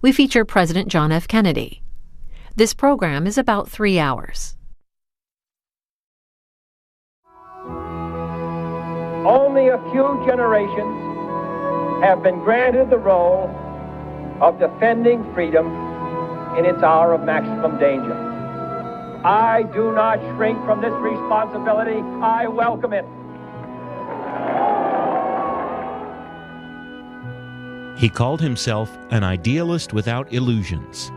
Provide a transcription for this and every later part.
we feature President John F. Kennedy. This program is about 3 hours. Only a few generations have been granted the role of defending freedom in its hour of maximum danger. I do not shrink from this responsibility. I welcome it. He called himself an idealist without illusions.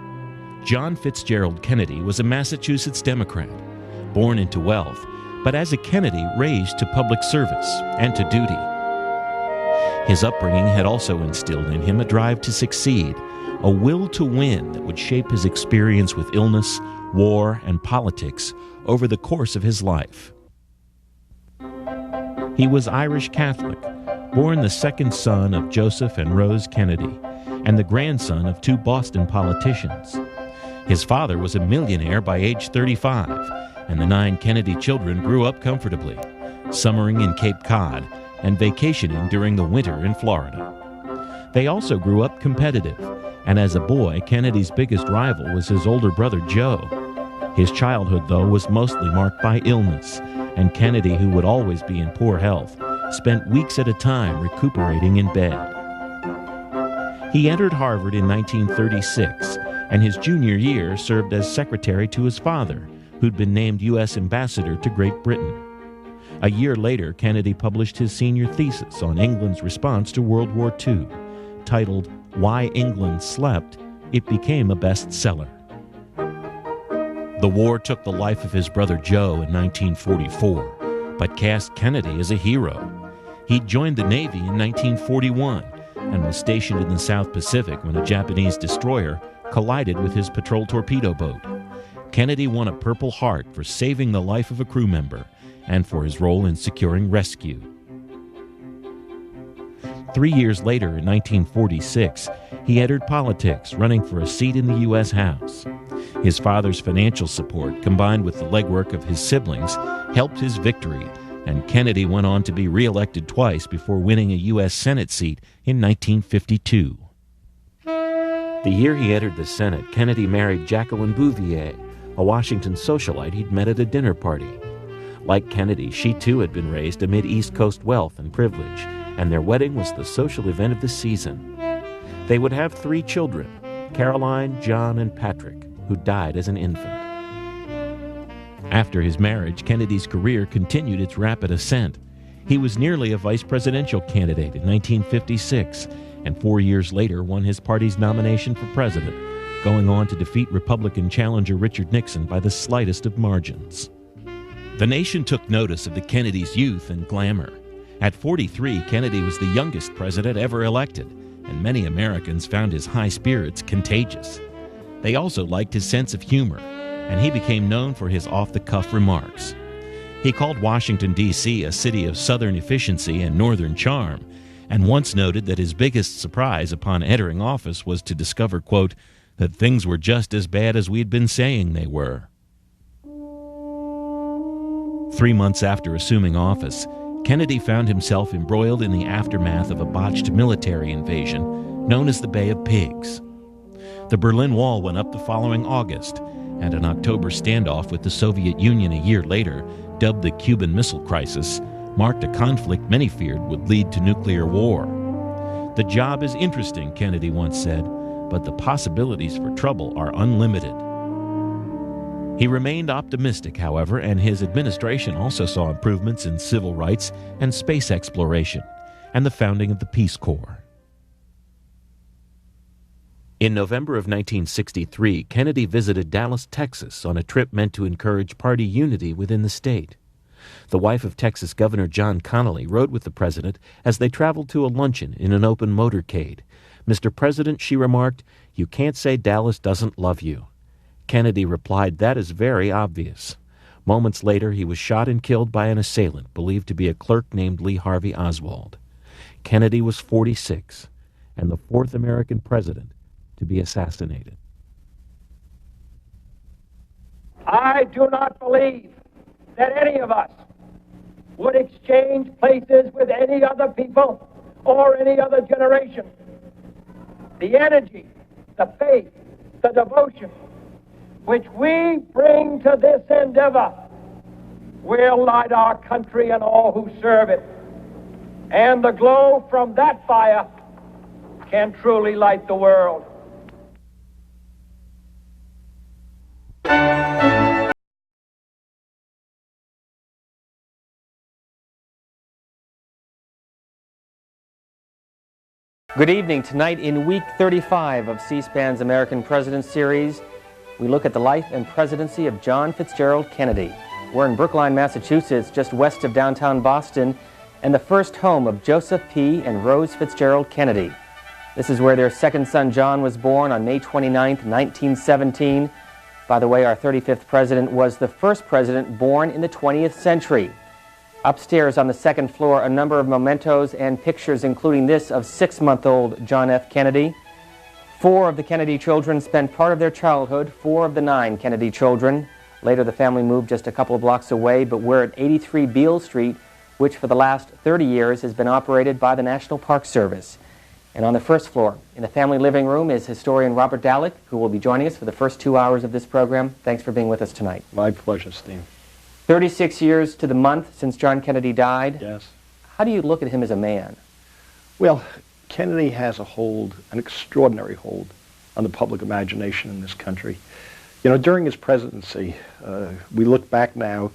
John Fitzgerald Kennedy was a Massachusetts Democrat, born into wealth, but as a Kennedy raised to public service and to duty. His upbringing had also instilled in him a drive to succeed, a will to win that would shape his experience with illness, war, and politics over the course of his life. He was Irish Catholic, born the second son of Joseph and Rose Kennedy, and the grandson of 2 Boston politicians. His father was a millionaire by age 35, and the 9 Kennedy children grew up comfortably, summering in Cape Cod and vacationing during the winter in Florida. They also grew up competitive, and as a boy, Kennedy's biggest rival was his older brother Joe. His childhood, though, was mostly marked by illness, and Kennedy, who would always be in poor health, spent weeks at a time recuperating in bed. He entered Harvard in 1936, and his junior year served as secretary to his father, who'd been named U.S. ambassador to Great Britain. A year later, Kennedy published his senior thesis on England's response to World War II. Titled Why England Slept, it became a bestseller. The war took the life of his brother Joe in 1944, but cast Kennedy as a hero. He joined the Navy in 1941 and was stationed in the South Pacific when a Japanese destroyer collided with his patrol torpedo boat. Kennedy won a Purple Heart for saving the life of a crew member and for his role in securing rescue. 3 years later, in 1946, he entered politics, running for a seat in the U.S. House. His father's financial support, combined with the legwork of his siblings, helped his victory, and Kennedy went on to be re-elected twice before winning a U.S. Senate seat in 1952. The year he entered the Senate, Kennedy married Jacqueline Bouvier, a Washington socialite he'd met at a dinner party. Like Kennedy, she too had been raised amid East Coast wealth and privilege, and their wedding was the social event of the season. They would have 3 children, Caroline, John, and Patrick, who died as an infant. After his marriage, Kennedy's career continued its rapid ascent. He was nearly a vice presidential candidate in 1956, and 4 years later won his party's nomination for president, going on to defeat Republican challenger Richard Nixon by the slightest of margins. The nation took notice of the Kennedys' youth and glamour. At 43, Kennedy was the youngest president ever elected, and many Americans found his high spirits contagious. They also liked his sense of humor, and he became known for his off-the-cuff remarks. He called Washington, D.C. a city of southern efficiency and northern charm, and once noted that his biggest surprise upon entering office was to discover, quote, that things were just as bad as we'd been saying they were. 3 months after assuming office, Kennedy found himself embroiled in the aftermath of a botched military invasion known as the Bay of Pigs. The Berlin Wall went up the following August, and an October standoff with the Soviet Union a year later, dubbed the Cuban Missile Crisis, marked a conflict many feared would lead to nuclear war. "The job is interesting," Kennedy once said, "but the possibilities for trouble are unlimited." He remained optimistic, however, and his administration also saw improvements in civil rights and space exploration, and the founding of the Peace Corps. In November of 1963, Kennedy visited Dallas, Texas, on a trip meant to encourage party unity within the state. The wife of Texas Governor John Connally rode with the president as they traveled to a luncheon in an open motorcade. "Mr. President," she remarked, "you can't say Dallas doesn't love you." Kennedy replied, "That is very obvious." Moments later, he was shot and killed by an assailant believed to be a clerk named Lee Harvey Oswald. Kennedy was 46, and the 4th American president to be assassinated. I do not believe that any of us would exchange places with any other people or any other generation. The energy the faith, the devotion which we bring to this endeavor will light our country and all who serve it. And the glow from that fire can truly light the world. Good evening. Tonight in week 35 of C-SPAN's American President Series, we look at the life and presidency of John Fitzgerald Kennedy. We're in Brookline, Massachusetts, just west of downtown Boston, and the first home of Joseph P. and Rose Fitzgerald Kennedy. This is where their second son John was born on May 29, 1917. By the way, our 35th president was the first president born in the 20th century. Upstairs on the second floor, a number of mementos and pictures, including this of 6-month-old John F. Kennedy. 4 of the Kennedy children spent part of their childhood, 4 of the 9 Kennedy children. Later, the family moved just a couple of blocks away, but we're at 83 Beale Street, which for the last 30 years has been operated by the National Park Service. And on the first floor, in the family living room, is historian Robert Dallek, who will be joining us for the first 2 hours of this program. Thanks for being with us tonight. My pleasure, Steve. 36 years to the month since John Kennedy died. Yes. How do you look at him as a man? Well, Kennedy has a hold, an extraordinary hold, on the public imagination in this country. You know, during his presidency, we look back now,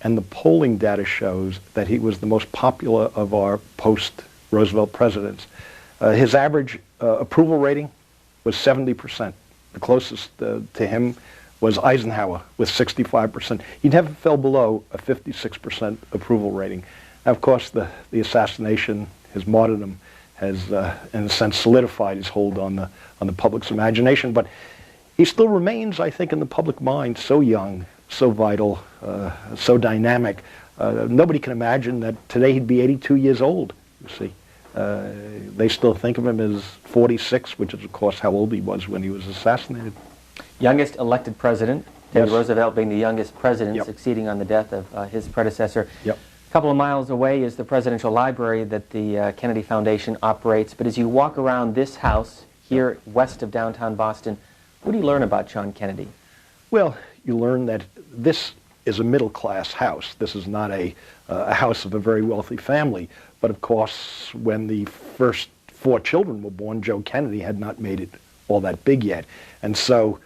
and the polling data shows that he was the most popular of our post-Roosevelt presidents. His average approval rating was 70%. The closest to him was Eisenhower with 65%. He never fell below a 56% approval rating. Now, of course, the assassination, his martyrdom, has, in a sense, solidified his hold on the public's imagination. But he still remains, I think, in the public mind so young, so vital, so dynamic. Nobody can imagine that today he'd be 82 years old, you see. They still think of him as 46, which is, of course, how old he was when he was assassinated. Youngest elected president, Teddy Yes. Roosevelt being the youngest president, Yep. succeeding on the death of his predecessor. Yep. A couple of miles away is the presidential library that the Kennedy Foundation operates. But as you walk around this house here west of downtown Boston, what do you learn about John Kennedy? Well, you learn that this is a middle-class house. This is not a house of a very wealthy family. But of course, when the first 4 children were born, Joe Kennedy had not made it all that big yet. And so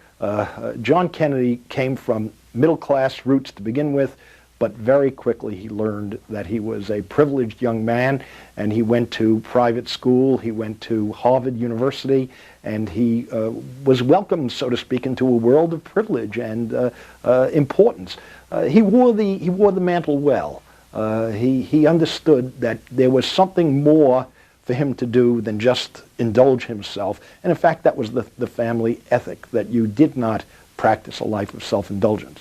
John Kennedy came from middle-class roots to begin with, but very quickly he learned that he was a privileged young man, and he went to private school, he went to Harvard University, and he was welcomed, so to speak, into a world of privilege and importance. He wore the mantle well. He understood that there was something more for him to do than just indulge himself. And in fact, that was the family ethic, that you did not practice a life of self-indulgence.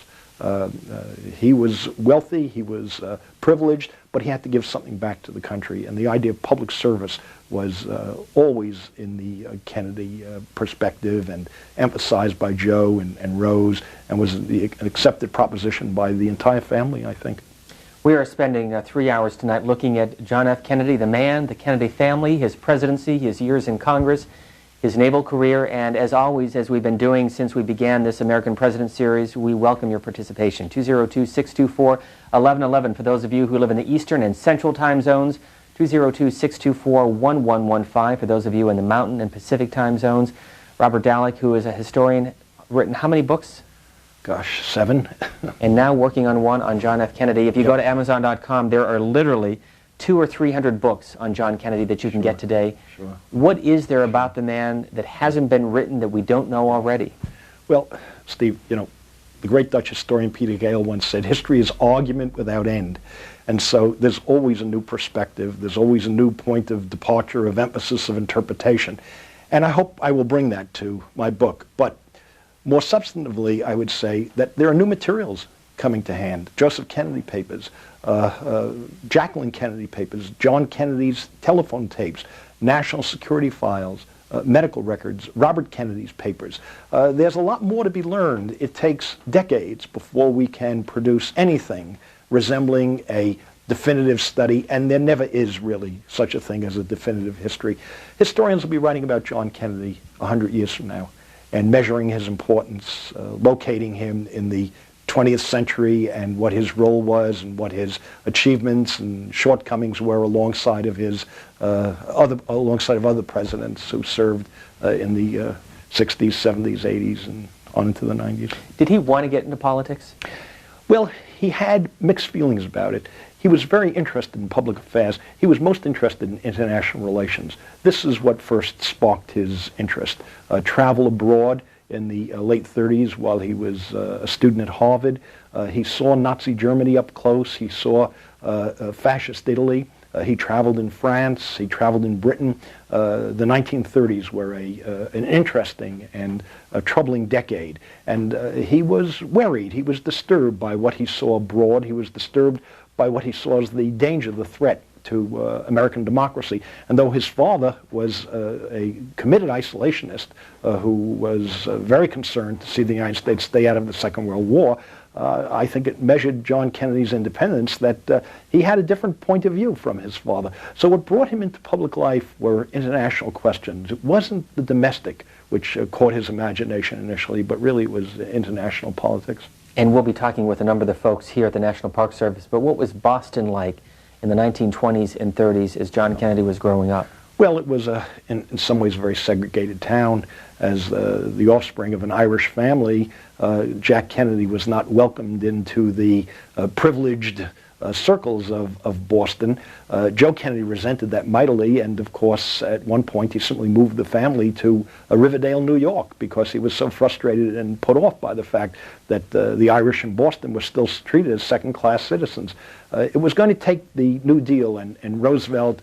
He was wealthy, he was privileged, but he had to give something back to the country. And the idea of public service was always in the Kennedy perspective, and emphasized by Joe and Rose, and was an accepted proposition by the entire family, I think. We are spending 3 hours tonight looking at John F. Kennedy, the man, the Kennedy family, his presidency, his years in Congress, his naval career, and as always, as we've been doing since we began this American President Series, we welcome your participation. 202-624-1111 for those of you who live in the Eastern and Central time zones, 202-624-1115 for those of you in the Mountain and Pacific time zones. Robert Dallek, who is a historian, written how many books? Gosh, 7. And now working on one on John F. Kennedy. If you go to Amazon.com, there are literally 200 or 300 books on John Kennedy that you can get today. Sure. What is there about the man that hasn't been written that we don't know already? Well, Steve, you know, the great Dutch historian Peter Gale once said, history is argument without end. And so there's always a new perspective, there's always a new point of departure, of emphasis, of interpretation. And I hope I will bring that to my book. But more substantively, I would say that there are new materials coming to hand. Joseph Kennedy papers, Jacqueline Kennedy papers, John Kennedy's telephone tapes, national security files, medical records, Robert Kennedy's papers. There's a lot more to be learned. It takes decades before we can produce anything resembling a definitive study, and there never is really such a thing as a definitive history. Historians will be writing about John Kennedy 100 years from now, and measuring his importance, locating him in the 20th century and what his role was and what his achievements and shortcomings were alongside of other presidents who served in the 60s, 70s, 80s, and on into the 90s. Did he want to get into politics? Well, he had mixed feelings about it. He was very interested in public affairs. He was most interested in international relations. This is what first sparked his interest. Travel abroad in the late 30s while he was a student at Harvard. He saw Nazi Germany up close. He saw fascist Italy. He traveled in France. He traveled in Britain. The 1930s were an interesting and a troubling decade. And he was worried. He was disturbed by what he saw abroad. He was disturbed by what he saw as the danger, the threat to American democracy. And though his father was a committed isolationist who was very concerned to see the United States stay out of the Second World War, I think it measured John Kennedy's independence that he had a different point of view from his father. So what brought him into public life were international questions. It wasn't the domestic which caught his imagination initially, but really it was international politics. And we'll be talking with a number of the folks here at the National Park Service, but what was Boston like in the 1920s and 30s as John Kennedy was growing up? Well, it was in some ways a very segregated town. As the offspring of an Irish family, Jack Kennedy was not welcomed into the privileged circles of Boston. Joe Kennedy resented that mightily, and of course at one point he simply moved the family to Riverdale, New York, because he was so frustrated and put off by the fact that the Irish in Boston were still treated as second-class citizens. It was going to take the New Deal and Roosevelt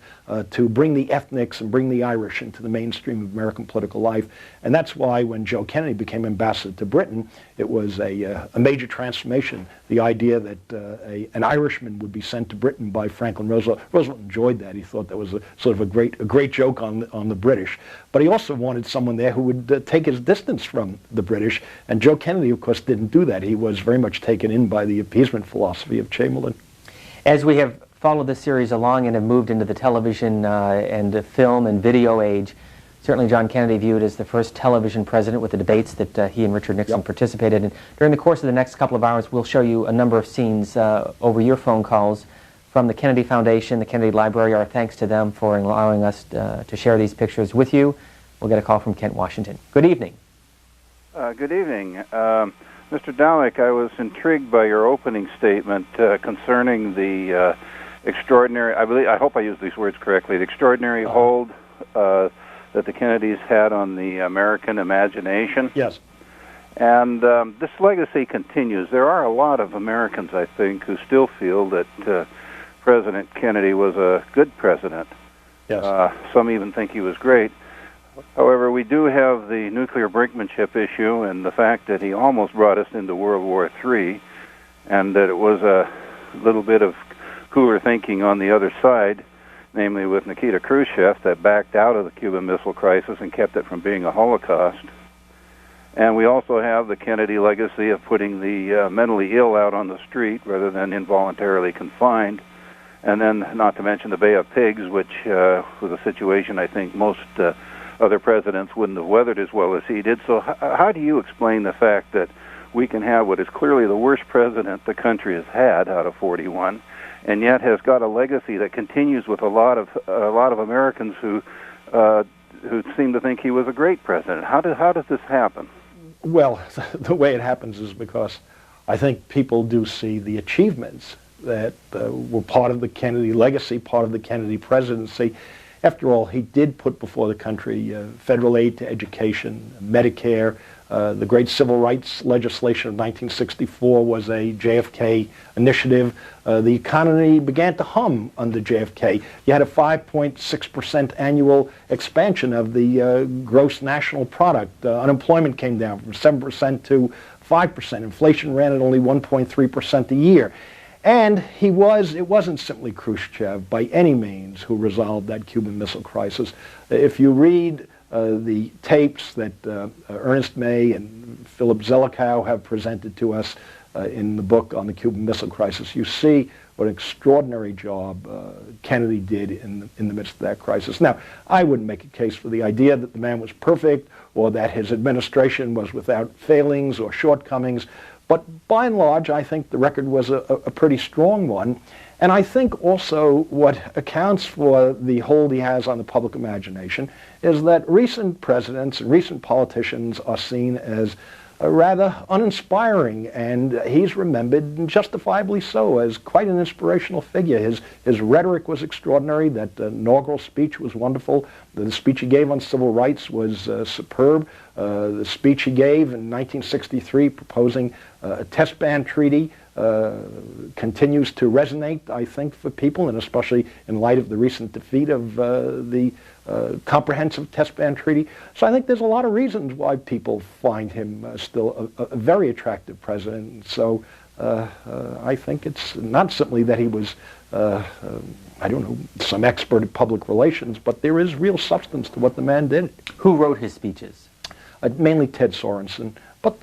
to bring the ethnics and bring the Irish into the mainstream of American political life, and that's why when Joe Kennedy became ambassador to Britain, it was a major transformation. The idea that an Irishman would be sent to Britain by Franklin Roosevelt. Roosevelt enjoyed that. He thought that was a great joke on the British. But he also wanted someone there who would take his distance from the British, and Joe Kennedy, of course, didn't do that. He was very much taken in by the appeasement philosophy of Chamberlain. As we have followed this series along and have moved into the television and film and video age, certainly John Kennedy viewed as the first television president with the debates that he and Richard Nixon participated in. During the course of the next couple of hours, we'll show you a number of scenes over your phone calls from the Kennedy Foundation, the Kennedy Library. Our thanks to them for allowing us to share these pictures with you. We'll get a call from Kent, Washington. Good evening. Good evening. Mr. Dowlick, I was intrigued by your opening statement concerning the extraordinary, I hope I used these words correctly, the extraordinary hold that the Kennedys had on the American imagination. Yes. And this legacy continues. There are a lot of Americans, I think, who still feel that President Kennedy was a good president. Yes. Some even think he was great. However, we do have the nuclear brinkmanship issue and the fact that he almost brought us into World War III, and that it was a little bit of cooler thinking on the other side, namely with Nikita Khrushchev, that backed out of the Cuban Missile Crisis and kept it from being a Holocaust. And we also have the Kennedy legacy of putting the mentally ill out on the street rather than involuntarily confined. And then, not to mention the Bay of Pigs, which was a situation I think most other presidents wouldn't have weathered as well as he did. So how do you explain the fact that we can have what is clearly the worst president the country has had out of 41, and yet has got a legacy that continues with a lot of Americans who seem to think he was a great president? How does this happen? Well, the way it happens is because I think people do see the achievements that were part of the Kennedy legacy, part of the Kennedy presidency. After all, he did put before the country federal aid to education, Medicare. The great civil rights legislation of 1964 was a JFK initiative. The economy began to hum under JFK. You had a 5.6% annual expansion of the gross national product. Unemployment came down from 7% to 5%. Inflation ran at only 1.3% a year. And it wasn't simply Khrushchev by any means who resolved that Cuban Missile Crisis. If you read the tapes that Ernest May and Philip Zelikow have presented to us in the book on the Cuban Missile Crisis, you see what an extraordinary job Kennedy did in the midst of that crisis. Now, I wouldn't make a case for the idea that the man was perfect or that his administration was without failings or shortcomings, but by and large, I think the record was a pretty strong one. And I think also what accounts for the hold he has on the public imagination is that recent presidents and recent politicians are seen as rather uninspiring, and he's remembered, and justifiably so, as quite an inspirational figure. His rhetoric was extraordinary. That inaugural speech was wonderful. The speech he gave on civil rights was superb. The speech he gave in 1963 proposing a test ban treaty continues to resonate, I think, for people, and especially in light of the recent defeat of the comprehensive test ban treaty. So I think there's a lot of reasons why people find him still a very attractive president. So I think it's not simply that he was, I don't know, some expert at public relations, but there is real substance to what the man did. Who wrote his speeches? Mainly Ted Sorensen. But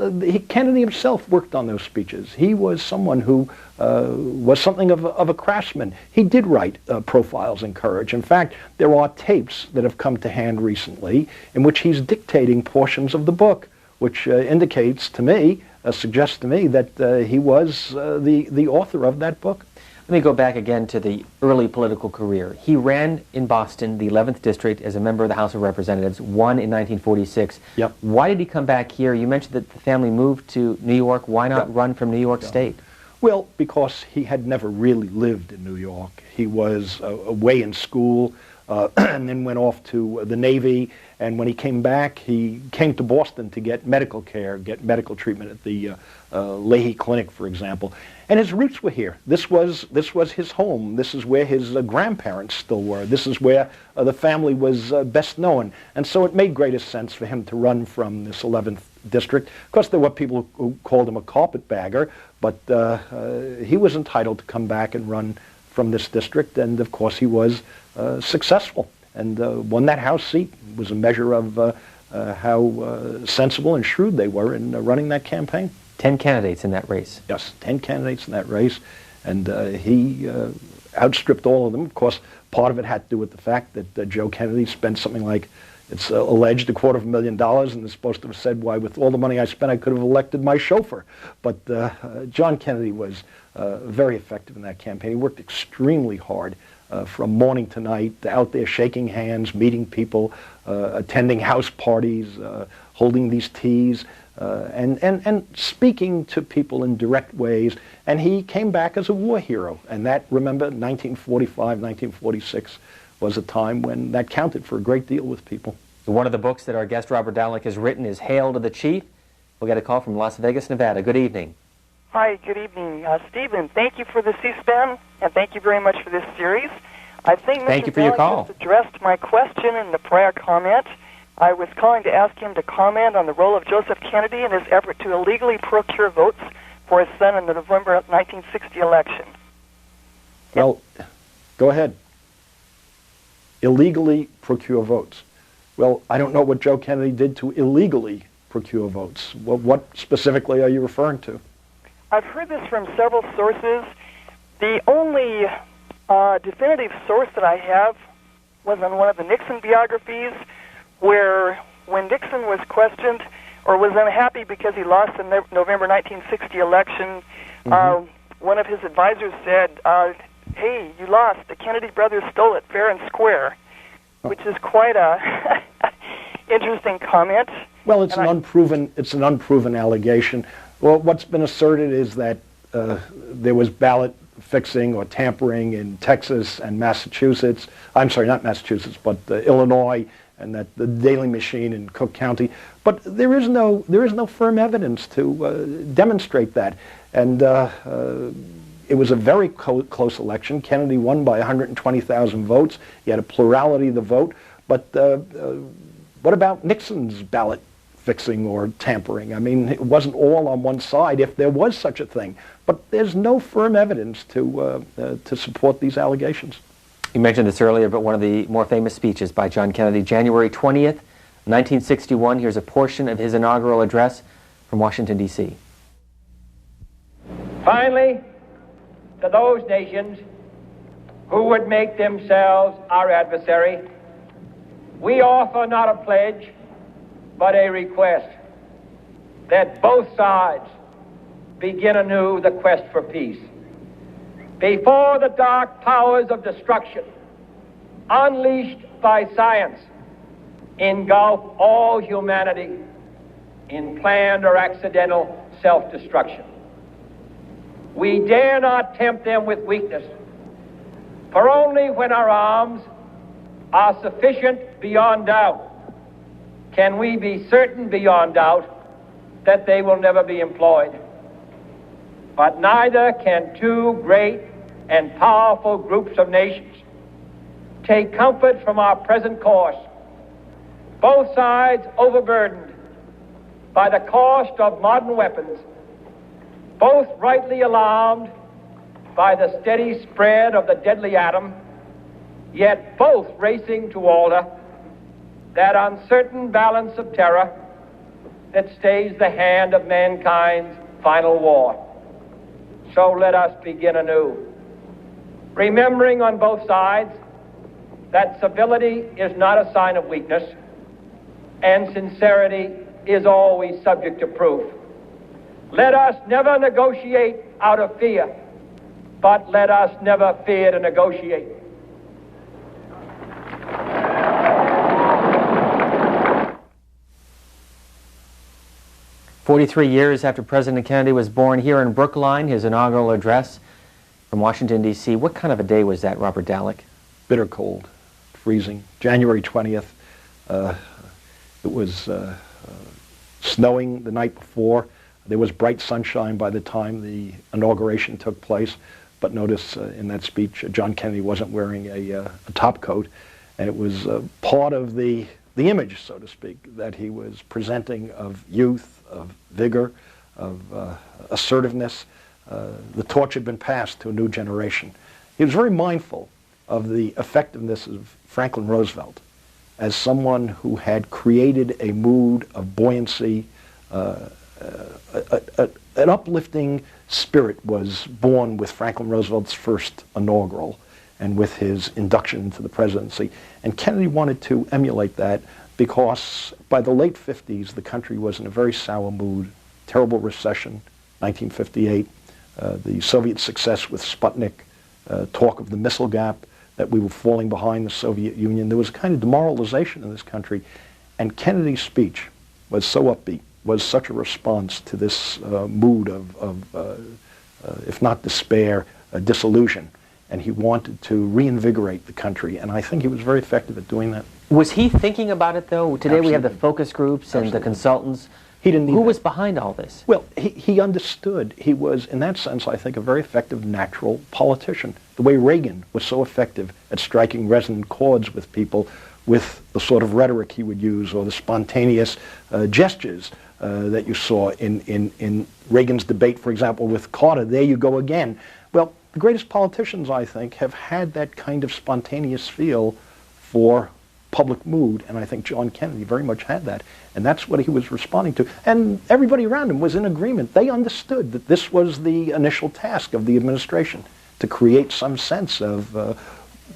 Kennedy himself worked on those speeches. He was someone who was something of a craftsman. He did write profiles in courage. In fact, there are tapes that have come to hand recently in which he's dictating portions of the book, which indicates to me, suggests to me that he was the author of that book. Let me go back again to the early political career. He ran in Boston, the 11th District, as a member of the House of Representatives, won in 1946. Yep. Why did he come back here? You mentioned that the family moved to New York. Why not run from New York State? Well, because he had never really lived in New York. He was away in school and then went off to the Navy. And when he came back, he came to Boston to get medical care, get medical treatment at the Leahy Clinic, for example. And his roots were here. This was his home. This is where his grandparents still were. This is where the family was best known. And so it made greatest sense for him to run from this 11th district. Of course, there were people who called him a carpetbagger, but he was entitled to come back and run from this district. And of course, he was successful and won that House seat. It was a measure of how sensible and shrewd they were in running that campaign. 10 candidates in that race. Yes, 10 candidates in that race, and he outstripped all of them. Of course, part of it had to do with the fact that Joe Kennedy spent something like, it's alleged, $250,000, and is supposed to have said, why, with all the money I spent, I could have elected my chauffeur. But John Kennedy was very effective in that campaign. He worked extremely hard from morning to night, out there shaking hands, meeting people, attending house parties, holding these teas, and speaking to people in direct ways. And he came back as a war hero. And that, remember, 1945, 1946 was a time when that counted for a great deal with people. One of the books that our guest Robert Dallek has written is Hail to the Chief. We'll get a call from Las Vegas, Nevada. Good evening. Hi, good evening. Stephen, thank you for the C-SPAN, and thank you very much for this series. I think Thank Mr. you for your call. just addressed my question in the prior comment. I was calling to ask him to comment on the role of Joseph Kennedy in his effort to illegally procure votes for his son in the November 1960 election. Well, go ahead. Illegally procure votes. Well, I don't know what Joe Kennedy did to illegally procure votes. What specifically are you referring to? I've heard this from several sources. The only definitive source that I have was on one of the Nixon biographies, where when Nixon was questioned or was unhappy because he lost the November 1960 election, one of his advisors said, hey, you lost. The Kennedy brothers stole it fair and square, which is quite a interesting comment. Well, it's an unproven allegation. Well, what's been asserted is that there was ballot fixing or tampering in Texas and Massachusetts. I'm sorry, not Massachusetts, but Illinois, and that the Daley machine in Cook County. But there is no firm evidence to demonstrate that. And it was a very close election. Kennedy won by 120,000 votes. He had a plurality of the vote. But what about Nixon's ballot fixing or tampering? I mean, it wasn't all on one side, if there was such a thing. But there's no firm evidence to support these allegations. You mentioned this earlier, but one of the more famous speeches by John Kennedy, January 20th, 1961. Here's a portion of his inaugural address from Washington, D.C. Finally, to those nations who would make themselves our adversary, we offer not a pledge, but a request that both sides begin anew the quest for peace. Before the dark powers of destruction, unleashed by science, engulf all humanity in planned or accidental self-destruction. We dare not tempt them with weakness, for only when our arms are sufficient beyond doubt can we be certain beyond doubt that they will never be employed. But neither can two great and powerful groups of nations take comfort from our present course, both sides overburdened by the cost of modern weapons, both rightly alarmed by the steady spread of the deadly atom, yet both racing to alter that uncertain balance of terror that stays the hand of mankind's final war. So let us begin anew, remembering on both sides that civility is not a sign of weakness, and sincerity is always subject to proof. Let us never negotiate out of fear, but let us never fear to negotiate. "43 years after President Kennedy was born here in Brookline, his inaugural address from Washington, D.C. What kind of a day was that, Robert Dallek? Bitter cold, freezing. January 20th, it was snowing the night before. There was bright sunshine by the time the inauguration took place, but notice in that speech, John Kennedy wasn't wearing a top coat, and it was part of the image, so to speak, that he was presenting of youth, of vigor, of assertiveness. The torch had been passed to a new generation. He was very mindful of the effectiveness of Franklin Roosevelt as someone who had created a mood of buoyancy. An uplifting spirit was born with Franklin Roosevelt's first inaugural and with his induction into the presidency. And Kennedy wanted to emulate that because by the late 50s, the country was in a very sour mood, terrible recession, 1958, the Soviet success with Sputnik, talk of the missile gap, that we were falling behind the Soviet Union. There was a kind of demoralization in this country. And Kennedy's speech was so upbeat, was such a response to this mood of if not despair, disillusion. And he wanted to reinvigorate the country. And I think he was very effective at doing that. Was he thinking about it, though? Today Absolutely. we have the focus groups and the consultants. He didn't need Who that. was behind all this? Well, he understood. He was, in that sense, I think, a very effective natural politician. The way Reagan was so effective at striking resonant chords with people with the sort of rhetoric he would use or the spontaneous gestures that you saw in Reagan's debate, for example, with Carter. There you go again. Well, the greatest politicians, I think, have had that kind of spontaneous feel for public mood, and I think John Kennedy very much had that, and that's what he was responding to. And everybody around him was in agreement. They understood that this was the initial task of the administration, to create some sense of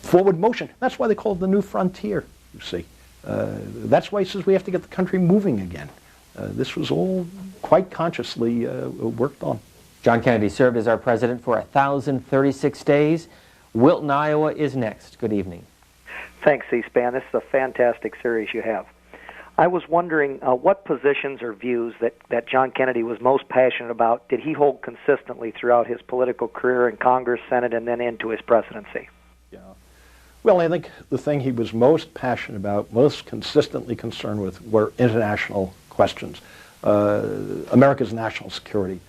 forward motion. That's why they call it the new frontier, you see. That's why he says we have to get the country moving again. This was all quite consciously worked on. John Kennedy served as our president for 1,036 days. Wilton, Iowa is next. Good evening. Thanks, C-SPAN. This is a fantastic series you have. I was wondering what positions or views that John Kennedy was most passionate about did he hold consistently throughout his political career in Congress, Senate, and then into his presidency? Yeah. Well, I think the thing he was most passionate about, most consistently concerned with, were international questions. America's national security,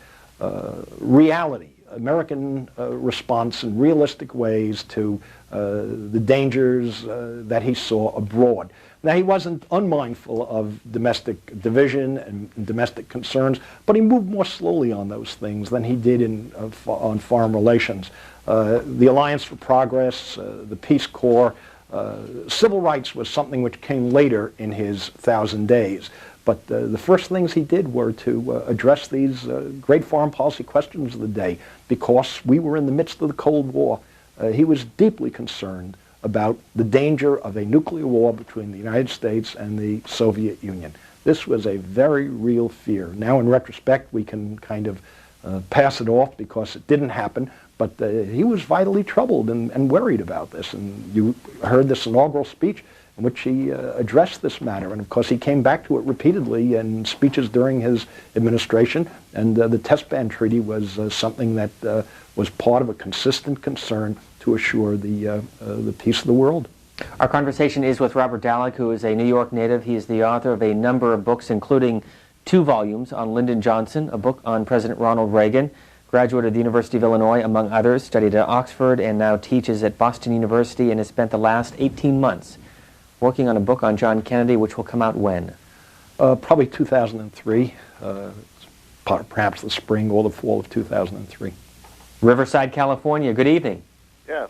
reality, American response in realistic ways to the dangers that he saw abroad. Now, he wasn't unmindful of domestic division and domestic concerns, but he moved more slowly on those things than he did on foreign relations. The Alliance for Progress, the Peace Corps, civil rights was something which came later in his 1,000 days. But the first things he did were to address these great foreign policy questions of the day, because we were in the midst of the Cold War. He was deeply concerned about the danger of a nuclear war between the United States and the Soviet Union. This was a very real fear. Now, in retrospect, we can kind of pass it off because it didn't happen, but he was vitally troubled and worried about this. And you heard this inaugural speech in which he addressed this matter. And of course, he came back to it repeatedly in speeches during his administration. And the Test Ban Treaty was something that was part of a consistent concern to assure the peace of the world. Our conversation is with Robert Dallek, who is a New York native. He is the author of a number of books, including 2 volumes on Lyndon Johnson, a book on President Ronald Reagan, graduate of the University of Illinois, among others, studied at Oxford, and now teaches at Boston University, and has spent the last 18 months working on a book on John Kennedy, which will come out when? Probably 2003, perhaps the spring or the fall of 2003. Riverside, California. Good evening. Yes,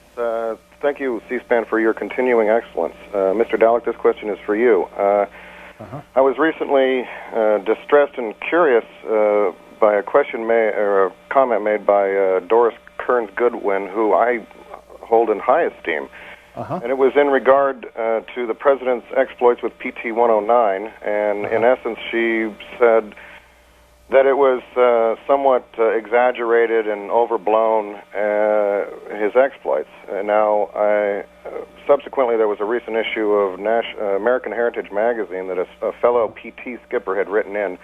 thank you, C-SPAN, for your continuing excellence. Mr. Dallek, this question is for you. I was recently distressed and curious by a question or a comment made by Doris Kearns Goodwin, who I hold in high esteem. And it was in regard to the President's exploits with PT-109, and in essence she said that it was somewhat exaggerated and overblown, his exploits. Now, subsequently there was a recent issue of American Heritage magazine that a fellow PT skipper had written in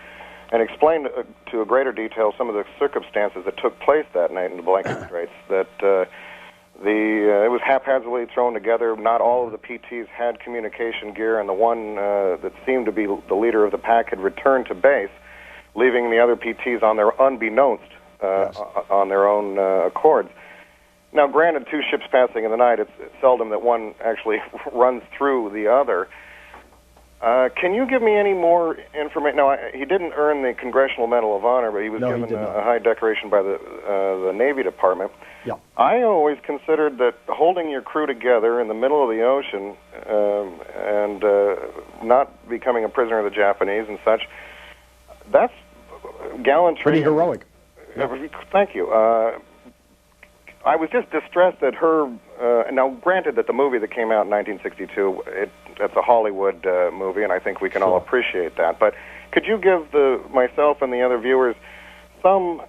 and explained to a greater detail some of the circumstances that took place that night in the Blanket Straits, that it was haphazardly thrown together. Not all of the PTs had communication gear, and the one that seemed to be the leader of the pack had returned to base, leaving the other PTs on their unbeknownst, on their own accords. Now, granted, 2 ships passing in the night, it's seldom that one actually runs through the other. Can you give me any more information? Now, he didn't earn the Congressional Medal of Honor, but he was given a high decoration by the Navy Department. Yeah. I always considered that holding your crew together in the middle of the ocean and not becoming a prisoner of the Japanese and such, that's gallantry. Pretty heroic. Thank you. I was just distressed that her, now granted that the movie that came out in 1962, that's a Hollywood movie, and I think we can all appreciate that, but could you give myself and the other viewers some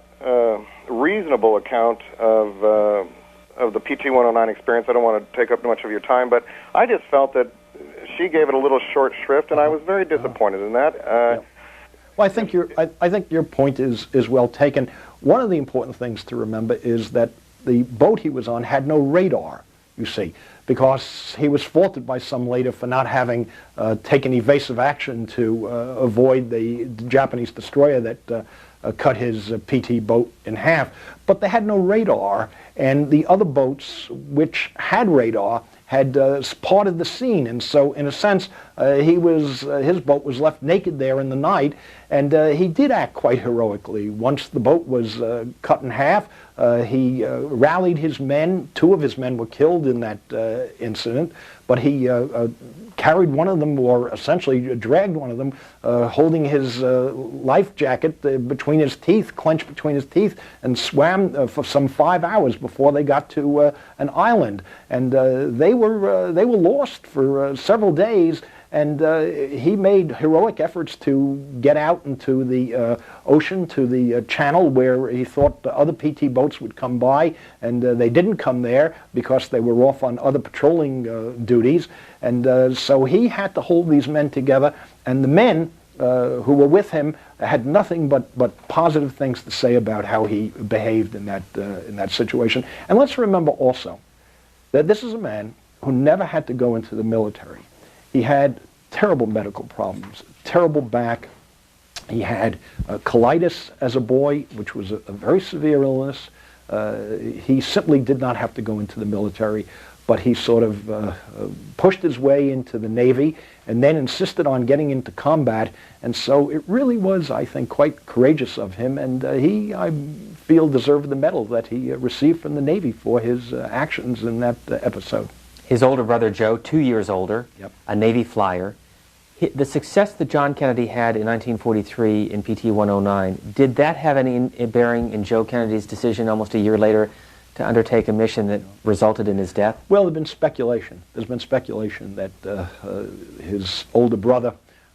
reasonable account of the PT-109 experience? I don't want to take up much of your time, but I just felt that she gave it a little short shrift, and I was very disappointed in that. Well, I think your point is well taken. One of the important things to remember is that the boat he was on had no radar, you see, because he was faulted by some later for not having taken evasive action to avoid the Japanese destroyer that cut his PT boat in half. But they had no radar, and the other boats which had radar had spotted the scene, and so in a sense his boat was left naked there in the night, and he did act quite heroically. Once the boat was cut in half, he rallied his men. 2 of his men were killed in that incident, but he carried one of them, or essentially dragged one of them, holding his life jacket between his teeth, clenched between his teeth, and swam for some 5 hours before they got to an island. And they were lost for several days. And he made heroic efforts to get out into the ocean, to the channel where he thought the other PT boats would come by, and they didn't come there because they were off on other patrolling duties. And so he had to hold these men together, and the men who were with him had nothing but positive things to say about how he behaved in that situation. And let's remember also that this is a man who never had to go into the military. He had terrible medical problems, terrible back. He had colitis as a boy, which was a very severe illness. He simply did not have to go into the military, but he sort of pushed his way into the Navy and then insisted on getting into combat. And so it really was, I think, quite courageous of him, and he, I feel, deserved the medal that he received from the Navy for his actions in that episode. His older brother, Joe, 2 years older, a Navy flyer. The success that John Kennedy had in 1943 in PT 109, did that have any bearing in Joe Kennedy's decision almost a year later to undertake a mission that resulted in his death? Well, there's been speculation. There's been speculation that his older brother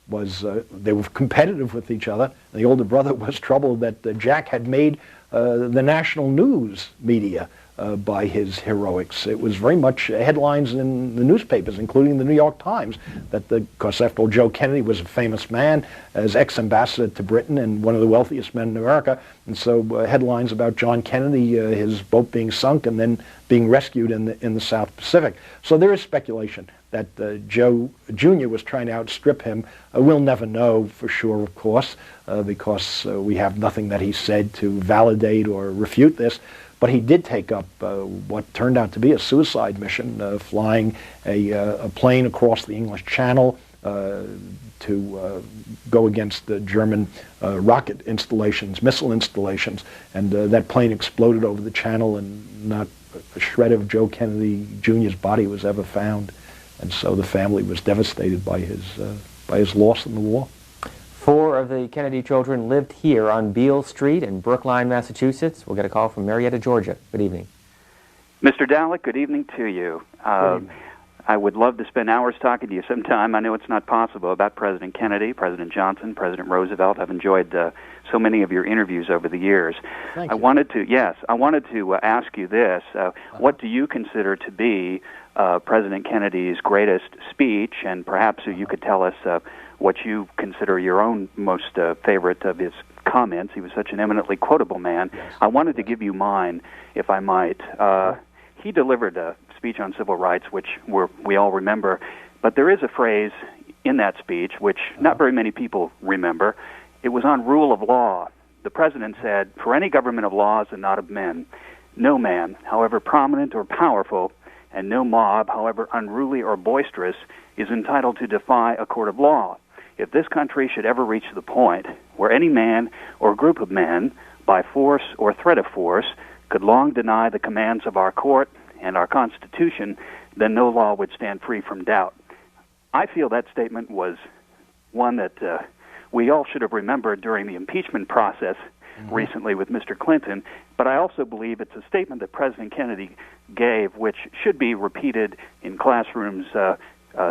was, they were competitive with each other, and the older brother was troubled that Jack had made the national news media by his heroics. It was very much headlines in the newspapers, including the New York Times, that because after all, Joe Kennedy was a famous man as ex-ambassador to Britain and one of the wealthiest men in America, and so headlines about John Kennedy, his boat being sunk and then being rescued in the South Pacific. So there is speculation that Joe Jr. was trying to outstrip him. We'll never know for sure, of course, because we have nothing that he said to validate or refute this. But he did take up what turned out to be a suicide mission, flying a plane across the English Channel to go against the German rocket installations, missile installations, and that plane exploded over the channel, and not a shred of Joe Kennedy Jr.'s body was ever found, and so the family was devastated by his loss in the war. 4 of the Kennedy children lived here on Beale Street in Brookline, Massachusetts. We'll get a call from Marietta, Georgia. Good evening. Mr. Dallek, good evening to you. I would love to spend hours talking to you sometime. I know it's not possible, about President Kennedy, President Johnson, President Roosevelt. I've enjoyed so many of your interviews over the years. Thank you. I wanted to ask you this. What do you consider to be President Kennedy's greatest speech? And perhaps you could tell us what you consider your own most favorite of his comments. He was such an eminently quotable man. Yes. I wanted to give you mine, if I might. He delivered a speech on civil rights, which we all remember, but there is a phrase in that speech which not very many people remember. It was on rule of law. The president said, "For any government of laws and not of men, no man, however prominent or powerful, and no mob, however unruly or boisterous, is entitled to defy a court of law. If this country should ever reach the point where any man or group of men, by force or threat of force, could long deny the commands of our court and our Constitution, then no law would stand free from doubt." I feel that statement was one that we all should have remembered during the impeachment process recently with Mr. Clinton, but I also believe it's a statement that President Kennedy gave which should be repeated in classrooms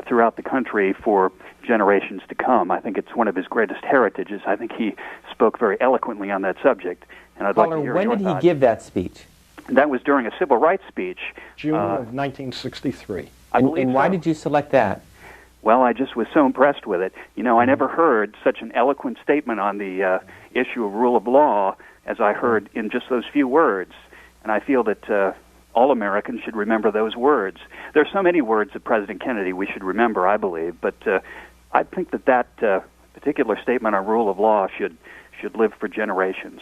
throughout the country for generations to come. I think it's one of his greatest heritages. I think he spoke very eloquently on that subject, and I'd like to hear when your did thoughts. he give that speech? That was during a civil rights speech. June of 1963. And why did you select that? Well, I just was so impressed with it. You know, I never heard such an eloquent statement on the issue of rule of law as I heard in just those few words. And I feel that all Americans should remember those words. There are so many words of President Kennedy we should remember, I believe, but I think that particular statement on rule of law should live for generations.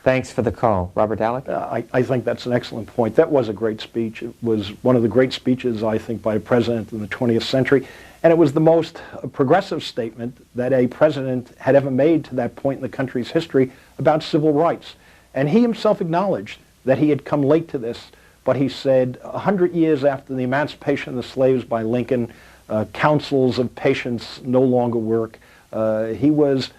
Thanks for the call. Robert Dallek? I think that's an excellent point. That was a great speech. It was one of the great speeches, I think, by a president in the 20th century. And it was the most progressive statement that a president had ever made to that point in the country's history about civil rights. And he himself acknowledged that he had come late to this, but he said 100 years after the emancipation of the slaves by Lincoln, councils of patience no longer work. He was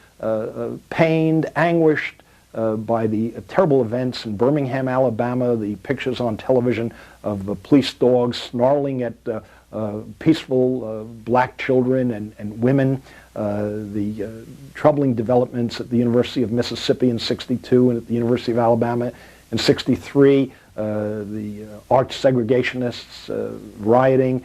pained, anguished, by the terrible events in Birmingham, Alabama, the pictures on television of police dogs snarling at peaceful black children and women, the troubling developments at the University of Mississippi in '62 and at the University of Alabama in '63, the arch segregationists rioting.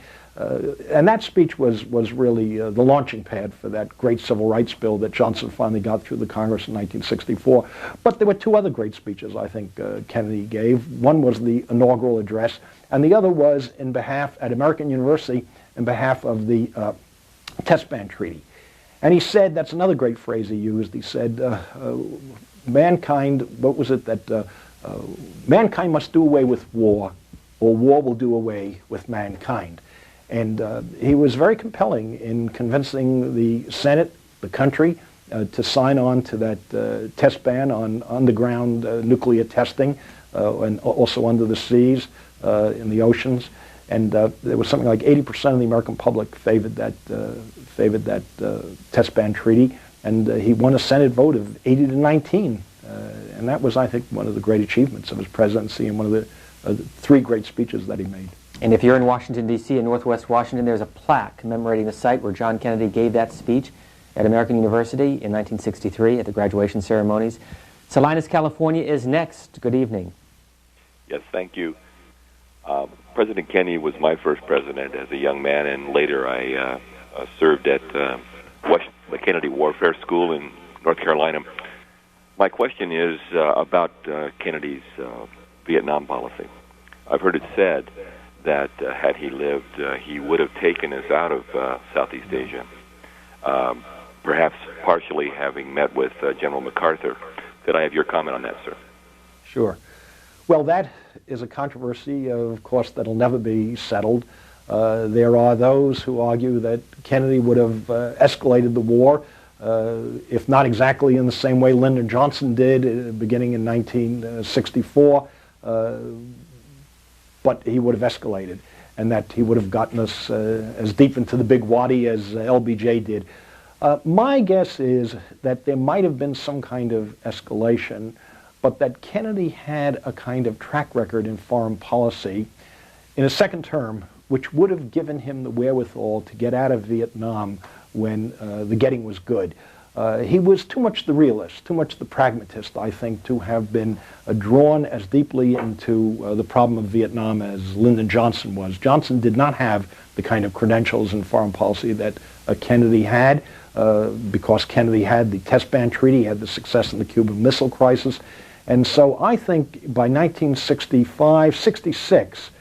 And that speech was really the launching pad for that great civil rights bill that Johnson finally got through the Congress in 1964. But there were 2 other great speeches I think Kennedy gave. One was the inaugural address, and the other was in behalf, at American University, in behalf of the Test Ban Treaty. And he said, that's another great phrase he used, he said, mankind, what was it, that mankind must do away with war, or war will do away with mankind. And he was very compelling in convincing the Senate, the country, to sign on to that test ban on underground nuclear testing and also under the seas, in the oceans. And there was something like 80% of the American public favored that test ban treaty, and he won a Senate vote of 80 to 19. And that was, I think, one of the great achievements of his presidency and one of the three great speeches that he made. And if you're in Washington, D.C., in Northwest Washington, there's a plaque commemorating the site where John Kennedy gave that speech at American University in 1963 at the graduation ceremonies. Salinas, California is next. Good evening. Yes, thank you. President Kennedy was my first president as a young man, and later I served at the Kennedy Warfare School in North Carolina. My question is about Kennedy's Vietnam policy. I've heard it said that had he lived, he would have taken us out of Southeast Asia, perhaps partially having met with General MacArthur. Could I have your comment on that, sir? Sure. Well, that is a controversy, of course, that'll never be settled. There are those who argue that Kennedy would have escalated the war, if not exactly in the same way Lyndon Johnson did, beginning in 1964, but he would have escalated, and that he would have gotten us as deep into the Big Wadi as LBJ did. My guess is that there might have been some kind of escalation, but that Kennedy had a kind of track record in foreign policy in a second term, which would have given him the wherewithal to get out of Vietnam when the getting was good. He was too much the realist, too much the pragmatist, I think, to have been drawn as deeply into the problem of Vietnam as Lyndon Johnson was. Johnson did not have the kind of credentials in foreign policy that Kennedy had, because Kennedy had the test ban treaty, had the success in the Cuban Missile Crisis. And so I think by 1965, 66,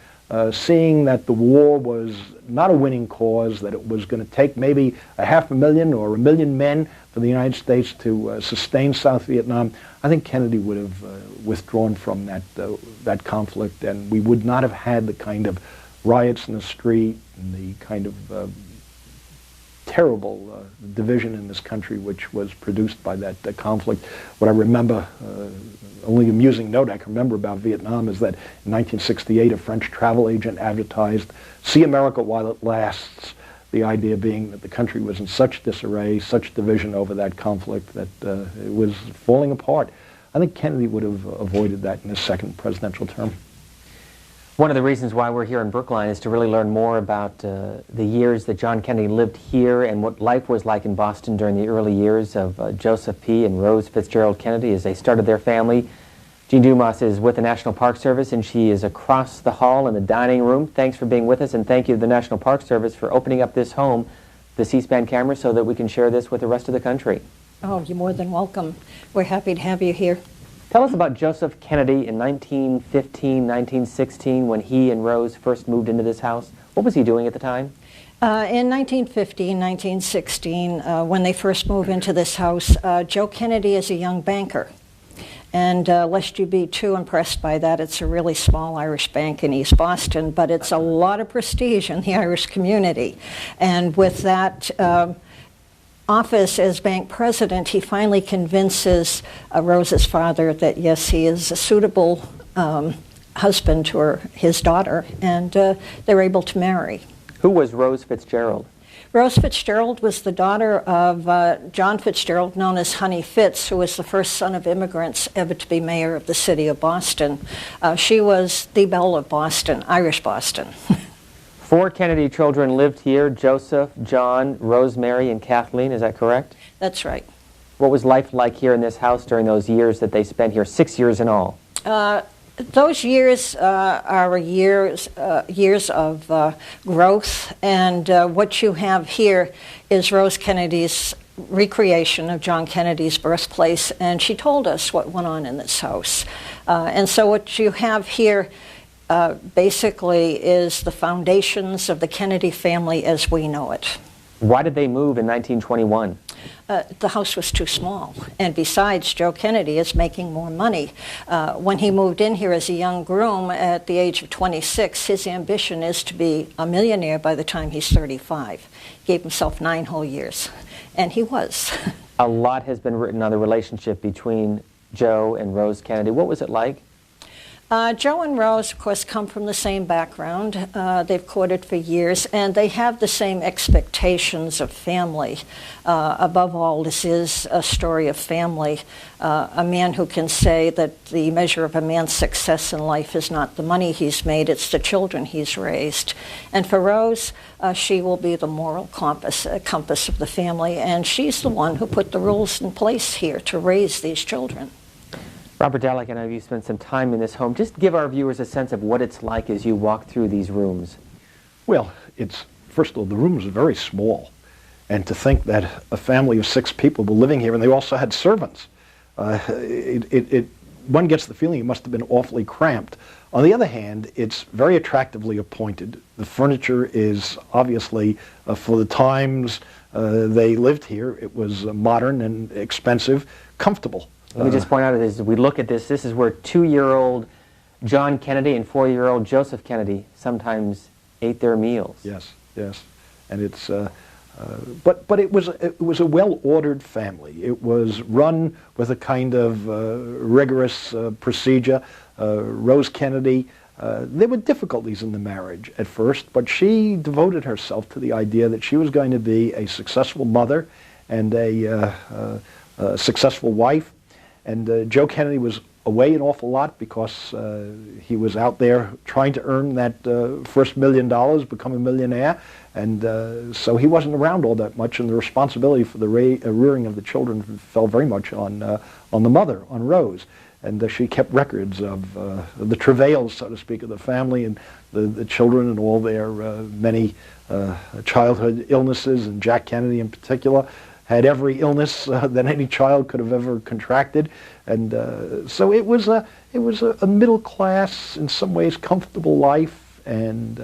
seeing that the war was not a winning cause, that it was going to take maybe 500,000 or 1 million men for the United States to sustain South Vietnam, I think Kennedy would have withdrawn from that conflict, and we would not have had the kind of riots in the street and the kind of terrible division in this country which was produced by that conflict. What I remember, only amusing note I can remember about Vietnam is that in 1968 a French travel agent advertised, "See America while it lasts," the idea being that the country was in such disarray, such division over that conflict that it was falling apart. I think Kennedy would have avoided that in his second presidential term. One of the reasons why we're here in Brookline is to really learn more about the years that John Kennedy lived here and what life was like in Boston during the early years of Joseph P. and Rose Fitzgerald Kennedy as they started their family. Jean Dumas is with the National Park Service, and she is across the hall in the dining room. Thanks for being with us, and thank you to the National Park Service for opening up this home, the C-SPAN camera, so that we can share this with the rest of the country. Oh, you're more than welcome. We're happy to have you here. Tell us about Joseph Kennedy in 1915, 1916, when he and Rose first moved into this house. What was he doing at the time? In 1915, 1916, when they first moved into this house, Joe Kennedy is a young banker. And lest you be too impressed by that, it's a really small Irish bank in East Boston, but it's a lot of prestige in the Irish community. And with that office as bank president, he finally convinces Rose's father that, yes, he is a suitable husband to his daughter, and they're able to marry. Who was Rose Fitzgerald? Rose Fitzgerald was the daughter of John Fitzgerald, known as Honey Fitz, who was the first son of immigrants ever to be mayor of the city of Boston. She was the belle of Boston, Irish Boston. 4 Kennedy children lived here: Joseph, John, Rosemary, and Kathleen. Is that correct? That's right. What was life like here in this house during those years that they spent here, 6 years in all? Those years are years of growth, and what you have here is Rose Kennedy's recreation of John Kennedy's birthplace, and she told us what went on in this house. And so what you have here basically is the foundations of the Kennedy family as we know it. Why did they move in 1921? The house was too small, and besides, Joe Kennedy is making more money. When he moved in here as a young groom at the age of 26, his ambition is to be a millionaire by the time he's 35. He gave himself 9 whole years, and he was. A lot has been written on the relationship between Joe and Rose Kennedy. What was it like? Joe and Rose, of course, come from the same background. They've courted for years, and they have the same expectations of family. Above all, this is a story of family. A man who can say that the measure of a man's success in life is not the money he's made, it's the children he's raised. And for Rose, she will be the moral compass of the family, and she's the one who put the rules in place here to raise these children. Robert Dallek, I know you spent some time in this home. Just give our viewers a sense of what it's like as you walk through these rooms. Well, first of all, the rooms are very small. And to think that a family of 6 people were living here, and they also had servants, one gets the feeling it must have been awfully cramped. On the other hand, it's very attractively appointed. The furniture is obviously, for the times they lived here, it was modern and expensive, comfortable. Let me just point out, as we look at this is where 2-year-old John Kennedy and 4-year-old Joseph Kennedy sometimes ate their meals. Yes, yes, and it's. But it was a well-ordered family. It was run with a kind of rigorous procedure. Rose Kennedy. There were difficulties in the marriage at first, but she devoted herself to the idea that she was going to be a successful mother and a successful wife. And Joe Kennedy was away an awful lot because he was out there trying to earn that first $1 million, become a millionaire, and so he wasn't around all that much, and the responsibility for the rearing of the children fell very much on the mother, on Rose. And she kept records of the travails, so to speak, of the family and the children and all their many childhood illnesses, and Jack Kennedy in particular had every illness that any child could have ever contracted, and so it was a middle class, in some ways comfortable life, and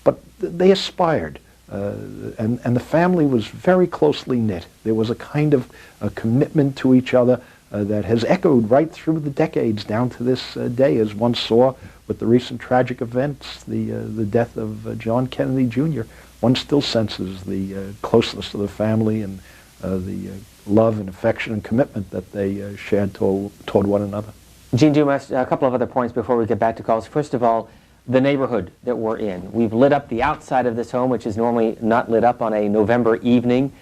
but they aspired, and the family was very closely knit. There was a kind of a commitment to each other that has echoed right through the decades down to this day, as one saw with the recent tragic events, the death of John Kennedy Jr. One still senses the closeness of the family and the love and affection and commitment that they shared toward one another. Gene Dumas, a couple of other points before we get back to calls. First of all, the neighborhood that we're in. We've lit up the outside of this home, which is normally not lit up on a November evening.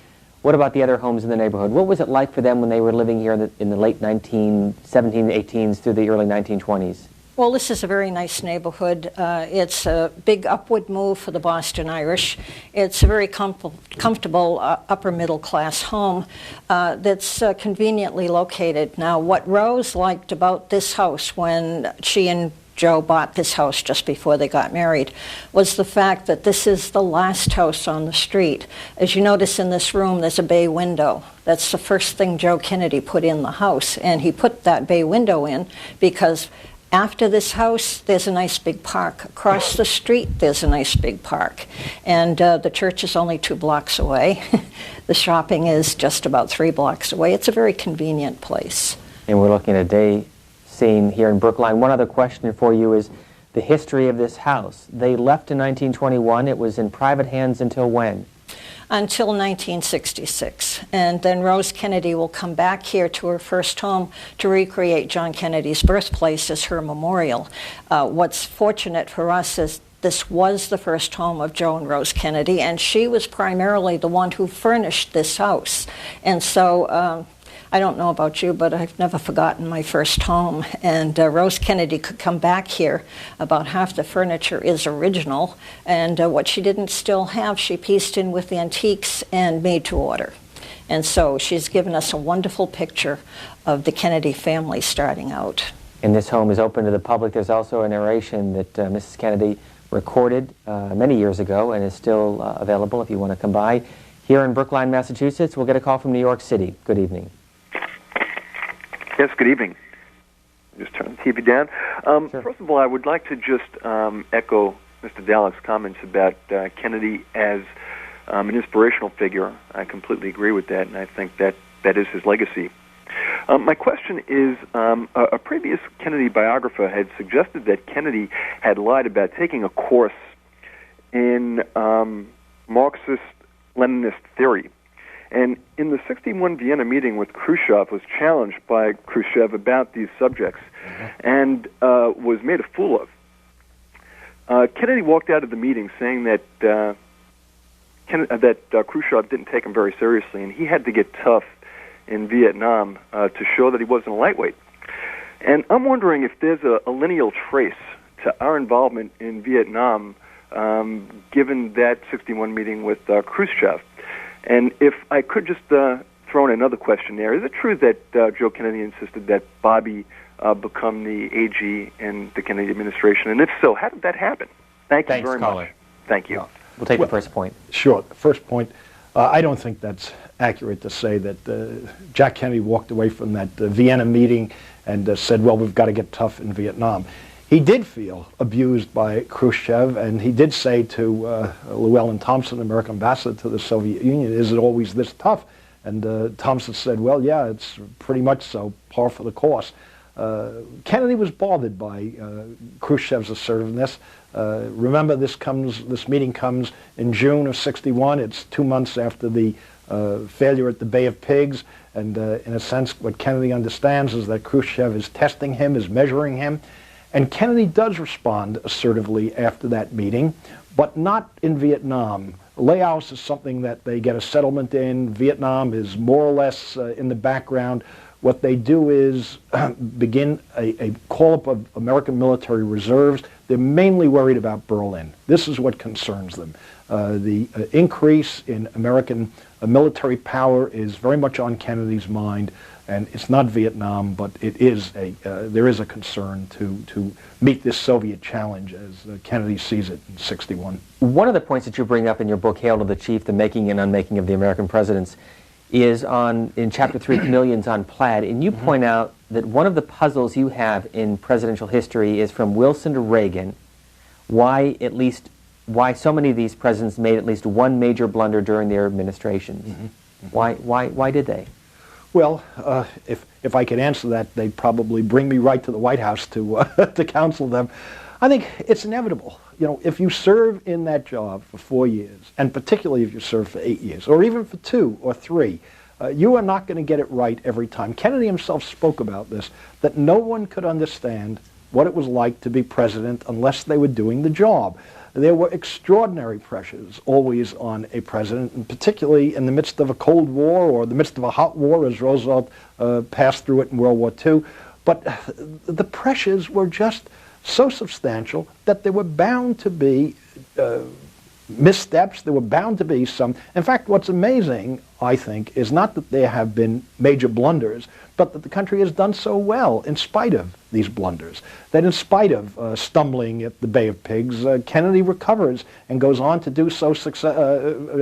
What about the other homes in the neighborhood? What was it like for them when they were living here in the late 1917, 18s through the early 1920s? Well, this is a very nice neighborhood. It's a big upward move for the Boston Irish. It's a very comfortable upper middle class home that's conveniently located. Now, what Rose liked about this house when she and Joe bought this house just before they got married was the fact that this is the last house on the street. As you notice in this room, there's a bay window. That's the first thing Joe Kennedy put in the house, and he put that bay window in because after this house, there's a nice big park. Across the street, there's a nice big park. And the church is only 2 blocks away. The shopping is just about 3 blocks away. It's a very convenient place. And we're looking at a day scene here in Brookline. One other question for you is the history of this house. They left in 1921. It was in private hands until when? Until 1966. And then Rose Kennedy will come back here to her first home to recreate John Kennedy's birthplace as her memorial. What's fortunate for us is this was the first home of Joe and Rose Kennedy, and she was primarily the one who furnished this house. And so I don't know about you, but I've never forgotten my first home. And Rose Kennedy could come back here. About half the furniture is original. And what she didn't still have, she pieced in with antiques and made to order. And so she's given us a wonderful picture of the Kennedy family starting out. And this home is open to the public. There's also a narration that Mrs. Kennedy recorded many years ago and is still available if you want to come by. Here in Brookline, Massachusetts, we'll get a call from New York City. Good evening. Yes, good evening. Just turn the TV down. Sure. First of all, I would like to just echo Mr. Dallek's comments about Kennedy as an inspirational figure. I completely agree with that, and I think that is his legacy. My question is, a previous Kennedy biographer had suggested that Kennedy had lied about taking a course in Marxist-Leninist theory. And in the 61 Vienna meeting with Khrushchev, was challenged by Khrushchev about these subjects and was made a fool of. Kennedy walked out of the meeting saying that Khrushchev didn't take him very seriously, and he had to get tough in Vietnam to show that he wasn't a lightweight. And I'm wondering if there's a lineal trace to our involvement in Vietnam, given that 61 meeting with Khrushchev. And if I could just throw in another question there, is it true that Joe Kennedy insisted that Bobby become the AG in the Kennedy administration? And if so, how did that happen? Thanks very much. Thank you. We'll take the first point. Sure. The first point, I don't think that's accurate to say that Jack Kennedy walked away from that Vienna meeting and said, well, we've got to get tough in Vietnam. He did feel abused by Khrushchev, and he did say to Llewellyn Thompson, American ambassador to the Soviet Union, is it always this tough? And Thompson said, well, yeah, it's pretty much so, par for the course. Kennedy was bothered by Khrushchev's assertiveness. Remember, this meeting comes in June of '61. It's 2 months after the failure at the Bay of Pigs, and in a sense, what Kennedy understands is that Khrushchev is testing him, is measuring him. And Kennedy does respond assertively after that meeting, but not in Vietnam. Laos is something that they get a settlement in. Vietnam is more or less in the background. What they do is begin a call-up of American military reserves. They're mainly worried about Berlin. This is what concerns them. The increase in American military power is very much on Kennedy's mind. And it's not Vietnam, but it is there is a concern to meet this Soviet challenge as Kennedy sees it in '61. One of the points that you bring up in your book, Hail to the Chief, The Making and Unmaking of the American Presidents, is in Chapter 3, Chameleons on Plaid, and you point out that one of the puzzles you have in presidential history is from Wilson to Reagan, why so many of these presidents made at least one major blunder during their administrations. Why did they? Well, if I could answer that, they'd probably bring me right to the White House to to counsel them. I think it's inevitable. You know, if you serve in that job for 4 years, and particularly if you serve for 8 years, or even for 2 or 3, you are not going to get it right every time. Kennedy himself spoke about this, that no one could understand what it was like to be president unless they were doing the job. There were extraordinary pressures always on a president, and particularly in the midst of a Cold War or the midst of a hot war, as Roosevelt passed through it in World War II. But the pressures were just so substantial that there were bound to be missteps. There were bound to be some. In fact, what's amazing, I think, is not that there have been major blunders, but that the country has done so well in spite of these blunders, that in spite of stumbling at the Bay of Pigs, Kennedy recovers and goes on to do so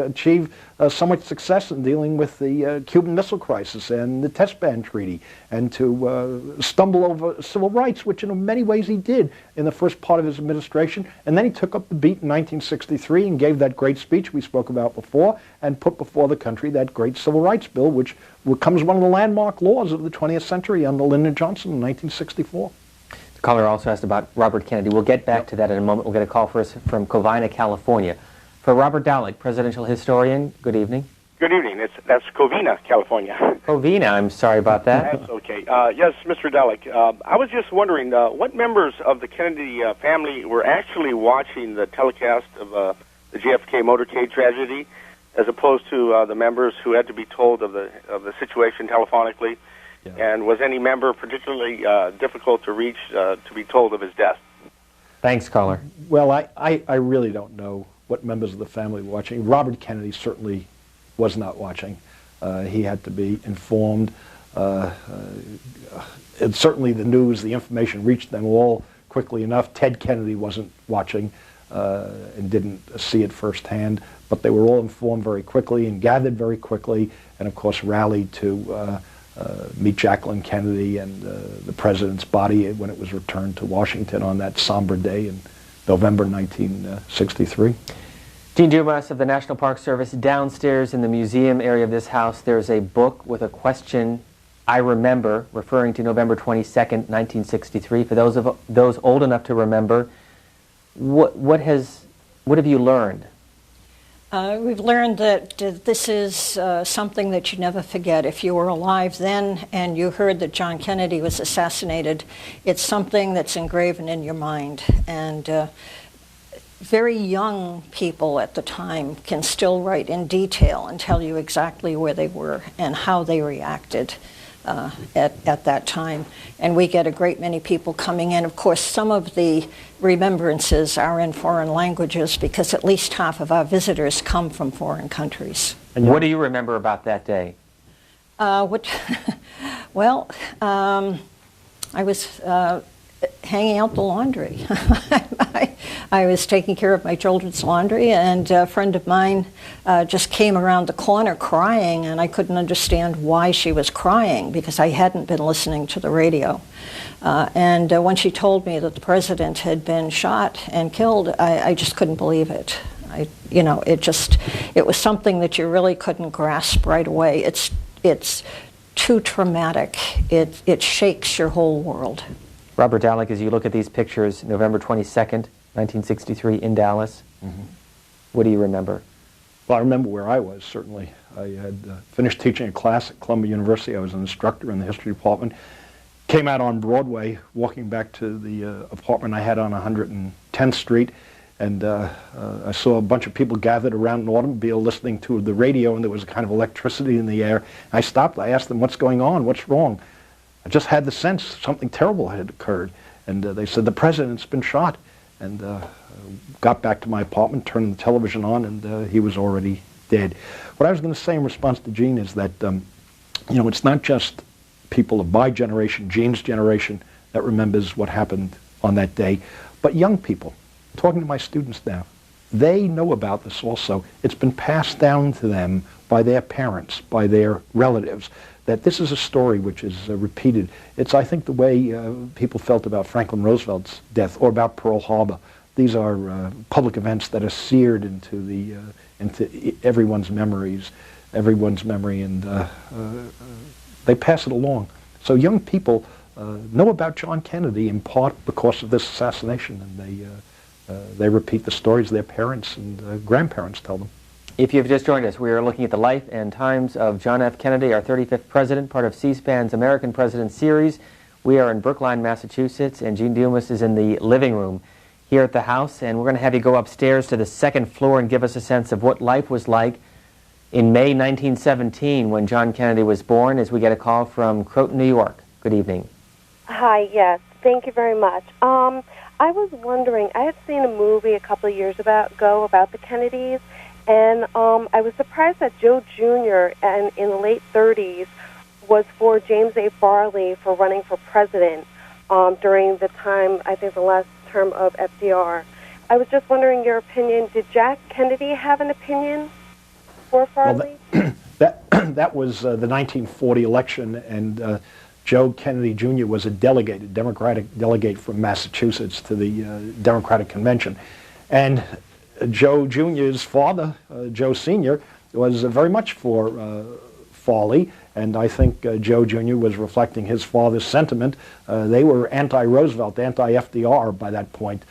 achieve so much success in dealing with the Cuban Missile Crisis and the Test Ban Treaty, and to stumble over civil rights, which in many ways he did in the first part of his administration. And then he took up the beat in 1963 and gave that great speech we spoke about before, and put before the country that great civil rights bill, which becomes one of the landmark laws of the 20th century under Lyndon Johnson in 1964. The caller also asked about Robert Kennedy. We'll get back to that in a moment. We'll get a call first from Covina, California. For Robert Dallek, presidential historian, good evening. Good evening. That's Covina, California. Covina, I'm sorry about that. That's okay. Yes, Mr. Dallek, I was just wondering, what members of the Kennedy family were actually watching the telecast of the JFK motorcade tragedy, as opposed to the members who had to be told of the situation telephonically? Yeah. And was any member particularly difficult to reach to be told of his death? Thanks, caller. Well, I really don't know what members of the family were watching. Robert Kennedy certainly was not watching. He had to be informed. And certainly the news, the information reached them all quickly enough. Ted Kennedy wasn't watching and didn't see it firsthand, but they were all informed very quickly and gathered very quickly, and of course rallied to meet Jacqueline Kennedy and the president's body when it was returned to Washington on that somber day in November 1963. Dean Dumas of the National Park Service, downstairs in the museum area of this house, there's a book with a question, I remember, referring to November 22nd, 1963. For those old enough to remember, what have you learned? We've learned that this is something that you never forget. If you were alive then and you heard that John Kennedy was assassinated, it's something that's engraven in your mind. And very young people at the time can still write in detail and tell you exactly where they were and how they reacted at that time. And we get a great many people coming in. Of course, some of the remembrances are in foreign languages because at least half of our visitors come from foreign countries. And what do you remember about that day? Well, I was hanging out the laundry. I was taking care of my children's laundry, and a friend of mine just came around the corner crying, and I couldn't understand why she was crying because I hadn't been listening to the radio. And when she told me that the president had been shot and killed, I just couldn't believe it. It was something that you really couldn't grasp right away. It's too traumatic. It shakes your whole world. Robert Dallek, as you look at these pictures, November 22nd, 1963, in Dallas, what do you remember? Well, I remember where I was, certainly. I had finished teaching a class at Columbia University. I was an instructor in the history department. Came out on Broadway, walking back to the apartment I had on 110th Street, and I saw a bunch of people gathered around an automobile listening to the radio, and there was a kind of electricity in the air. I stopped. I asked them, what's going on? What's wrong? I just had the sense something terrible had occurred. And they said, the president's been shot. And got back to my apartment, turned the television on, and he was already dead. What I was going to say in response to Gene is that, it's not just people of my generation, Gene's generation, that remembers what happened on that day, but young people. Talking to my students now, they know about this also. It's been passed down to them by their parents, by their relatives, that this is a story which is repeated. It's, I think, the way people felt about Franklin Roosevelt's death or about Pearl Harbor. These are public events that are seared into everyone's memory, and they pass it along. So young people know about John Kennedy in part because of this assassination, and they repeat the stories their parents and grandparents tell them. If you've just joined us, we are looking at the life and times of John F. Kennedy, our 35th president, part of C-SPAN's American President series. We are in Brookline, Massachusetts, and Gene Dumas is in the living room here at the house, and we're going to have you go upstairs to the second floor and give us a sense of what life was like in May 1917 when John Kennedy was born, as we get a call from Croton, New York. Good evening. Hi, yes. Thank you very much. I was wondering, I had seen a movie a couple of years ago about the Kennedys, and I was surprised that Joe Jr. in the late 30s was for James A. Farley for running for president during the time, I think the last term of FDR. I was just wondering your opinion. Did Jack Kennedy have an opinion for Farley? Well, that was the 1940 election, and Joe Kennedy Jr. was a Democratic delegate from Massachusetts to the Democratic Convention. And Joe Jr.'s father, Joe Sr., was very much for Farley, and I think Joe Jr. was reflecting his father's sentiment. They were anti-Roosevelt, anti-FDR by that point.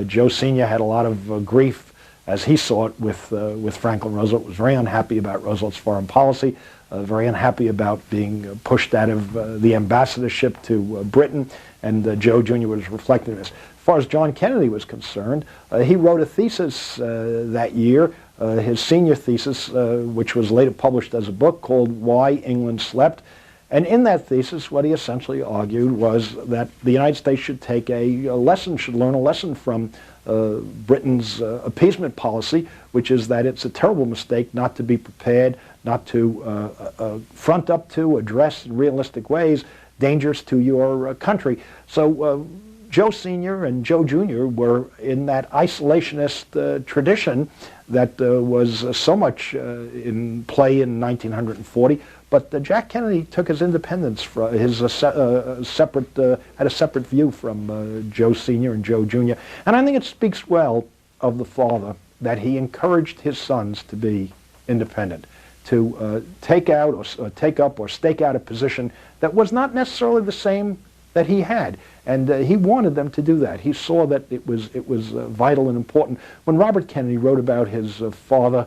Joe Sr. had a lot of grief, as he saw it, with Franklin Roosevelt, was very unhappy about Roosevelt's foreign policy, very unhappy about being pushed out of the ambassadorship to Britain, and Joe Jr. was reflecting this. As far as John Kennedy was concerned, he wrote a thesis that year, his senior thesis, which was later published as a book called Why England Slept. And in that thesis, what he essentially argued was that the United States should take should learn a lesson from Britain's appeasement policy, which is that it's a terrible mistake not to be prepared, not to front up to, address in realistic ways dangers to your country. So Joe Sr. and Joe Jr. were in that isolationist tradition that was so much in play in 1940. But Jack Kennedy took his independence, had a separate view from Joe Sr. and Joe Jr. And I think it speaks well of the father that he encouraged his sons to be independent, to take up or stake out a position that was not necessarily the same that he had, and he wanted them to do that. He saw that it was vital and important. When Robert Kennedy wrote about his father,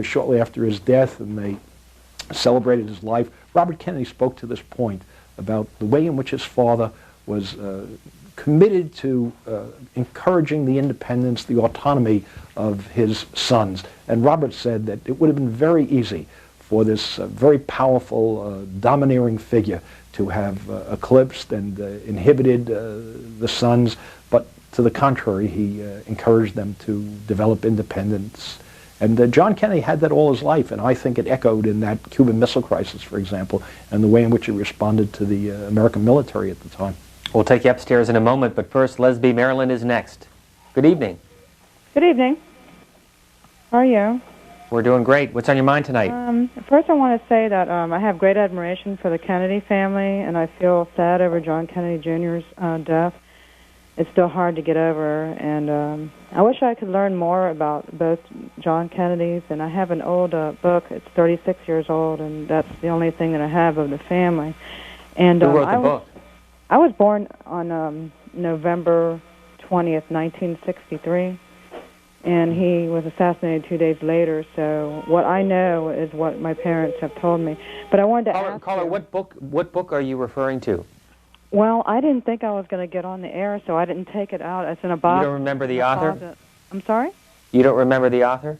shortly after his death, and they celebrated his life. Robert Kennedy spoke to this point about the way in which his father was committed to encouraging the independence, the autonomy of his sons. And Robert said that it would have been very easy for this very powerful, domineering figure to have eclipsed and inhibited the sons, but to the contrary, he encouraged them to develop independence. And John Kennedy had that all his life, and I think it echoed in that Cuban Missile Crisis, for example, and the way in which he responded to the American military at the time. We'll take you upstairs in a moment, but first, Lesby, Maryland is next. Good evening. Good evening. How are you? We're doing great. What's on your mind tonight? First, I want to say that I have great admiration for the Kennedy family, and I feel sad over John Kennedy Jr.'s death. It's still hard to get over, and I wish I could learn more about both John Kennedys, and I have an old book. It's 36 years old, and that's the only thing that I have of the family. And who wrote the book? I was born on November 20th, 1963, and he was assassinated 2 days later, so what I know is what my parents have told me. But I wanted to ask Caller, you, what book are you referring to? Well, I didn't think I was going to get on the air, so I didn't take it out. It's in a box. You don't remember the author? I'm sorry? You don't remember the author?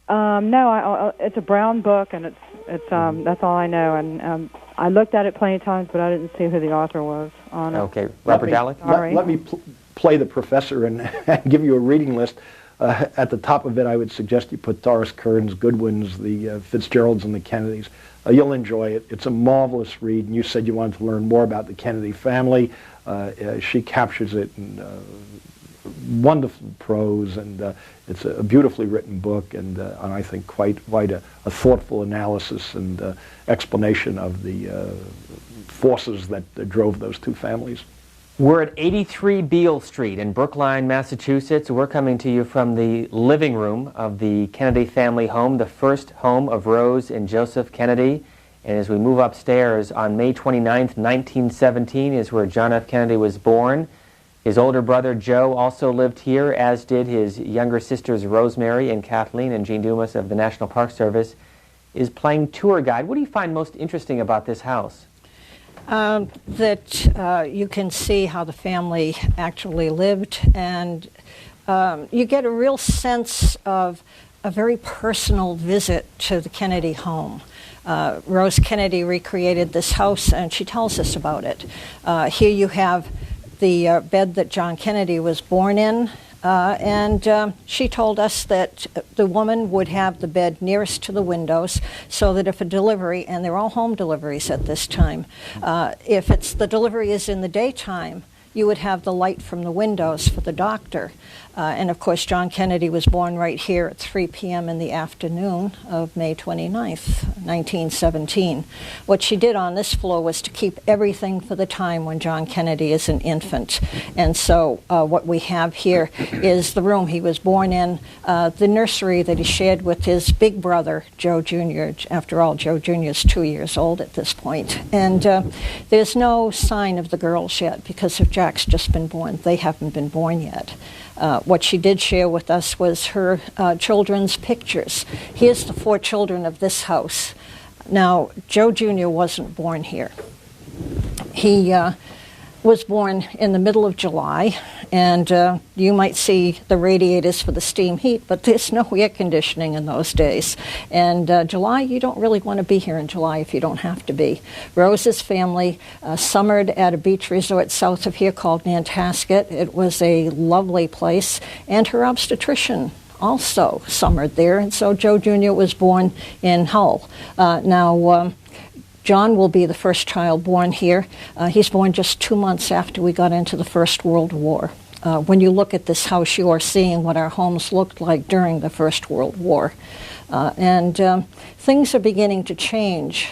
No, it's a brown book, and it's that's all I know. And I looked at it plenty of times, but I didn't see who the author was on it. Okay, Robert Dallek? Let me play the professor and give you a reading list. At the top of it, I would suggest you put Doris Kearns, Goodwin's, the Fitzgeralds, and the Kennedys. You'll enjoy it. It's a marvelous read, and you said you wanted to learn more about the Kennedy family. She captures it in wonderful prose, and it's a beautifully written book, and I think quite a thoughtful analysis and explanation of the forces that drove those two families. We're at 83 Beale Street in Brookline, Massachusetts. We're coming to you from the living room of the Kennedy family home, the first home of Rose and Joseph Kennedy. And as we move upstairs, on May 29th, 1917 is where John F. Kennedy was born. His older brother Joe also lived here, as did his younger sisters Rosemary and Kathleen, and Gene Dumas of the National Park Service is playing tour guide. What do you find most interesting about this house? That you can see how the family actually lived, and you get a real sense of a very personal visit to the Kennedy home. Rose Kennedy recreated this house, and she tells us about it. Here you have the bed that John Kennedy was born in, and she told us that the woman would have the bed nearest to the windows so that if a delivery, and they're all home deliveries at this time, if the delivery is in the daytime, you would have the light from the windows for the doctor. And of course, John Kennedy was born right here at 3 p.m. in the afternoon of May 29th, 1917. What she did on this floor was to keep everything for the time when John Kennedy is an infant. And so what we have here is the room he was born in, the nursery that he shared with his big brother, Joe Jr. After all, Joe Jr. is 2 years old at this point. And there's no sign of the girls yet because if Jack's just been born, they haven't been born yet. What she did share with us was her children's pictures. Here's the 4 children of this house. Now, Joe Jr. wasn't born here. He was born in the middle of July, and you might see the radiators for the steam heat, but there's no air conditioning in those days. And July, you don't really want to be here in July if you don't have to be. Rose's family summered at a beach resort south of here called Nantasket. It was a lovely place, and her obstetrician also summered there, and so Joe Jr. was born in Hull. John will be the first child born here. He's born just 2 months after we got into the First World War. When you look at this house, you are seeing what our homes looked like during the First World War. And things are beginning to change.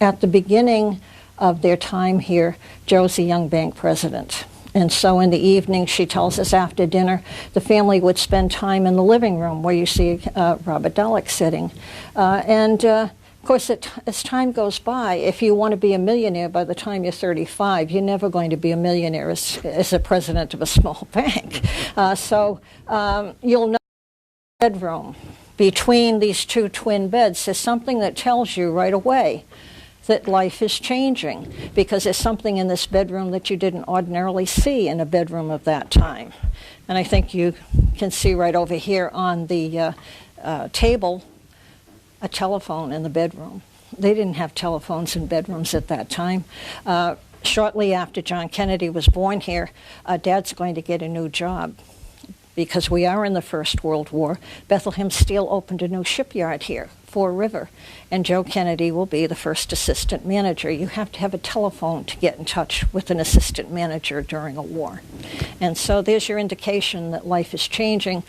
At the beginning of their time here, Joe's a young bank president. And so in the evening, she tells us after dinner, the family would spend time in the living room where you see Robert Dallek sitting. Of course, as time goes by, if you want to be a millionaire by the time you're 35, you're never going to be a millionaire as a president of a small bank. So you'll know the bedroom. between these two twin beds is something that tells you right away that life is changing, because there's something in this bedroom that you didn't ordinarily see in a bedroom of that time. And I think you can see right over here on the table a telephone in the bedroom. They didn't have telephones in bedrooms at that time. Shortly after John Kennedy was born here, Dad's going to get a new job. Because we are in the First World War, Bethlehem Steel opened a new shipyard here, Fore River, and Joe Kennedy will be the first assistant manager. You have to have a telephone to get in touch with an assistant manager during a war. And so there's your indication that life is changing.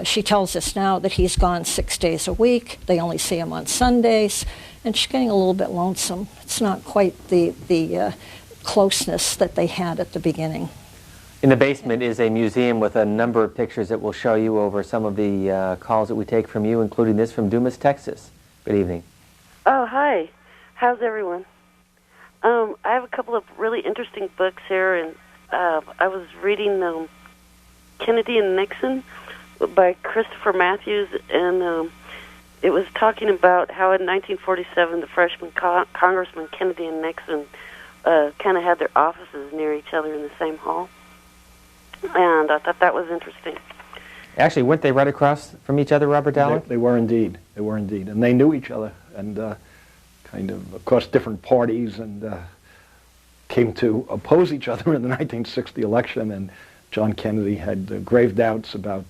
She tells us now that he's gone 6 days a week. They only see him on Sundays, and she's getting a little bit lonesome. It's not quite the closeness that they had at the beginning. In the basement is a museum with a number of pictures that we'll show you over some of the calls that we take from you, including this from Dumas, Texas. Good evening. Oh, hi. How's everyone? I have a couple of really interesting books here, and I was reading Kennedy and Nixon by Christopher Matthews, and it was talking about how in 1947 the freshman Congressman Kennedy and Nixon kind of had their offices near each other in the same hall. And I thought that was interesting. Actually, weren't they right across from each other, Robert Dallek? They were indeed. They were indeed. And they knew each other, and kind of course, different parties, and came to oppose each other in the 1960 election. And John Kennedy had grave doubts about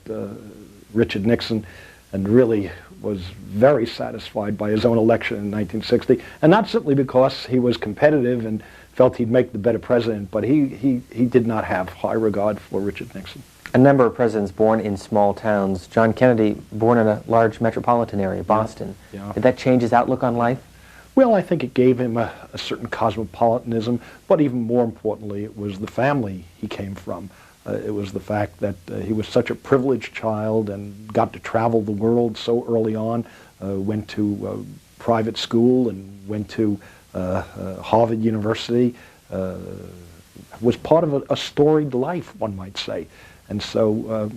Richard Nixon, and really was very satisfied by his own election in 1960. And not simply because he was competitive and felt he'd make the better president, but he did not have high regard for Richard Nixon. A number of presidents born in small towns. John Kennedy, born in a large metropolitan area, Boston. Yeah. Did that change his outlook on life? Well, I think it gave him a certain cosmopolitanism, but even more importantly, it was the family he came from. It was the fact that he was such a privileged child and got to travel the world so early on, went to private school and went to Harvard University, was part of a storied life, one might say. And so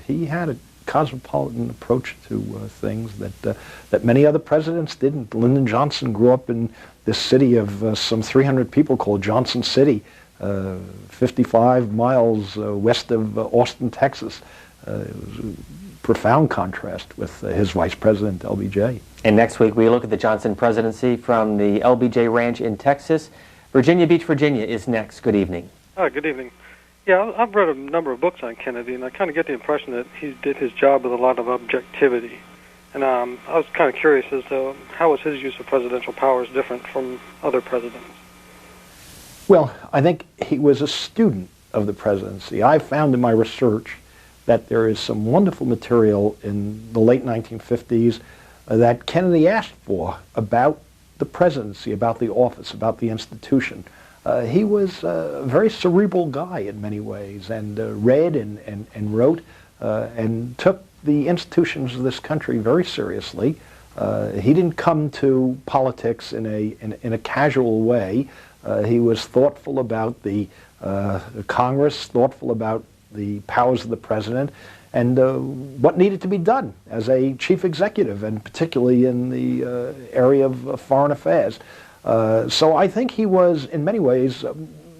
he had a cosmopolitan approach to things that many other presidents didn't. Lyndon Johnson grew up in this city of some 300 people called Johnson City, 55 miles west of Austin, Texas. It was a profound contrast with his vice president, LBJ. And next week we look at the Johnson presidency from the LBJ Ranch in Texas. Virginia Beach, Virginia is next. Good evening. Good evening. Yeah, I've read a number of books on Kennedy, and I kind of get the impression that he did his job with a lot of objectivity. And I was kind of curious as to how was his use of presidential powers different from other presidents? Well, I think he was a student of the presidency. I found in my research that there is some wonderful material in the late 1950s that Kennedy asked for about the presidency, about the office, about the institution. He was a very cerebral guy in many ways, and read and wrote and took the institutions of this country very seriously. He didn't come to politics in a casual way. He was thoughtful about the Congress, thoughtful about the powers of the president, and what needed to be done as a chief executive, and particularly in the area of foreign affairs. So I think he was, in many ways,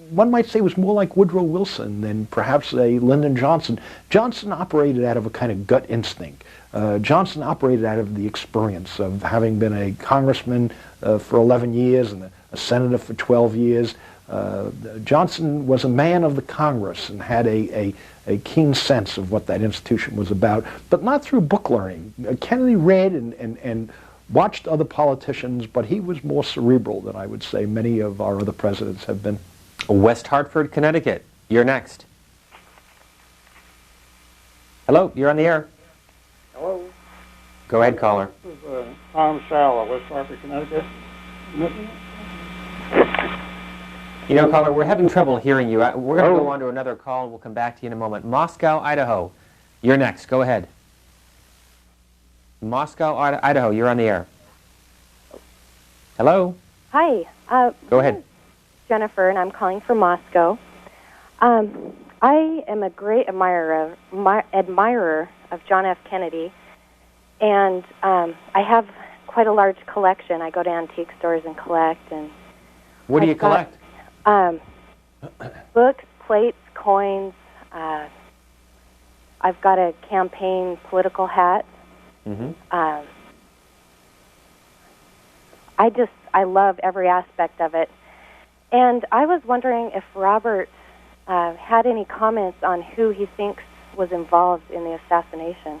one might say was more like Woodrow Wilson than perhaps a Lyndon Johnson. Johnson operated out of a kind of gut instinct. Johnson operated out of the experience of having been a congressman for 11 years and a senator for 12 years. Johnson was a man of the Congress and had a keen sense of what that institution was about, but not through book learning. Kennedy read and watched other politicians, but he was more cerebral than I would say many of our other presidents have been. West Hartford, Connecticut. You're next. Hello, you're on the air. Hello. Go ahead, caller. This is Tom Sala, West Hartford, Connecticut. You know, caller, we're having trouble hearing you. We're going to go on to another call, and we'll come back to you in a moment. Moscow, Idaho. You're next. Go ahead. Moscow, Idaho. You're on the air. Hello? Hi. Go ahead. Jennifer, and I'm calling from Moscow. I am a great admirer of John F. Kennedy, And I have quite a large collection. I go to antique stores and collect. And what do you collect? Books, plates, coins. I've got a campaign political hat. Mm-hmm. I love every aspect of it. And I was wondering if Robert had any comments on who he thinks was involved in the assassination.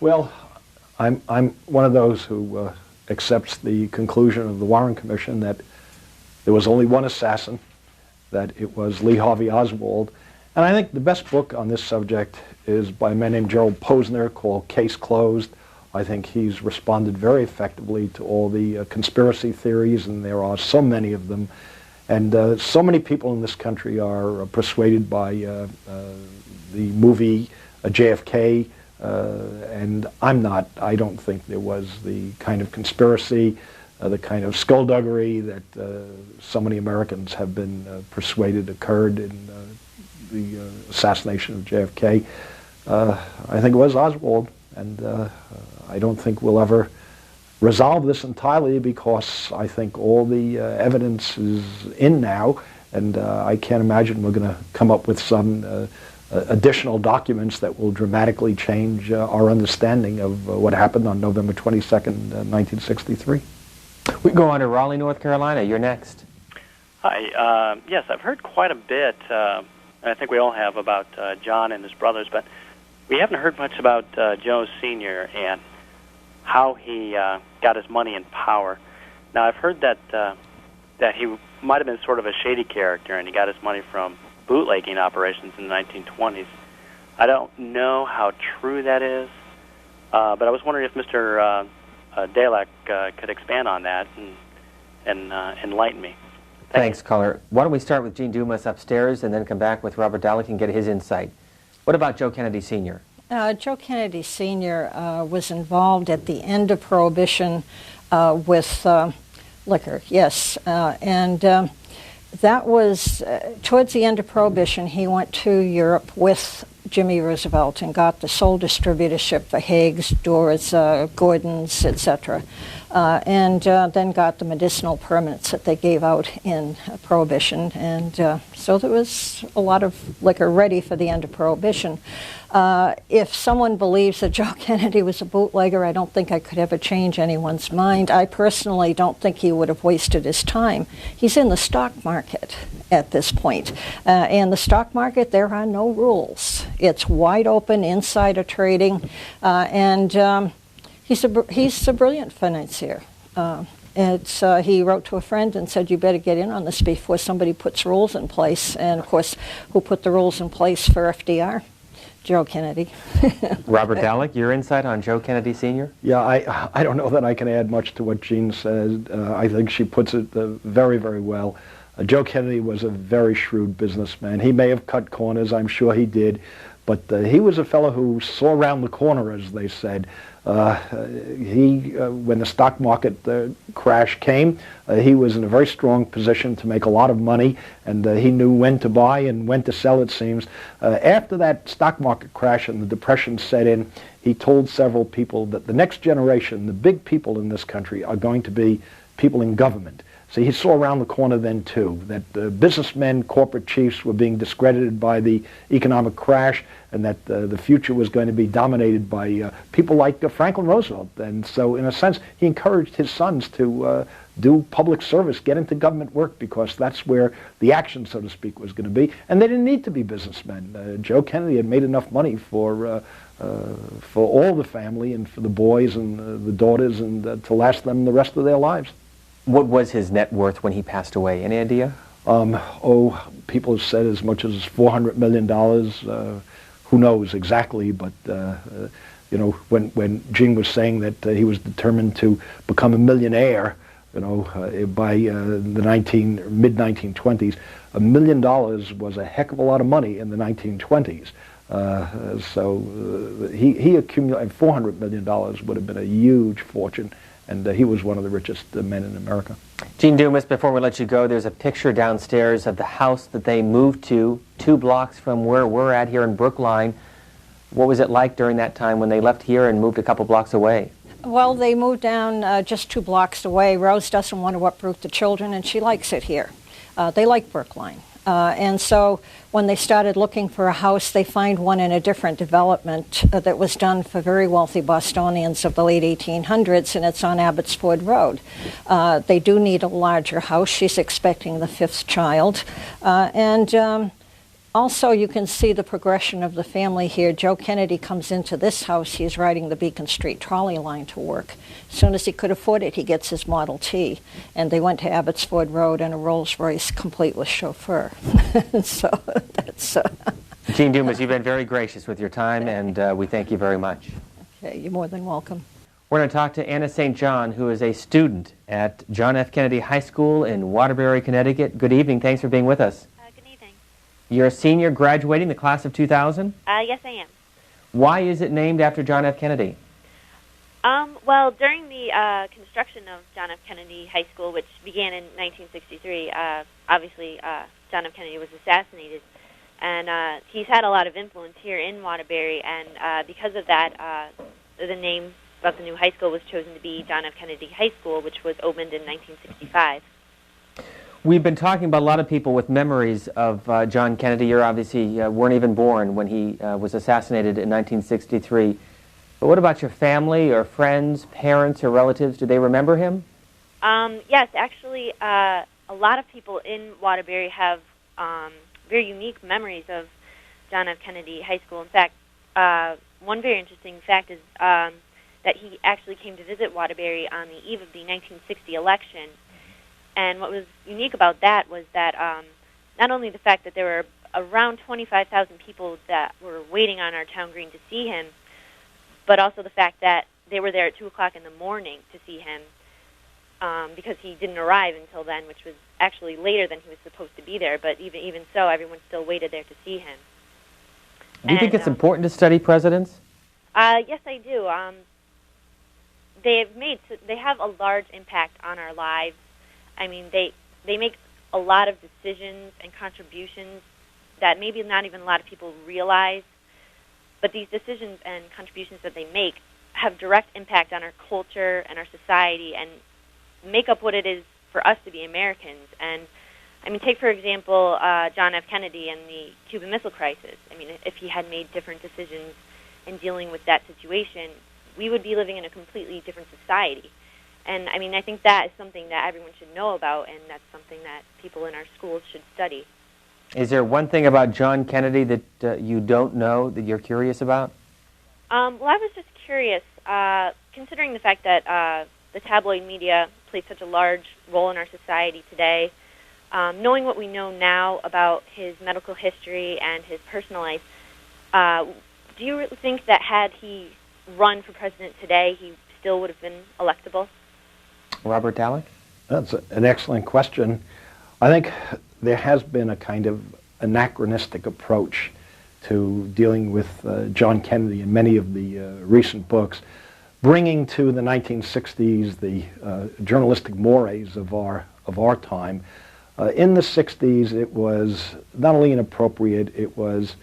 Well, I'm one of those who accepts the conclusion of the Warren Commission that there was only one assassin, that it was Lee Harvey Oswald. And I think the best book on this subject is by a man named Gerald Posner called Case Closed. I think he's responded very effectively to all the conspiracy theories, and there are so many of them. And so many people in this country are persuaded by the movie JFK, and I'm not. I don't think there was the kind of conspiracy, the kind of skullduggery that so many Americans have been persuaded occurred in the assassination of JFK. I think it was Oswald, and I don't think we'll ever resolve this entirely because I think all the evidence is in now, and I can't imagine we're going to come up with some additional documents that will dramatically change our understanding of what happened on November 22nd, 1963. We go on to Raleigh, North Carolina. You're next. Hi. Yes, I've heard quite a bit, and I think we all have, about John and his brothers, but we haven't heard much about Joe Sr. and how he got his money and power. Now, I've heard that he might have been sort of a shady character, and he got his money from bootlegging operations in the 1920s. I don't know how true that is, but I was wondering if Mr. Dalek could expand on that and enlighten me. Thanks, caller. Why don't we start with Gene Dumas upstairs and then come back with Robert Dalek and get his insight. What about Joe Kennedy Sr.? Joe Kennedy Sr. Was involved at the end of Prohibition with liquor, yes. And that was, towards the end of Prohibition, he went to Europe with Jimmy Roosevelt and got the sole distributorship for Haig's, Doors, Gordon's, etc. And then got the medicinal permits that they gave out in Prohibition. And so there was a lot of liquor ready for the end of Prohibition. If someone believes that Joe Kennedy was a bootlegger, I don't think I could ever change anyone's mind. I personally don't think he would have wasted his time. He's in the stock market at this point. And the stock market, there are no rules. It's wide open insider trading, and he's a brilliant financier. He wrote to a friend and said, you better get in on this before somebody puts rules in place. And of course, who put the rules in place for FDR? Joe Kennedy. Robert Dalek, your insight on Joe Kennedy Sr.? Yeah, I don't know that I can add much to what Jean said. I think she puts it very, very well. Joe Kennedy was a very shrewd businessman. He may have cut corners, I'm sure he did, but he was a fellow who saw around the corner, as they said. When the stock market crash came, he was in a very strong position to make a lot of money, and he knew when to buy and when to sell, it seems. After that stock market crash and the Depression set in, he told several people that the next generation, the big people in this country, are going to be people in government. So he saw around the corner then, too, that businessmen, corporate chiefs were being discredited by the economic crash, and that the future was going to be dominated by people like Franklin Roosevelt. And so, in a sense, he encouraged his sons to do public service, get into government work, because that's where the action, so to speak, was going to be. And they didn't need to be businessmen. Joe Kennedy had made enough money for all the family and for the boys and the daughters and to last them the rest of their lives. What was his net worth when he passed away? Any idea? People have said as much as $400 million. Who knows exactly? But you know, when Gene was saying that he was determined to become a millionaire, you know, by the mid-1920s, $1 million was a heck of a lot of money in the 1920s. So he accumulated $400 million would have been a huge fortune. And he was one of the richest men in America. Gene Dumas, before we let you go, there's a picture downstairs of the house that they moved to 2 blocks from where we're at here in Brookline. What was it like during that time when they left here and moved a couple blocks away? Well, they moved down just 2 blocks away. Rose doesn't want to uproot the children, and she likes it here. They like Brookline. And so when they started looking for a house, they find one in a different development that was done for very wealthy Bostonians of the late 1800s, and it's on Abbotsford Road. They do need a larger house. She's expecting the 5th child. Also, you can see the progression of the family here. Joe Kennedy comes into this house. He's riding the Beacon Street trolley line to work. As soon as he could afford it, he gets his Model T. And they went to Abbotsford Road in a Rolls Royce, complete with chauffeur. So that's... Jean Dumas, you've been very gracious with your time, and we thank you very much. Okay, you're more than welcome. We're going to talk to Anna St. John, who is a student at John F. Kennedy High School in Waterbury, Connecticut. Good evening. Thanks for being with us. You're a senior graduating the class of 2000? Yes, I am. Why is it named after John F. Kennedy? Well, during the construction of John F. Kennedy High School, which began in 1963, obviously John F. Kennedy was assassinated, and he's had a lot of influence here in Waterbury, and because of that, the name of the new high school was chosen to be John F. Kennedy High School, which was opened in 1965. We've been talking about a lot of people with memories of John Kennedy. You obviously weren't even born when he was assassinated in 1963. But what about your family or friends, parents, or relatives? Do they remember him? Yes, actually, a lot of people in Waterbury have very unique memories of John F. Kennedy High School. In fact, one very interesting fact is that he actually came to visit Waterbury on the eve of the 1960 election. And what was unique about that was that not only the fact that there were around 25,000 people that were waiting on our town green to see him, but also the fact that they were there at 2 o'clock in the morning to see him because he didn't arrive until then, which was actually later than he was supposed to be there. But even so, everyone still waited there to see him. Do you think it's important to study presidents? Yes, I do. They have a large impact on our lives. I mean, they make a lot of decisions and contributions that maybe not even a lot of people realize, but these decisions and contributions that they make have direct impact on our culture and our society and make up what it is for us to be Americans. And, I mean, take, for example, John F. Kennedy and the Cuban Missile Crisis. I mean, if he had made different decisions in dealing with that situation, we would be living in a completely different society. And, I mean, I think that is something that everyone should know about, and that's something that people in our schools should study. Is there one thing about John Kennedy that you don't know that you're curious about? Well, I was just curious, considering the fact that the tabloid media plays such a large role in our society today, knowing what we know now about his medical history and his personal life, do you think that had he run for president today, he still would have been electable? Robert Dallek? That's an excellent question. I think there has been a kind of anachronistic approach to dealing with John Kennedy in many of the recent books, bringing to the 1960s the journalistic mores of our time. In the 60s, it was not only inappropriate, it was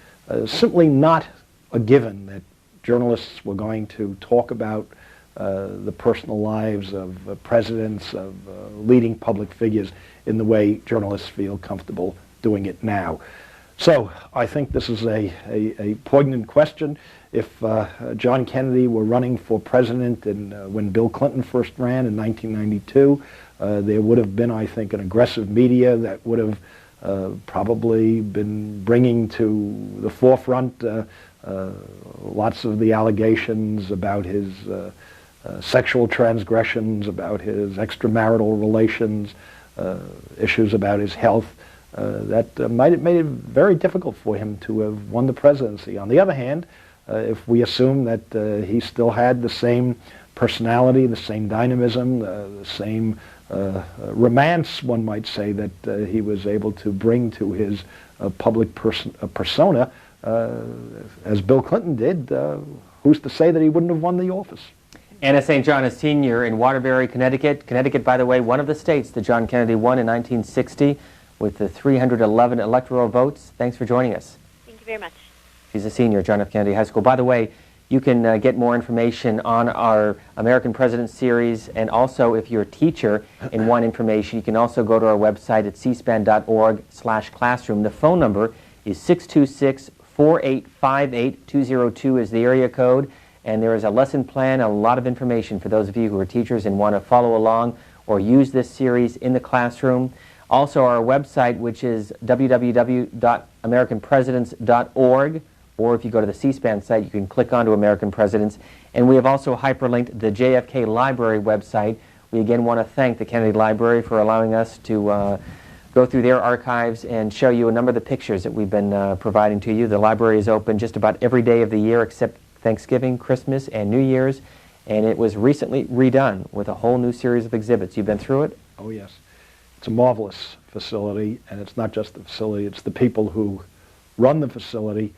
simply not a given that journalists were going to talk about the personal lives of presidents, of leading public figures in the way journalists feel comfortable doing it now. So I think this is a poignant question. If John Kennedy were running for president when Bill Clinton first ran in 1992, there would have been, I think, an aggressive media that would have probably been bringing to the forefront lots of the allegations about his sexual transgressions, about his extramarital relations, issues about his health, that might have made it very difficult for him to have won the presidency. On the other hand, if we assume that he still had the same personality, the same dynamism, the same romance, one might say, that he was able to bring to his public persona, as Bill Clinton did, who's to say that he wouldn't have won the office? Anna St. John is senior in Waterbury, Connecticut. Connecticut, by the way, one of the states that John Kennedy won in 1960 with the 311 electoral votes. Thanks for joining us. Thank you very much. He's a senior at John F. Kennedy High School. By the way, you can get more information on our American President series, and also if you're a teacher and want information, you can also go to our website at cspan.org/classroom. The phone number is 626-4858-202 is the area code, and there is a lesson plan, a lot of information for those of you who are teachers and want to follow along or use this series in the classroom. Also our website, which is www.americanpresidents.org, or if you go to the C-SPAN site, you can click onto American Presidents. And we have also hyperlinked the JFK Library website. We again want to thank the Kennedy Library for allowing us to go through their archives and show you a number of the pictures that we've been providing to you. The library is open just about every day of the year except Thanksgiving, Christmas, and New Year's. And it was recently redone with a whole new series of exhibits. You've been through it? Oh, yes. It's a marvelous facility, and it's not just the facility, it's the people who run the facility.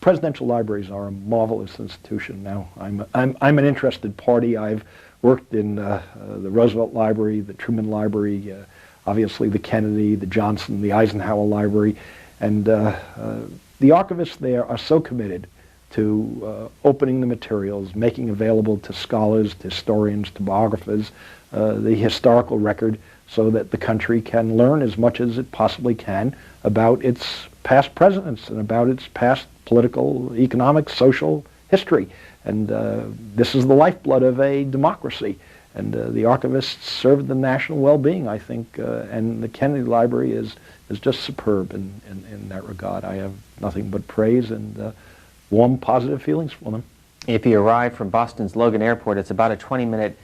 Presidential libraries are a marvelous institution now. I'm an interested party. I've worked in the Roosevelt Library, the Truman Library, obviously the Kennedy, the Johnson, the Eisenhower Library, and the archivists there are so committed to opening the materials, making available to scholars, to historians, to biographers, the historical record, so that the country can learn as much as it possibly can about its past presidents and about its past political, economic, social history. And this is the lifeblood of a democracy. And the archivists serve the national well-being, I think, and the Kennedy Library is just superb in that regard. I have nothing but praise and warm, positive feelings for them. If you arrive from Boston's Logan Airport, it's about a 20-minute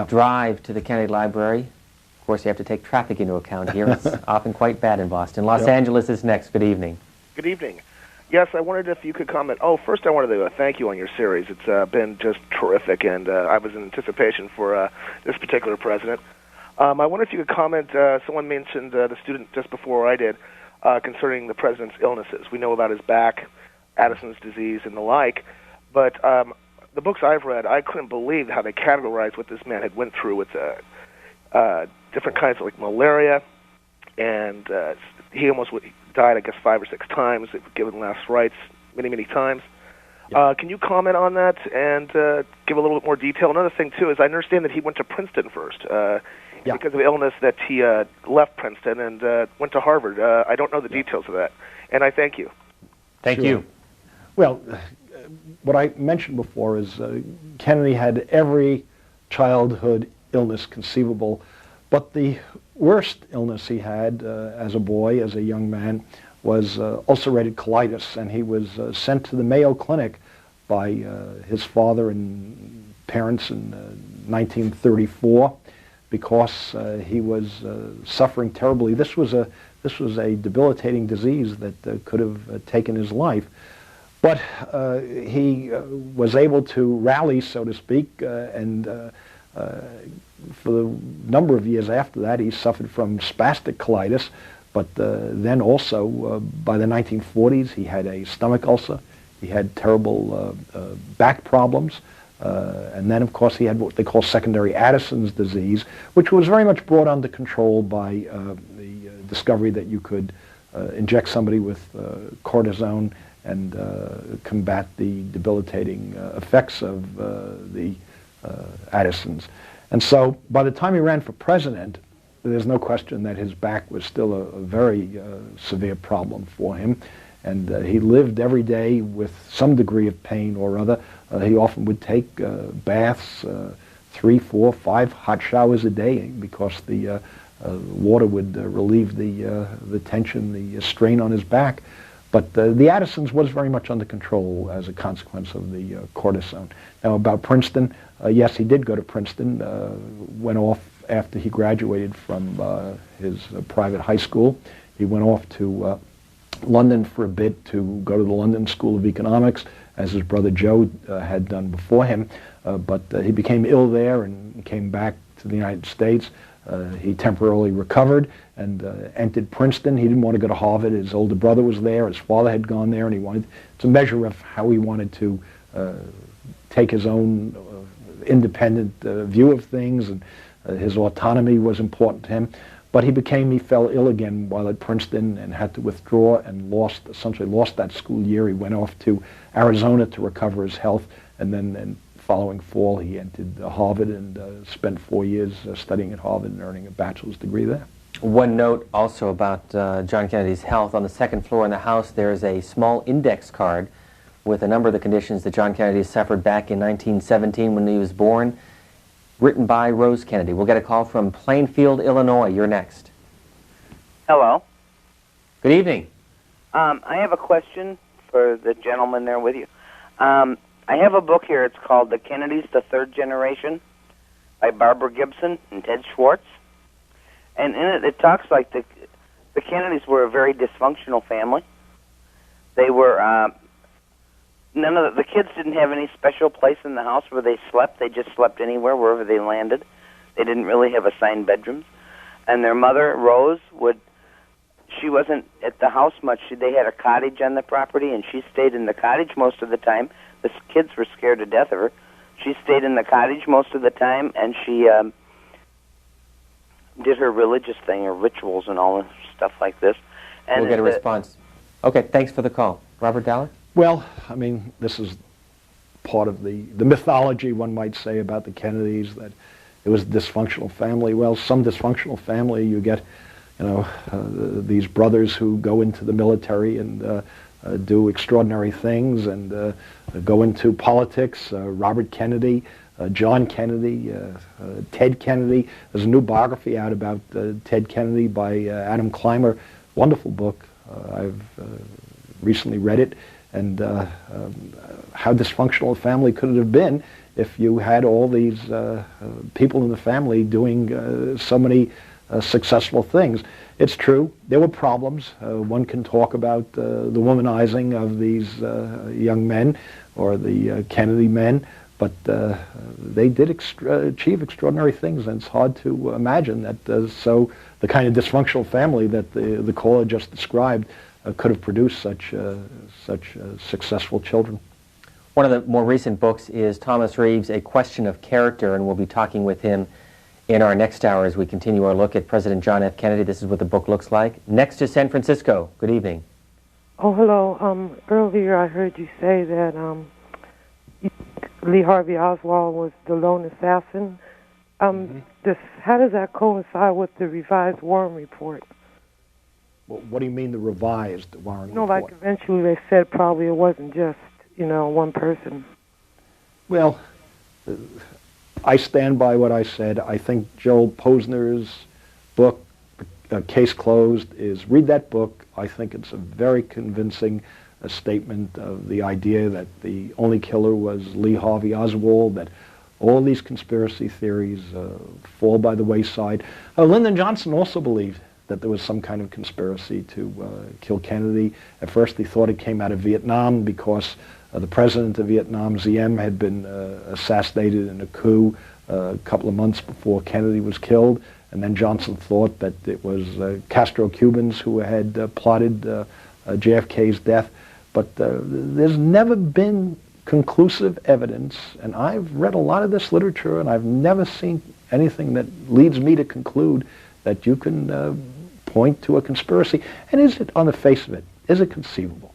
drive to the Kennedy Library. Of course, you have to take traffic into account here. It's often quite bad in Boston. Los Angeles is next. Good evening. Good evening. Yes, I wondered if you could comment. Oh, first I wanted to thank you on your series. It's been just terrific, and I was in anticipation for this particular president. I wonder if you could comment. Someone mentioned the student just before I did concerning the president's illnesses. We know about his back, Addison's disease, and the like, but the books I've read, I couldn't believe how they categorized what this man had went through with different kinds of like malaria, and he almost died, I guess, 5 or 6 times, given last rites many, many times. Can you comment on that and give a little bit more detail? Another thing, too, is I understand that he went to Princeton first. Because of illness that he left Princeton and went to Harvard. I don't know the details of that. And I thank you. Thank you. Well, what I mentioned before is Kennedy had every childhood illness conceivable, but the worst illness he had as a boy, as a young man, was ulcerative colitis, and he was sent to the Mayo Clinic by his father and parents in 1934 because he was suffering terribly. This was a debilitating disease that could have taken his life. But he was able to rally, so to speak, and for the number of years after that, he suffered from spastic colitis. But then also, by the 1940s, he had a stomach ulcer. He had terrible back problems. And then, of course, he had what they call secondary Addison's disease, which was very much brought under control by the discovery that you could inject somebody with cortisone and combat the debilitating effects of the Addison's. And so by the time he ran for president, there's no question that his back was still a very severe problem for him. And he lived every day with some degree of pain or other. He often would take baths, 3, 4, 5 hot showers a day because the water would relieve the tension, the strain on his back. But the Addison's was very much under control as a consequence of the cortisone. Now about Princeton, yes, he did go to Princeton, went off after he graduated from his private high school. He went off to London for a bit to go to the London School of Economics, as his brother Joe had done before him. But he became ill there and came back to the United States. He temporarily recovered and entered Princeton. He didn't want to go to Harvard. His older brother was there. His father had gone there, and he wanted, it's a measure of how he wanted to take his own independent view of things, and his autonomy was important to him. But he fell ill again while at Princeton and had to withdraw and essentially lost that school year. He went off to Arizona to recover his health, and then following fall he entered Harvard and spent 4 years studying at Harvard and earning a bachelor's degree there. One note also about John Kennedy's health. On the second floor in the house, there is a small index card with a number of the conditions that John Kennedy suffered back in 1917 when he was born, written by Rose Kennedy. We'll get a call from Plainfield, Illinois. You're next. Hello. Good evening. I have a question for the gentleman there with you. I have a book here. It's called The Kennedys, the Third Generation by Barbara Gibson and Ted Schwartz. And in it, it talks like the Kennedys were a very dysfunctional family. They were, none of the kids didn't have any special place in the house where they slept. They just slept anywhere, wherever they landed. They didn't really have assigned bedrooms. And their mother, Rose, she wasn't at the house much. They had a cottage on the property, and she stayed in the cottage most of the time. The kids were scared to death of her. She stayed in the cottage most of the time, and she did her religious thing, her rituals and all stuff like this. And we'll get a response. Okay, thanks for the call. Robert Dallek? Well, I mean, this is part of the mythology, one might say, about the Kennedys, that it was a dysfunctional family. Well, some dysfunctional family, you get, these brothers who go into the military and do extraordinary things and go into politics. Robert Kennedy, John Kennedy, Ted Kennedy. There's a new biography out about Ted Kennedy by Adam Clymer. Wonderful book. I've recently read it. And how dysfunctional a family could it have been if you had all these people in the family doing so many successful things. It's true, there were problems. One can talk about the womanizing of these young men or the Kennedy men, but they did achieve extraordinary things, and it's hard to imagine that so the kind of dysfunctional family that the caller just described could have produced such successful children. One of the more recent books is Thomas Reeves, A Question of Character, and we'll be talking with him in our next hour as we continue our look at President John F. Kennedy. This is what the book looks like. Next is San Francisco. Good evening. Oh, hello. Earlier I heard you say that Lee Harvey Oswald was the lone assassin. How does that coincide with the revised Warren Report? Well, what do you mean the revised Warren Report? Like eventually they said probably it wasn't just, one person. Well, I stand by what I said. I think Joel Posner's book, Case Closed, read that book. I think it's a very convincing statement of the idea that the only killer was Lee Harvey Oswald, that all these conspiracy theories fall by the wayside. Lyndon Johnson also believed that there was some kind of conspiracy to kill Kennedy. At first he thought it came out of Vietnam because the president of Vietnam, Diem, had been assassinated in a coup a couple of months before Kennedy was killed. And then Johnson thought that it was Castro-Cubans who had plotted JFK's death. But there's never been conclusive evidence, and I've read a lot of this literature, and I've never seen anything that leads me to conclude that you can point to a conspiracy. And is it, on the face of it, is it conceivable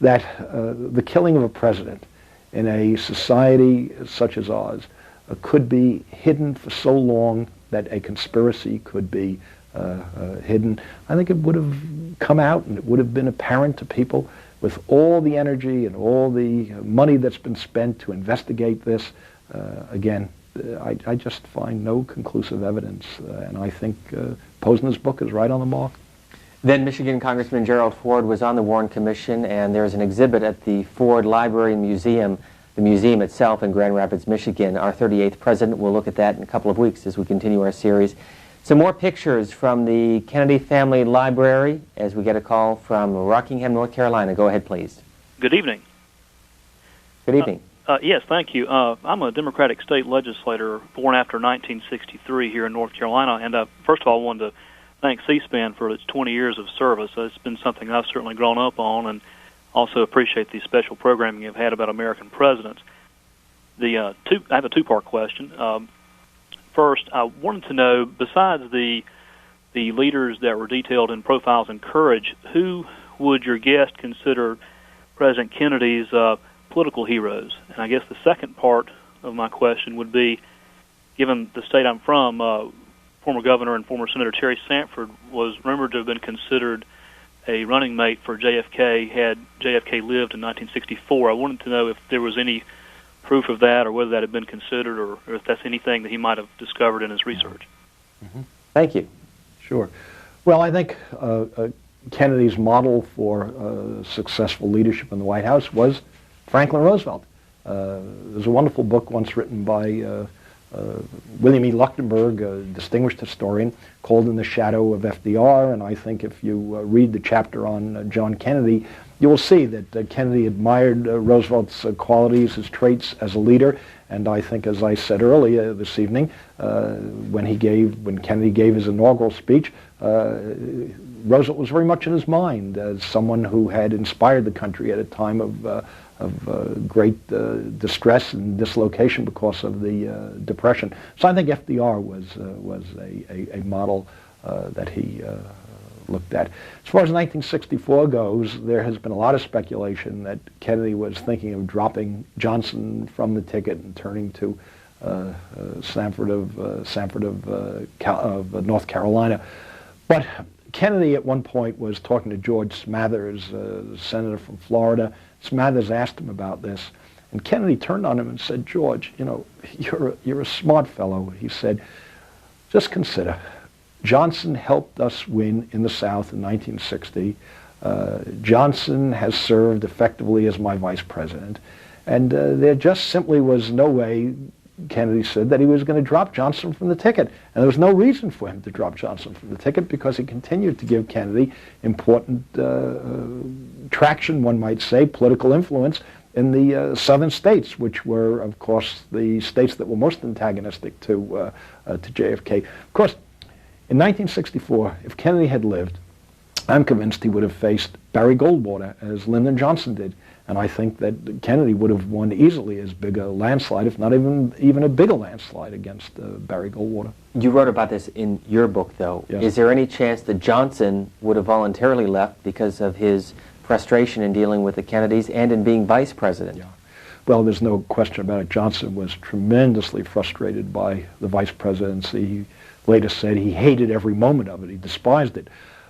that the killing of a president in a society such as ours could be hidden for so long that a conspiracy could be hidden? I think it would have come out and it would have been apparent to people with all the energy and all the money that's been spent to investigate this. Again, I just find no conclusive evidence, and I think Posner's book is right on the mark. Then Michigan Congressman Gerald Ford was on the Warren Commission, and there's an exhibit at the Ford Library and Museum, the museum itself in Grand Rapids, Michigan. Our 38th president. We'll look at that in a couple of weeks as we continue our series. Some more pictures from the Kennedy Family Library as we get a call from Rockingham, North Carolina. Go ahead, please. Good evening. Good evening. Yes, thank you. I'm a Democratic state legislator born after 1963 here in North Carolina, and first of all, I wanted to thank C-SPAN for its 20 years of service. It's been something I've certainly grown up on, and also appreciate the special programming you've had about American presidents. I have a two-part question. First, I wanted to know, besides the the leaders that were detailed in Profiles in Courage, who would your guest consider President Kennedy's political heroes? And I guess the second part of my question would be, given the state I'm from, former Governor and former Senator Terry Sanford was rumored to have been considered a running mate for JFK had JFK lived in 1964. I wanted to know if there was any proof of that, or whether that had been considered, or if that's anything that he might have discovered in his research. Mm-hmm. Thank you. Sure. Well, I think Kennedy's model for successful leadership in the White House was Franklin Roosevelt. There's a wonderful book once written by William E. Leuchtenberg, a distinguished historian, called In the Shadow of FDR, and I think if you read the chapter on John Kennedy, you will see that Kennedy admired Roosevelt's qualities, his traits as a leader, and I think, as I said earlier this evening, when Kennedy gave his inaugural speech, Roosevelt was very much in his mind as someone who had inspired the country at a time of great distress and dislocation because of the Depression. So I think FDR was a model that he looked at. As far as 1964 goes, there has been a lot of speculation that Kennedy was thinking of dropping Johnson from the ticket and turning to Sanford of North Carolina. But Kennedy at one point was talking to George Smathers, the senator from Florida. Smathers asked him about this, and Kennedy turned on him and said, "George, you know, you're a smart fellow." He said, "Just consider, Johnson helped us win in the South in 1960. Johnson has served effectively as my vice president, and there just simply was no way," Kennedy said, "that he was going to drop Johnson from the ticket. And there was no reason for him to drop Johnson from the ticket because he continued to give Kennedy important traction, one might say, political influence in the southern states, which were, of course, the states that were most antagonistic to JFK. Of course, in 1964, if Kennedy had lived, I'm convinced he would have faced Barry Goldwater as Lyndon Johnson did. And I think that Kennedy would have won easily as big a landslide, if not even a bigger landslide, against Barry Goldwater. You wrote about this in your book, though. Yeah. Is there any chance that Johnson would have voluntarily left because of his frustration in dealing with the Kennedys and in being vice president? Yeah. Well, there's no question about it. Johnson was tremendously frustrated by the vice presidency. He later said he hated every moment of it. He despised it.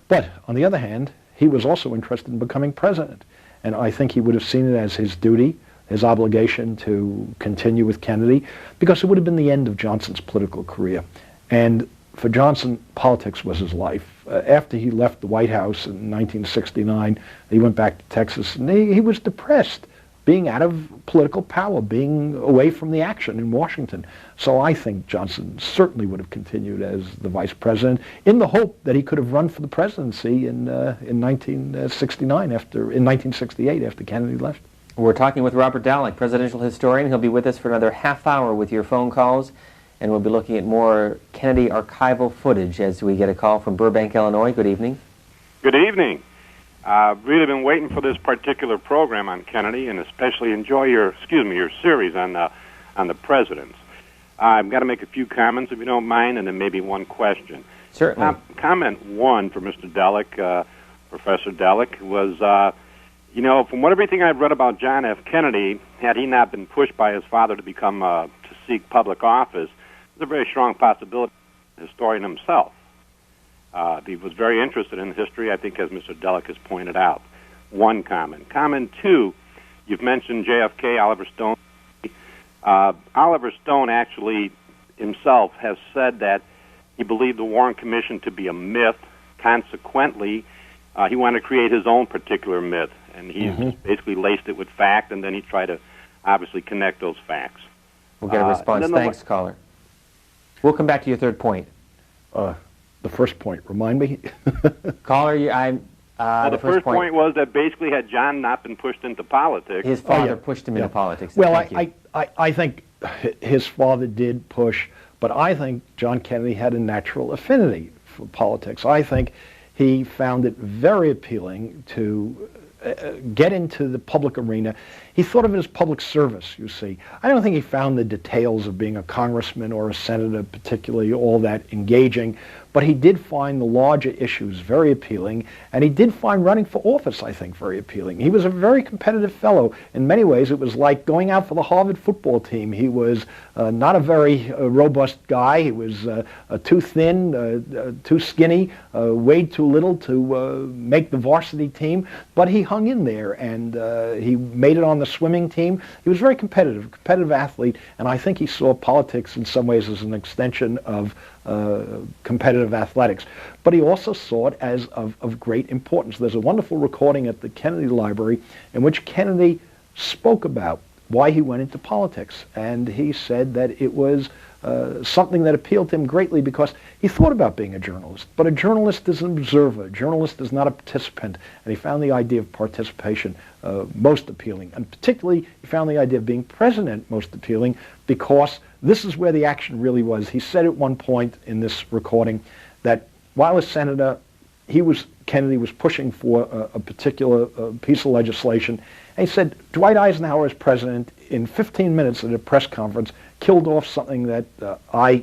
But on the other hand, he was also interested in becoming president. And I think he would have seen it as his duty, his obligation to continue with Kennedy, because it would have been the end of Johnson's political career. And for Johnson, politics was his life. After he left the White House in 1969, he went back to Texas, and he was depressed, being out of political power, being away from the action in Washington. So I think Johnson certainly would have continued as the vice president in the hope that he could have run for the presidency in 1968 after Kennedy left. We're talking with Robert Dallek, presidential historian. He'll be with us for another half hour with your phone calls, and we'll be looking at more Kennedy archival footage as we get a call from Burbank, Illinois. Good evening. Good evening. I've really been waiting for this particular program on Kennedy, and especially enjoy your series on the presidents. I've got to make a few comments, if you don't mind, and then maybe one question. Certainly. Comment one for Mr. Dallek, Professor Dallek, was, from everything I've read about John F. Kennedy, had he not been pushed by his father to become to seek public office, there's a very strong possibility the historian himself. He was very interested in history, I think, as Mr. Dallek has pointed out. One comment. Comment two, you've mentioned JFK, Oliver Stone. Oliver Stone actually himself has said that he believed the Warren Commission to be a myth. Consequently, he wanted to create his own particular myth, and he basically laced it with fact, and then he tried to obviously connect those facts. We'll get a response. Thanks, caller. We'll come back to your third point. The first point, remind me. Caller, the first point was that basically had John not been pushed into politics, his father pushed him into politics. Well, I think his father did push, but I think John Kennedy had a natural affinity for politics. I think he found it very appealing to get into the public arena. He thought of it as public service, you see. I don't think he found the details of being a congressman or a senator particularly all that engaging, but he did find the larger issues very appealing, and he did find running for office, I think, very appealing. He was a very competitive fellow. In many ways, it was like going out for the Harvard football team. He was not a very robust guy. He was too thin, too skinny, weighed too little to make the varsity team, but he hung in there, and he made it on the swimming team. He was very competitive athlete, and I think he saw politics in some ways as an extension of competitive athletics. But he also saw it as of great importance. There's a wonderful recording at the Kennedy Library in which Kennedy spoke about why he went into politics, and he said that it was something that appealed to him greatly because he thought about being a journalist, but a journalist is an observer. A journalist is not a participant, and he found the idea of participation most appealing, and particularly he found the idea of being president most appealing because this is where the action really was. He said at one point in this recording that while a senator, Kennedy was pushing for a particular piece of legislation, and he said Dwight Eisenhower as president in 15 minutes at a press conference killed off something that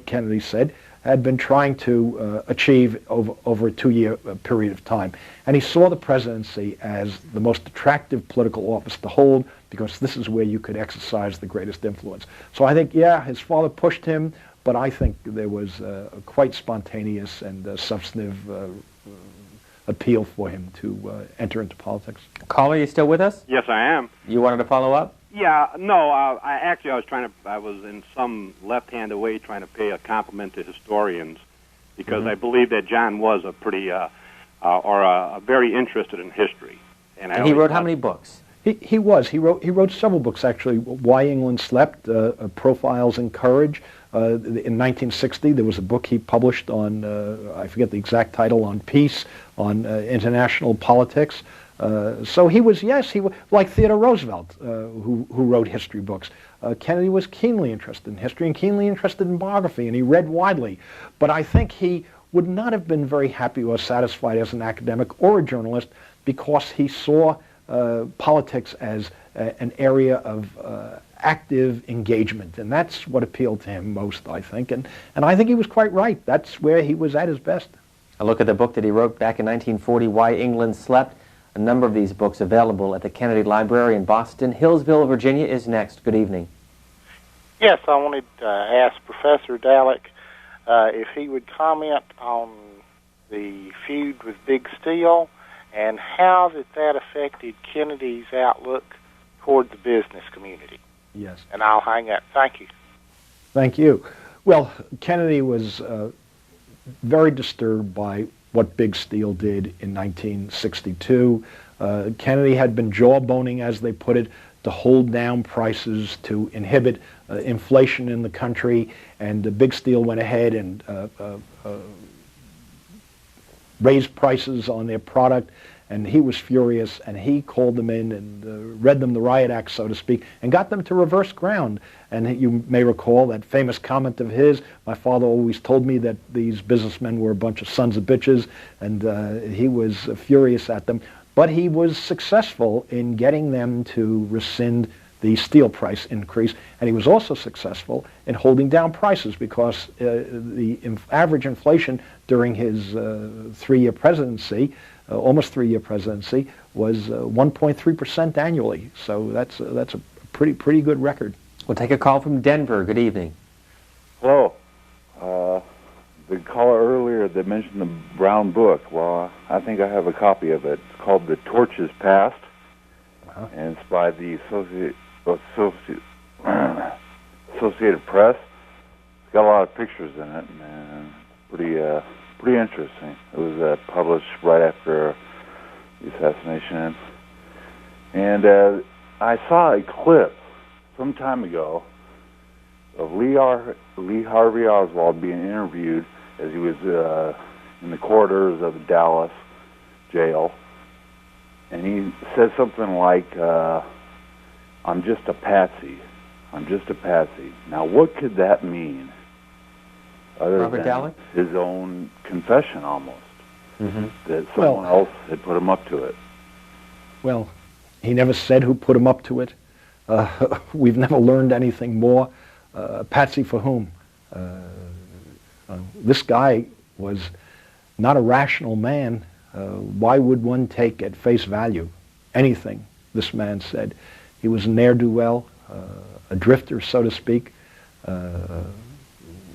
Kennedy said, had been trying to achieve over a 2-year period of time. And he saw the presidency as the most attractive political office to hold because this is where you could exercise the greatest influence. So I think, yeah, his father pushed him, but I think there was a quite spontaneous and substantive appeal for him to enter into politics. Caller, you still with us? Yes, I am. You wanted to follow up? Yeah, no, I was in some left-handed way trying to pay a compliment to historians because I believe that John was a pretty, very interested in history. And he wrote how many books? He wrote several books, actually. Why England Slept, Profiles in Courage. In 1960, there was a book he published on, I forget the exact title, on peace, on international politics. So he was like Theodore Roosevelt, who wrote history books. Kennedy was keenly interested in history and keenly interested in biography, and he read widely. But I think he would not have been very happy or satisfied as an academic or a journalist because he saw politics as an area of active engagement, and that's what appealed to him most, I think. And I think he was quite right. That's where he was at his best. A look at the book that he wrote back in 1940, Why England Slept. A number of these books available at the Kennedy Library in Boston. Hillsville, Virginia is next. Good evening. Yes, I wanted to ask Professor Dallek if he would comment on the feud with Big Steel and how that affected Kennedy's outlook toward the business community. Yes. And I'll hang up. Thank you. Thank you. Well, Kennedy was very disturbed by what Big Steel did in 1962. Kennedy had been jawboning, as they put it, to hold down prices, to inhibit inflation in the country, and Big Steel went ahead and raised prices on their product, and he was furious, and he called them in and read them the riot act, so to speak, and got them to reverse ground. And you may recall that famous comment of his, my father always told me that these businessmen were a bunch of sons of bitches, and he was furious at them. But he was successful in getting them to rescind the steel price increase, and he was also successful in holding down prices because the average inflation during his 3-year presidency, almost 3-year presidency, was 1.3% annually. So that's a pretty good record. We'll take a call from Denver. Good evening. Hello. The caller earlier that mentioned the Brown book, well, I think I have a copy of it. It's called The Torches Past, and it's by the Associated Press. It's got a lot of pictures in it, and pretty interesting. It was published right after the assassination. And I saw a clip some time ago of Lee Harvey Oswald being interviewed as he was in the corridors of the Dallas jail, and he said something like, "I'm just a patsy. I'm just a patsy." Now, what could that mean? Other Robert than Dallek? his own confession, almost, Mm-hmm. that someone else had put him up to it. Well, he never said who put him up to it. We've never learned anything more. Patsy for whom? This guy was not a rational man. Why would one take at face value anything this man said? He was a ne'er-do-well, a drifter, so to speak.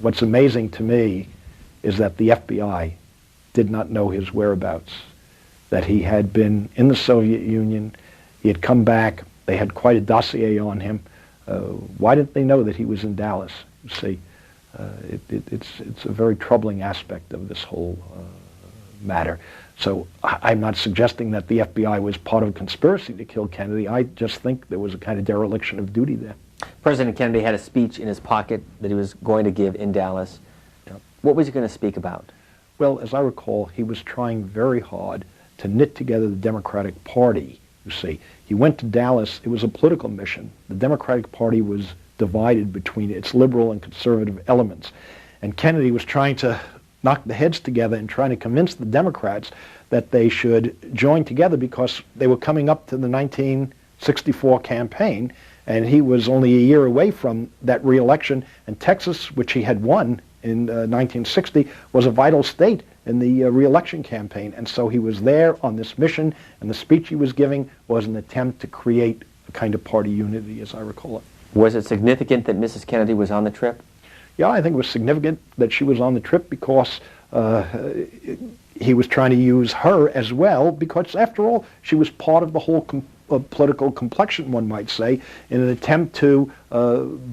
What's amazing to me is that the FBI did not know his whereabouts, that he had been in the Soviet Union, he had come back, they had quite a dossier on him. Why didn't they know that he was in Dallas? You see, it's a very troubling aspect of this whole matter. So I'm not suggesting that the FBI was part of a conspiracy to kill Kennedy. I just think there was a kind of dereliction of duty there. President Kennedy had a speech in his pocket that he was going to give in Dallas. What was he going to speak about? Well, as I recall, he was trying very hard to knit together the Democratic Party, you see. He went to Dallas. It was a political mission. The Democratic Party was divided between its liberal and conservative elements. And Kennedy was trying to knock the heads together and trying to convince the Democrats that they should join together because they were coming up to the 1964 campaign, and he was only a year away from that re-election, and Texas, which he had won in 1960, was a vital state in the re-election campaign. And so he was there on this mission, and the speech he was giving was an attempt to create a kind of party unity, as I recall it. Was it significant that Mrs. Kennedy was on the trip? Yeah, I think it was significant that she was on the trip because he was trying to use her as well, because after all, she was part of the whole political complexion, one might say, in an attempt to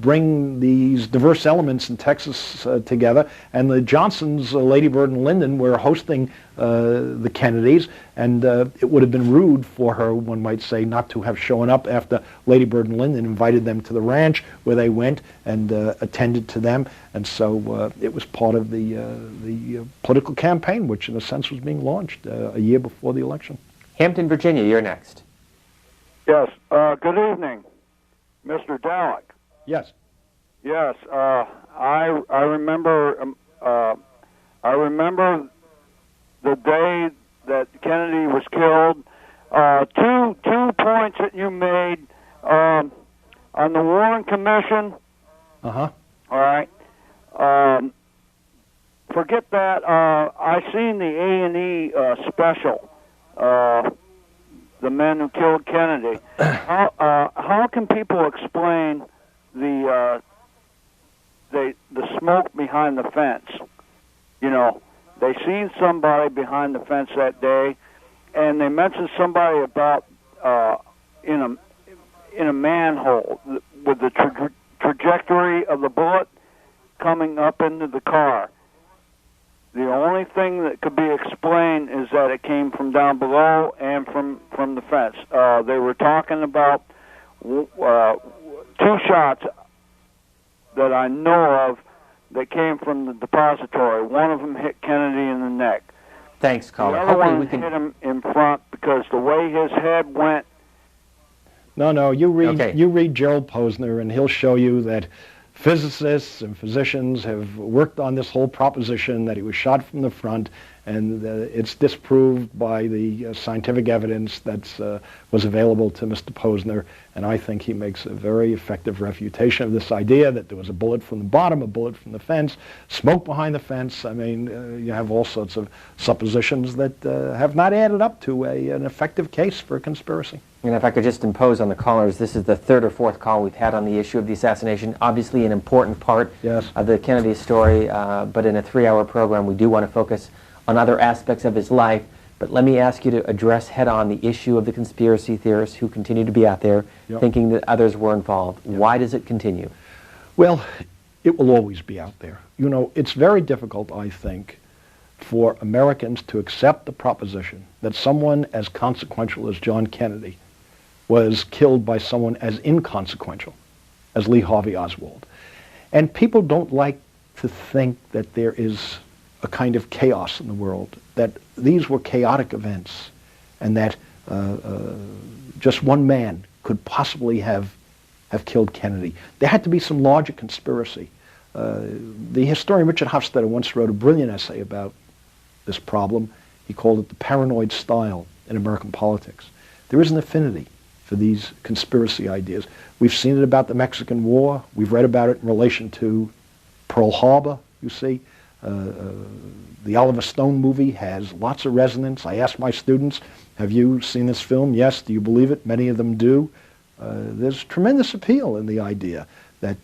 bring these diverse elements in Texas together. And the Johnsons, Lady Bird and Lyndon, were hosting the Kennedys, and it would have been rude for her, one might say, not to have shown up after Lady Bird and Lyndon invited them to the ranch, where they went and attended to them. And so it was part of the political campaign, which in a sense was being launched a year before the election. Hampton, Virginia, you're next. Yes. Good evening, Mr. Dalek. Yes. Yes. I remember. I remember the day that Kennedy was killed. Two points that you made on the Warren Commission. Uh-huh. All right. Forget that. I seen the A&E special. The men who killed Kennedy. How can people explain the smoke behind the fence? You know, they seen somebody behind the fence that day, and they mentioned somebody about in a manhole with the trajectory of the bullet coming up into the car. The only thing that could be explained is that it came from down below and from the fence. They were talking about two shots that I know of that came from the depository. One of them hit Kennedy in the neck. Thanks, caller. The other one hit him in front because the way his head went. No, you read Gerald Posner, and he'll show you that physicists and physicians have worked on this whole proposition that he was shot from the front, and it's disproved by the scientific evidence that was available to Mr. Posner, and I think he makes a very effective refutation of this idea that there was a bullet from the bottom, a bullet from the fence, smoke behind the fence. I mean, you have all sorts of suppositions that have not added up to an effective case for a conspiracy. And if I could just impose on the callers, this is the third or fourth call we've had on the issue of the assassination. Obviously an important part of the Kennedy story, but in a 3-hour program we do want to focus on other aspects of his life. But let me ask you to address head-on the issue of the conspiracy theorists who continue to be out there thinking that others were involved. Why does it continue? Well, it will always be out there. You know, it's very difficult, I think, for Americans to accept the proposition that someone as consequential as John Kennedy was killed by someone as inconsequential as Lee Harvey Oswald. And people don't like to think that there is a kind of chaos in the world, that these were chaotic events, and that just one man could possibly have killed Kennedy. There had to be some larger conspiracy. The historian Richard Hofstadter once wrote a brilliant essay about this problem. He called it the paranoid style in American politics. There is an affinity for these conspiracy ideas. We've seen it about the Mexican War. We've read about it in relation to Pearl Harbor, you see. The Oliver Stone movie has lots of resonance. I asked my students, have you seen this film? Yes. Do you believe it? Many of them do. There's tremendous appeal in the idea that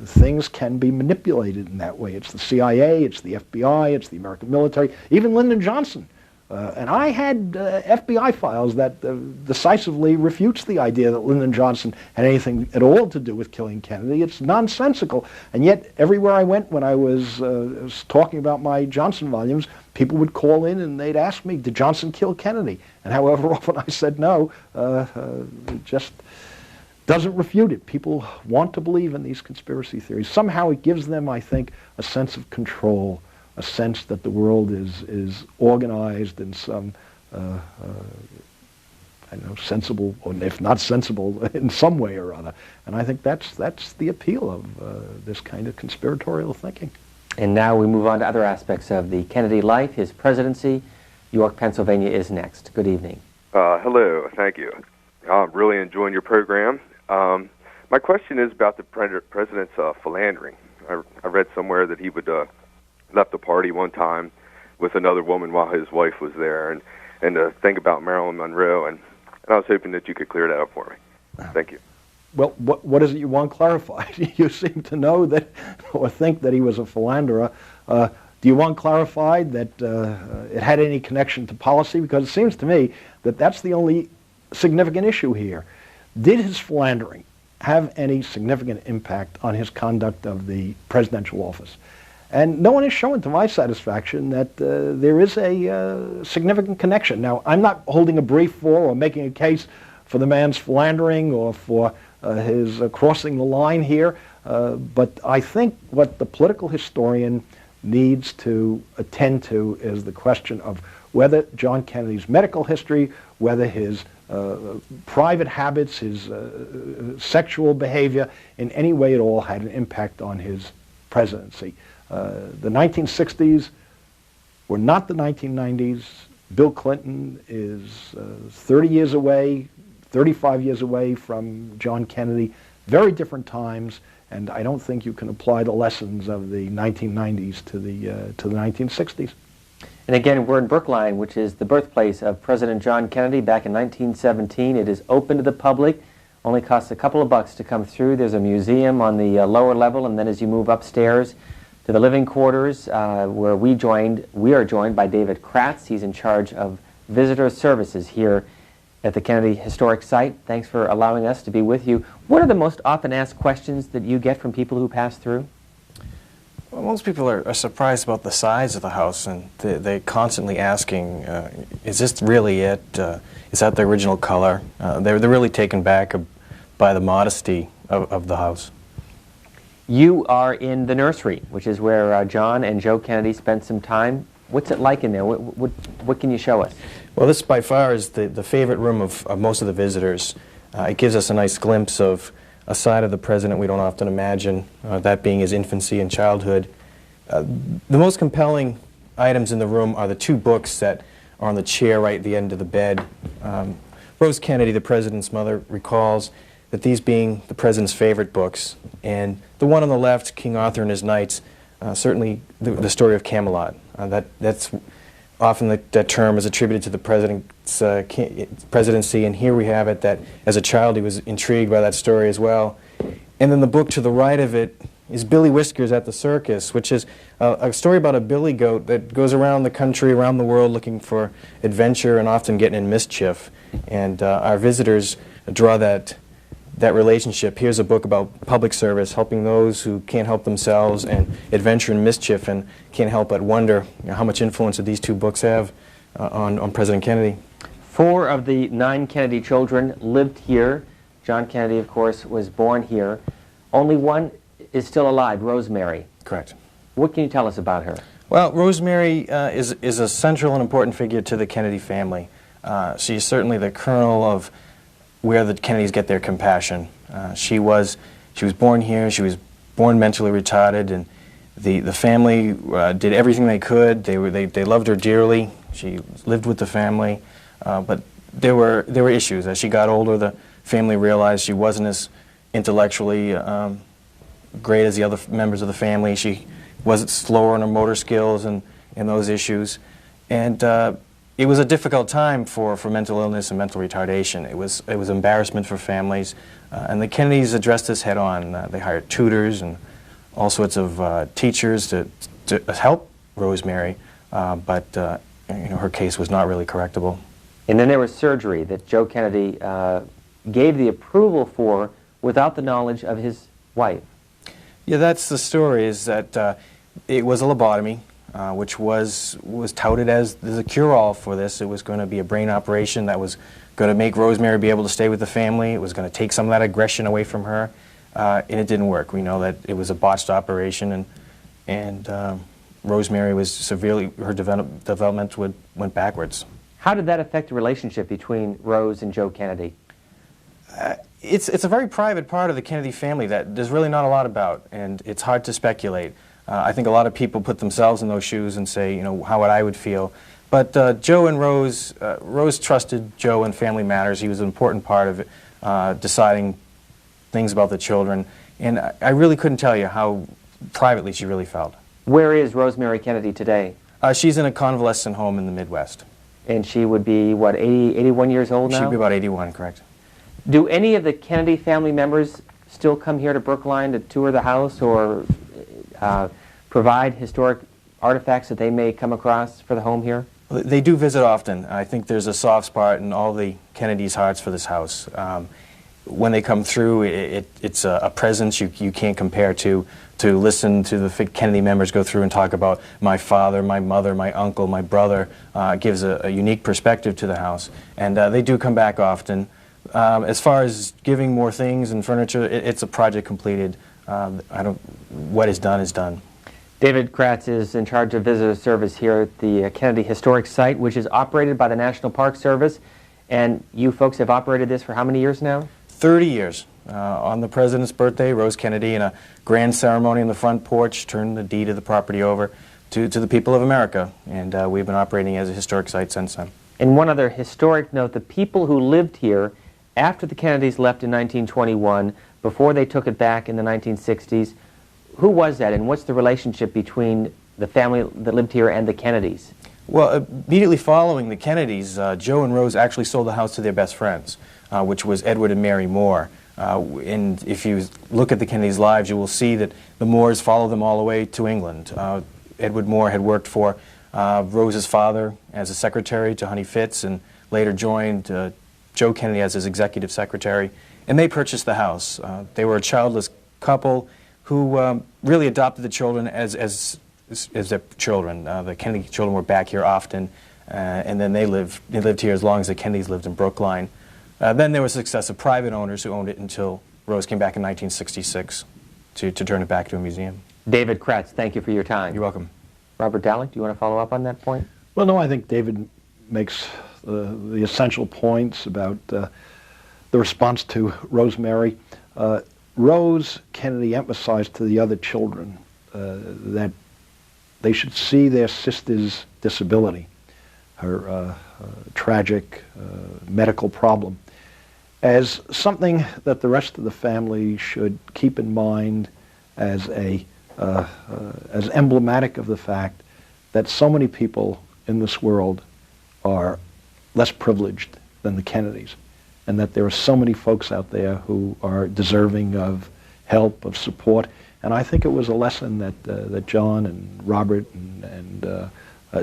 things can be manipulated in that way. It's the CIA, it's the FBI, it's the American military, even Lyndon Johnson. And I had FBI files that decisively refutes the idea that Lyndon Johnson had anything at all to do with killing Kennedy. It's nonsensical. And yet, everywhere I went when I was talking about my Johnson volumes, people would call in and they'd ask me, did Johnson kill Kennedy? And however often I said no, it just doesn't refute it. People want to believe in these conspiracy theories. Somehow it gives them, I think, a sense of control, a sense that the world is organized in some, I don't know, sensible, or if not sensible, in some way or other. And I think that's the appeal of this kind of conspiratorial thinking. And now we move on to other aspects of the Kennedy life, his presidency. York, Pennsylvania is next. Good evening. Hello, thank you. I'm really enjoying your program. My question is about the president's philandering. I read somewhere that he would left the party one time with another woman while his wife was there, and the thing about Marilyn Monroe, and I was hoping that you could clear that up for me. Thank you. Well, what is it you want clarified? You seem to know that, or think that he was a philanderer. Do you want clarified that it had any connection to policy? Because it seems to me that that's the only significant issue here. Did his philandering have any significant impact on his conduct of the presidential office? And no one has shown to my satisfaction that there is a significant connection. Now, I'm not holding a brief for or making a case for the man's philandering or for his crossing the line here, but I think what the political historian needs to attend to is the question of whether John Kennedy's medical history, whether his private habits, his sexual behavior in any way at all had an impact on his presidency. The 1960s were not the 1990s. Bill Clinton is 30 years away, 35 years away from John Kennedy. Very different times, and I don't think you can apply the lessons of the 1990s to the 1960s. And again, we're in Brookline, which is the birthplace of President John Kennedy back in 1917. It is open to the public. Only costs a couple of bucks to come through. There's a museum on the lower level, and then as you move upstairs to the living quarters, where we are joined by David Kratz. He's in charge of visitor services here at the Kennedy Historic Site. Thanks for allowing us to be with you. What are the most often asked questions that you get from people who pass through? Well, most people are surprised about the size of the house, and they're constantly asking, is this really it? Is that the original color? They're really taken back by the modesty of the house. You are in the nursery, which is where John and Joe Kennedy spent some time. What's it like in there? What can you show us? Well, this by far is the favorite room of most of the visitors. It gives us a nice glimpse of a side of the president we don't often imagine, that being his infancy and childhood. The most compelling items in the room are the two books that are on the chair right at the end of the bed. Rose Kennedy, the president's mother, recalls that these being the president's favorite books, and the one on the left, King Arthur and His Knights, certainly the story of Camelot. That's often that term is attributed to the president's presidency, and here we have it that as a child he was intrigued by that story as well. And then the book to the right of it is Billy Whiskers at the Circus, which is a story about a billy goat that goes around the country, around the world, looking for adventure and often getting in mischief. And our visitors draw that relationship. Here's a book about public service, helping those who can't help themselves, and adventure and mischief, and can't help but wonder how much influence did these two books have on President Kennedy. 4 of the 9 Kennedy children lived here. John Kennedy, of course, was born here. Only one is still alive, Rosemary. Correct. What can you tell us about her? Well, Rosemary is a central and important figure to the Kennedy family. She's certainly the kernel of where the Kennedys get their compassion. She was born here. She was born mentally retarded, and the family did everything they could. They loved her dearly. She lived with the family, but there were issues. As she got older, the family realized she wasn't as intellectually great as the other members of the family. She was slower in her motor skills and those issues. And it was a difficult time for mental illness and mental retardation. It was embarrassment for families. And the Kennedys addressed this head on. They hired tutors and all sorts of teachers to help Rosemary, but her case was not really correctable. And then there was surgery that Joe Kennedy gave the approval for without the knowledge of his wife. Yeah, that's the story, is that it was a lobotomy, which was touted as the cure-all for this. It was going to be a brain operation that was going to make Rosemary be able to stay with the family. It was going to take some of that aggression away from her, and it didn't work. We know that it was a botched operation, and Rosemary was severely, her development went backwards. How did that affect the relationship between Rose and Joe Kennedy? It's a very private part of the Kennedy family that there's really not a lot about, and it's hard to speculate. I think a lot of people put themselves in those shoes and say, how I would feel. But Joe and Rose, Rose trusted Joe in family matters. He was an important part of it, deciding things about the children. And I really couldn't tell you how privately she really felt. Where is Rosemary Kennedy today? She's in a convalescent home in the Midwest. And she would be, what, 81 years old now? She'd be about 81, correct. Do any of the Kennedy family members still come here to Brookline to tour the house or provide historic artifacts that they may come across for the home here? They do visit often. I think there's a soft spot in all the Kennedys' hearts for this house. When they come through, it's a presence you can't compare to listen to the Kennedy members go through and talk about my father, my mother, my uncle, my brother. Gives a unique perspective to the house. And they do come back often. As far as giving more things and furniture, it's a project completed. What is done is done. David Kratz is in charge of visitor service here at the Kennedy Historic Site, which is operated by the National Park Service. And you folks have operated this for how many years now? 30 years. On the President's birthday, Rose Kennedy, in a grand ceremony on the front porch, turned the deed of the property over to the people of America. And we've been operating as a historic site since then. And one other historic note, the people who lived here after the Kennedys left in 1921, before they took it back in the 1960s, who was that, and what's the relationship between the family that lived here and the Kennedys? Well, immediately following the Kennedys, Joe and Rose actually sold the house to their best friends, which was Edward and Mary Moore. And if you look at the Kennedys' lives, you will see that the Moores followed them all the way to England. Edward Moore had worked for Rose's father as a secretary to Honey Fitz, and later joined Joe Kennedy as his executive secretary, and they purchased the house. They were a childless couple who really adopted the children as their children. The Kennedy children were back here often, and then they lived here as long as the Kennedys lived in Brookline. Then there was successive private owners who owned it until Rose came back in 1966 to turn it back to a museum. David Kratz, thank you for your time. You're welcome. Robert Dallek, do you want to follow up on that point? Well, no, I think David makes the essential points about the response to Rosemary. Rose Kennedy emphasized to the other children that they should see their sister's disability, her tragic medical problem, as something that the rest of the family should keep in mind as as emblematic of the fact that so many people in this world are less privileged than the Kennedys, and that there are so many folks out there who are deserving of help, of support. And I think it was a lesson that John and Robert and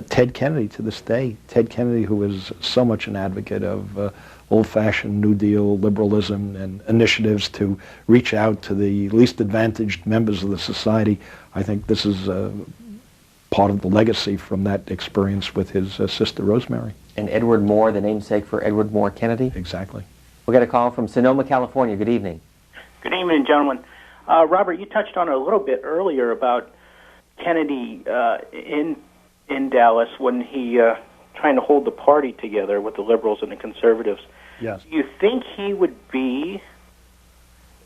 Ted Kennedy to this day, Ted Kennedy, who is so much an advocate of old-fashioned New Deal liberalism and initiatives to reach out to the least advantaged members of the society, I think this is part of the legacy from that experience with his sister Rosemary. And Edward Moore, the namesake for Edward Moore Kennedy? Exactly. We'll get a call from Sonoma, California. Good evening. Good evening, gentlemen. Robert, you touched on it a little bit earlier about Kennedy in Dallas when he trying to hold the party together with the liberals and the conservatives. Yes. Do you think he would be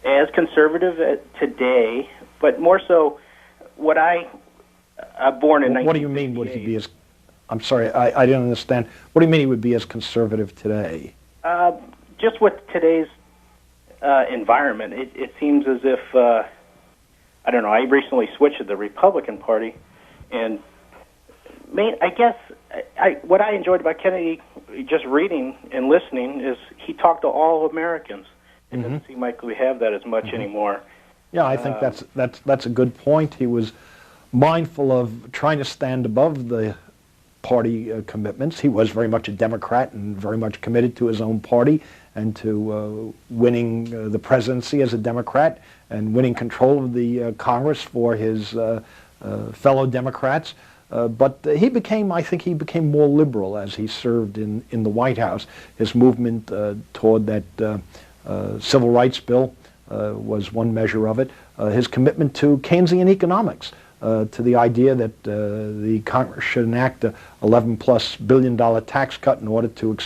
as conservative today, but more so born in 1968. What do you mean would he be as, I'm sorry, I didn't understand. What do you mean he would be as conservative today? Just with today's environment, it seems as if I don't know. I recently switched to the Republican Party, and I guess what I enjoyed about Kennedy, just reading and listening, is he talked to all Americans. It doesn't seem like we have that as much anymore. Yeah, I think that's a good point. He was mindful of trying to stand above the party commitments. He was very much a Democrat and very much committed to his own party and to winning the presidency as a Democrat and winning control of the Congress for his fellow Democrats. But he became more liberal as he served in the White House. His movement toward that Civil Rights Bill was one measure of it. His commitment to Keynesian economics, to the idea that the Congress should enact a $11+ billion tax cut in order to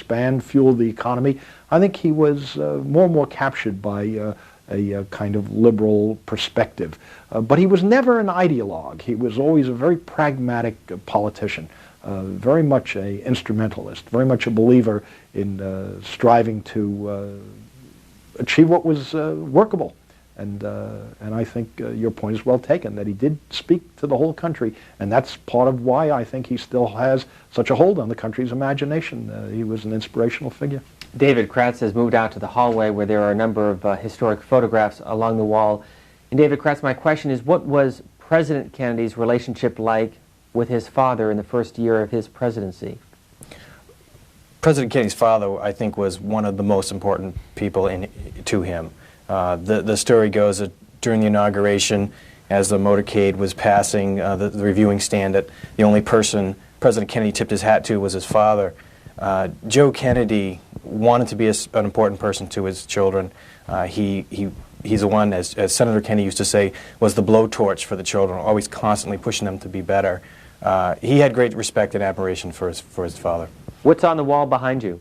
fuel the economy. I think he was more and more captured by a kind of liberal perspective. But he was never an ideologue. He was always a very pragmatic politician, very much an instrumentalist, very much a believer in striving to achieve what was workable. And I think your point is well taken, that he did speak to the whole country, and that's part of why I think he still has such a hold on the country's imagination. He was an inspirational figure. David Kratz has moved out to the hallway where there are a number of historic photographs along the wall. And David Kratz, my question is, what was President Kennedy's relationship like with his father in the first year of his presidency? President Kennedy's father, I think, was one of the most important people to him. The story goes that during the inauguration, as the motorcade was passing the reviewing stand, that the only person President Kennedy tipped his hat to was his father. Joe Kennedy wanted to be an important person to his children. He's the one, as Senator Kennedy used to say, was the blowtorch for the children, always constantly pushing them to be better. He had great respect and admiration for his father. What's on the wall behind you?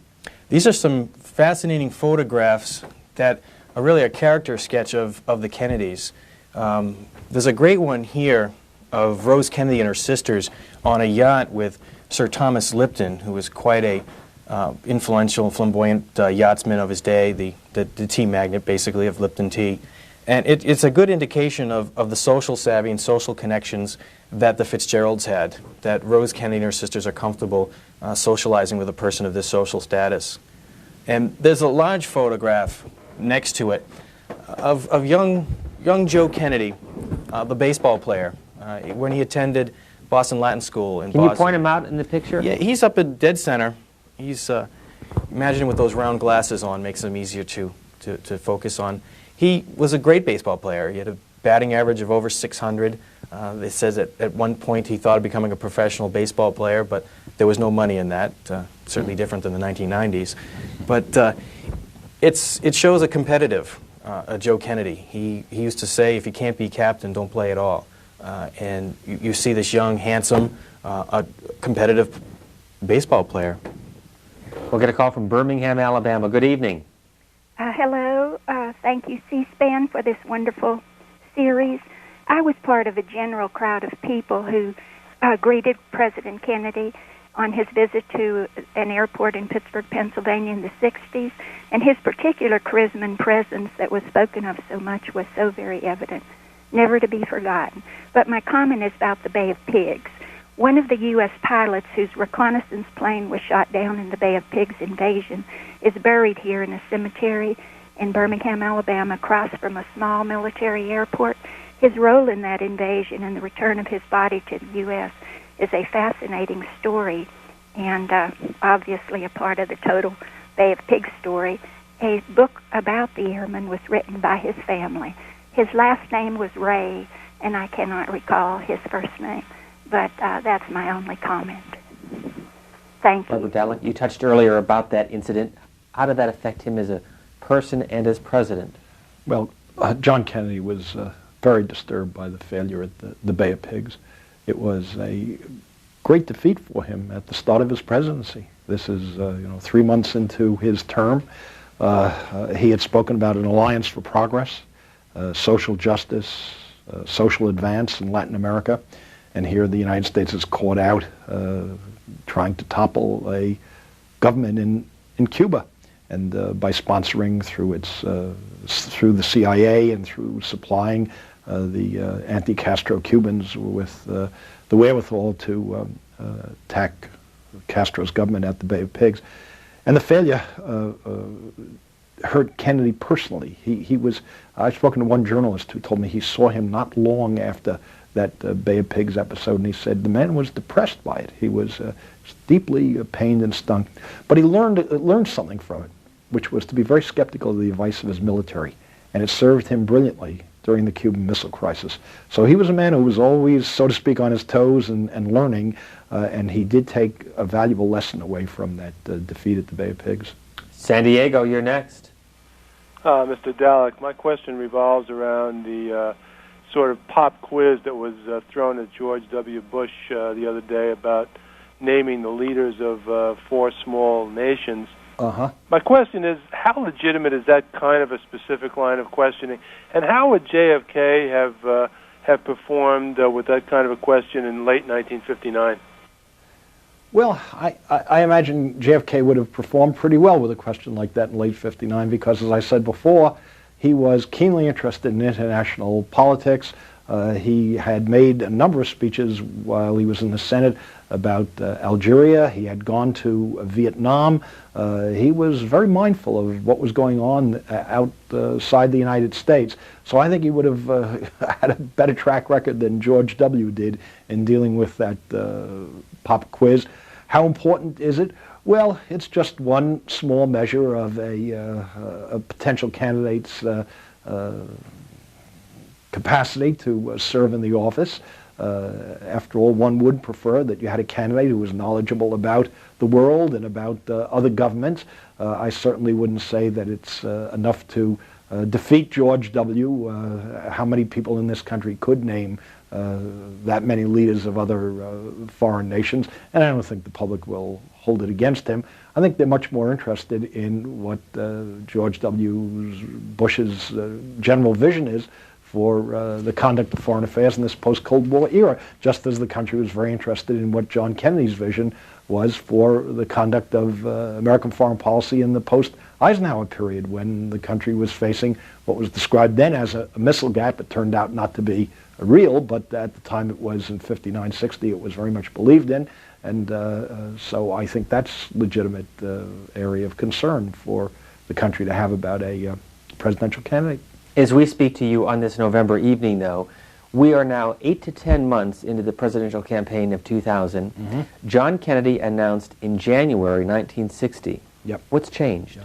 These are some fascinating photographs that are really a character sketch of the Kennedys. There's a great one here of Rose Kennedy and her sisters on a yacht with Sir Thomas Lipton, who was quite a influential, flamboyant yachtsman of his day, the tea magnate, basically, of Lipton Tea. And it's a good indication of the social savvy and social connections that the Fitzgeralds had, that Rose Kennedy and her sisters are comfortable socializing with a person of this social status. And there's a large photograph next to it of young Joe Kennedy, the baseball player, when he attended Boston Latin School in Boston. Can you point him out in the picture? Yeah, he's up at dead center. He's imagine with those round glasses on makes him easier to focus on. He was a great baseball player. He had a batting average of over 600. It says at one point he thought of becoming a professional baseball player, but there was no money in that. Certainly different than the 1990s. But it shows a competitive Joe Kennedy. He used to say, if you can't be captain, don't play at all. And you see this young, handsome, competitive baseball player. We'll get a call from Birmingham, Alabama. Good evening. Hello. Thank you, C-SPAN, for this wonderful series. I was part of a general crowd of people who greeted President Kennedy on his visit to an airport in Pittsburgh, Pennsylvania in the 60s, and his particular charisma and presence that was spoken of so much was so very evident, never to be forgotten. But my comment is about the Bay of Pigs. One of the U.S. pilots whose reconnaissance plane was shot down in the Bay of Pigs invasion is buried here in a cemetery in Birmingham, Alabama, across from a small military airport. His role in that invasion and the return of his body to the U.S. is a fascinating story and obviously a part of the total Bay of Pigs story. A book about the airman was written by his family. His last name was Ray, and I cannot recall his first name. But that's my only comment. Thank you. Barbara Dallek, you touched earlier about that incident. How did that affect him as a person and as president? Well, John Kennedy was very disturbed by the failure at the Bay of Pigs. It was a great defeat for him at the start of his presidency. This is 3 months into his term. He had spoken about an alliance for progress, social justice, social advance in Latin America. And here the United States is caught out trying to topple a government in Cuba, and by sponsoring through the CIA and through supplying the anti-Castro Cubans with the wherewithal to attack Castro's government at the Bay of Pigs. And the failure hurt Kennedy personally. I've spoken to one journalist who told me he saw him not long after that Bay of Pigs episode, and he said the man was depressed by it. He was deeply pained and stung. But he learned something from it, which was to be very skeptical of the advice of his military. And it served him brilliantly during the Cuban Missile Crisis. So he was a man who was always, so to speak, on his toes and learning, and he did take a valuable lesson away from that defeat at the Bay of Pigs. San Diego, you're next. Mr. Dalek, my question revolves around the sort of pop quiz that was thrown at George W. Bush the other day about naming the leaders of 4 small nations. Uh-huh. My question is, how legitimate is that kind of a specific line of questioning, and how would JFK have performed with that kind of a question in late 1959? Well, I imagine JFK would have performed pretty well with a question like that in late '59 because, as I said before, he was keenly interested in international politics. He had made a number of speeches while he was in the Senate about Algeria. He had gone to Vietnam. He was very mindful of what was going on outside the United States. So I think he would have had a better track record than George W. did in dealing with that pop quiz. How important is it? Well, it's just one small measure of a potential candidate's capacity to serve in the office. After all, one would prefer that you had a candidate who was knowledgeable about the world and about other governments. I certainly wouldn't say that it's enough to defeat George W. How many people in this country could name that many leaders of other foreign nations? And I don't think the public will hold it against him. I think they're much more interested in what George W. Bush's general vision is for the conduct of foreign affairs in this post-Cold War era, just as the country was very interested in what John Kennedy's vision was for the conduct of American foreign policy in the post-Eisenhower period, when the country was facing what was described then as a missile gap. It turned out not to be real, but at the time it was in '59, '60, it was very much believed in, and so I think that's legitimate area of concern for the country to have about a presidential candidate. As we speak to you on this November evening, though, we are now 8 to 10 months into the presidential campaign of 2000. Mm-hmm. John Kennedy announced in January 1960. Yep. What's changed?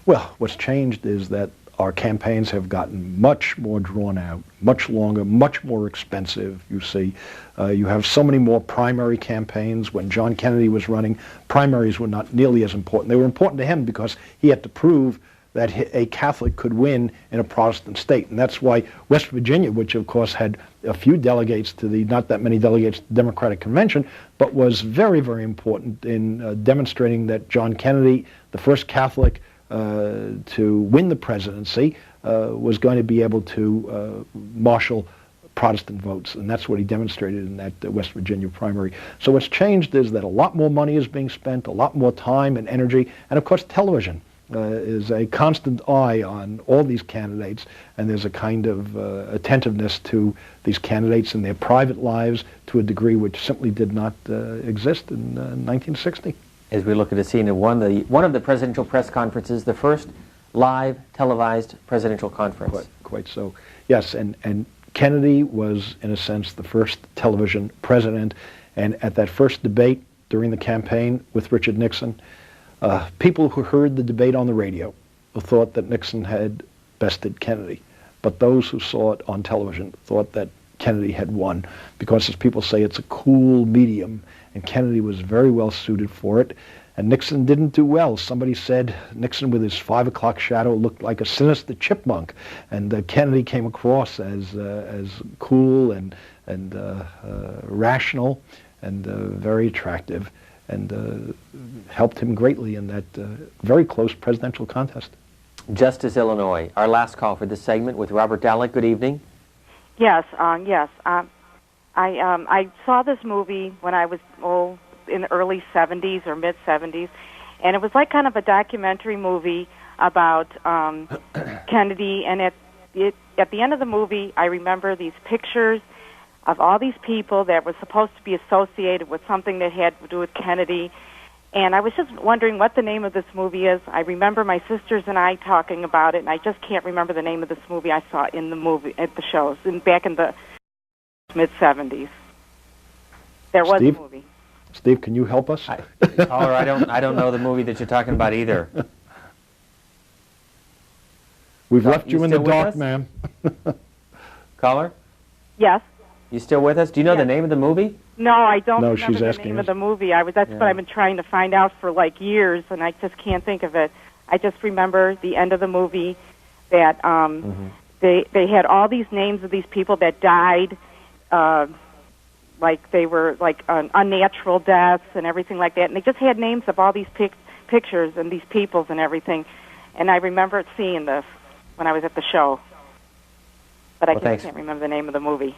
Well, what's changed is that our campaigns have gotten much more drawn out, much longer, much more expensive, you see. You have so many more primary campaigns. When John Kennedy was running, primaries were not nearly as important. They were important to him because he had to prove that a Catholic could win in a Protestant state. And that's why West Virginia, which of course had a few delegates to not that many delegates to the Democratic Convention, but was very, very important in demonstrating that John Kennedy, the first Catholic to win the presidency, was going to be able to marshal Protestant votes, and that's what he demonstrated in that West Virginia primary. So what's changed is that a lot more money is being spent, a lot more time and energy, and of course television is a constant eye on all these candidates, and there's a kind of attentiveness to these candidates and their private lives to a degree which simply did not exist in 1960. As we look at a scene of one of the presidential press conferences, the first live televised presidential conference. Quite so. Yes, and Kennedy was, in a sense, the first television president, and at that first debate during the campaign with Richard Nixon, people who heard the debate on the radio thought that Nixon had bested Kennedy, but those who saw it on television thought that Kennedy had won, because, as people say, it's a cool medium, and Kennedy was very well suited for it, and Nixon didn't do well. Somebody said Nixon with his 5 o'clock shadow looked like a sinister chipmunk, and Kennedy came across as cool and rational and very attractive, and helped him greatly in that very close presidential contest. Justice, Illinois, our last call for this segment with Robert Dallek. Good evening. Yes. I saw this movie when I was in the early 70s or mid 70s, and it was like kind of a documentary movie about Kennedy, and at the end of the movie, I remember these pictures of all these people that were supposed to be associated with something that had to do with Kennedy. And I was just wondering what the name of this movie is. I remember my sisters and I talking about it, and I just can't remember the name of this movie I saw in the movie at the shows back in the mid-'70s. There was Steve? a movie. Steve, can you help us? Caller, I don't know the movie that you're talking about either. We've left you in the still with dark, us? ma'am. Caller? Yes. You still with us? Do you know the name of the movie? No, I don't No, remember she's the asking name us. of the movie. That's Yeah. what I've been trying to find out for like years, and I just can't think of it. I just remember the end of the movie that they had all these names of these people that died, like they were like unnatural deaths and everything like that, and they just had names of all these pictures and these peoples and everything. And I remember seeing this when I was at the show, but I Well, just thanks. can't remember the name of the movie.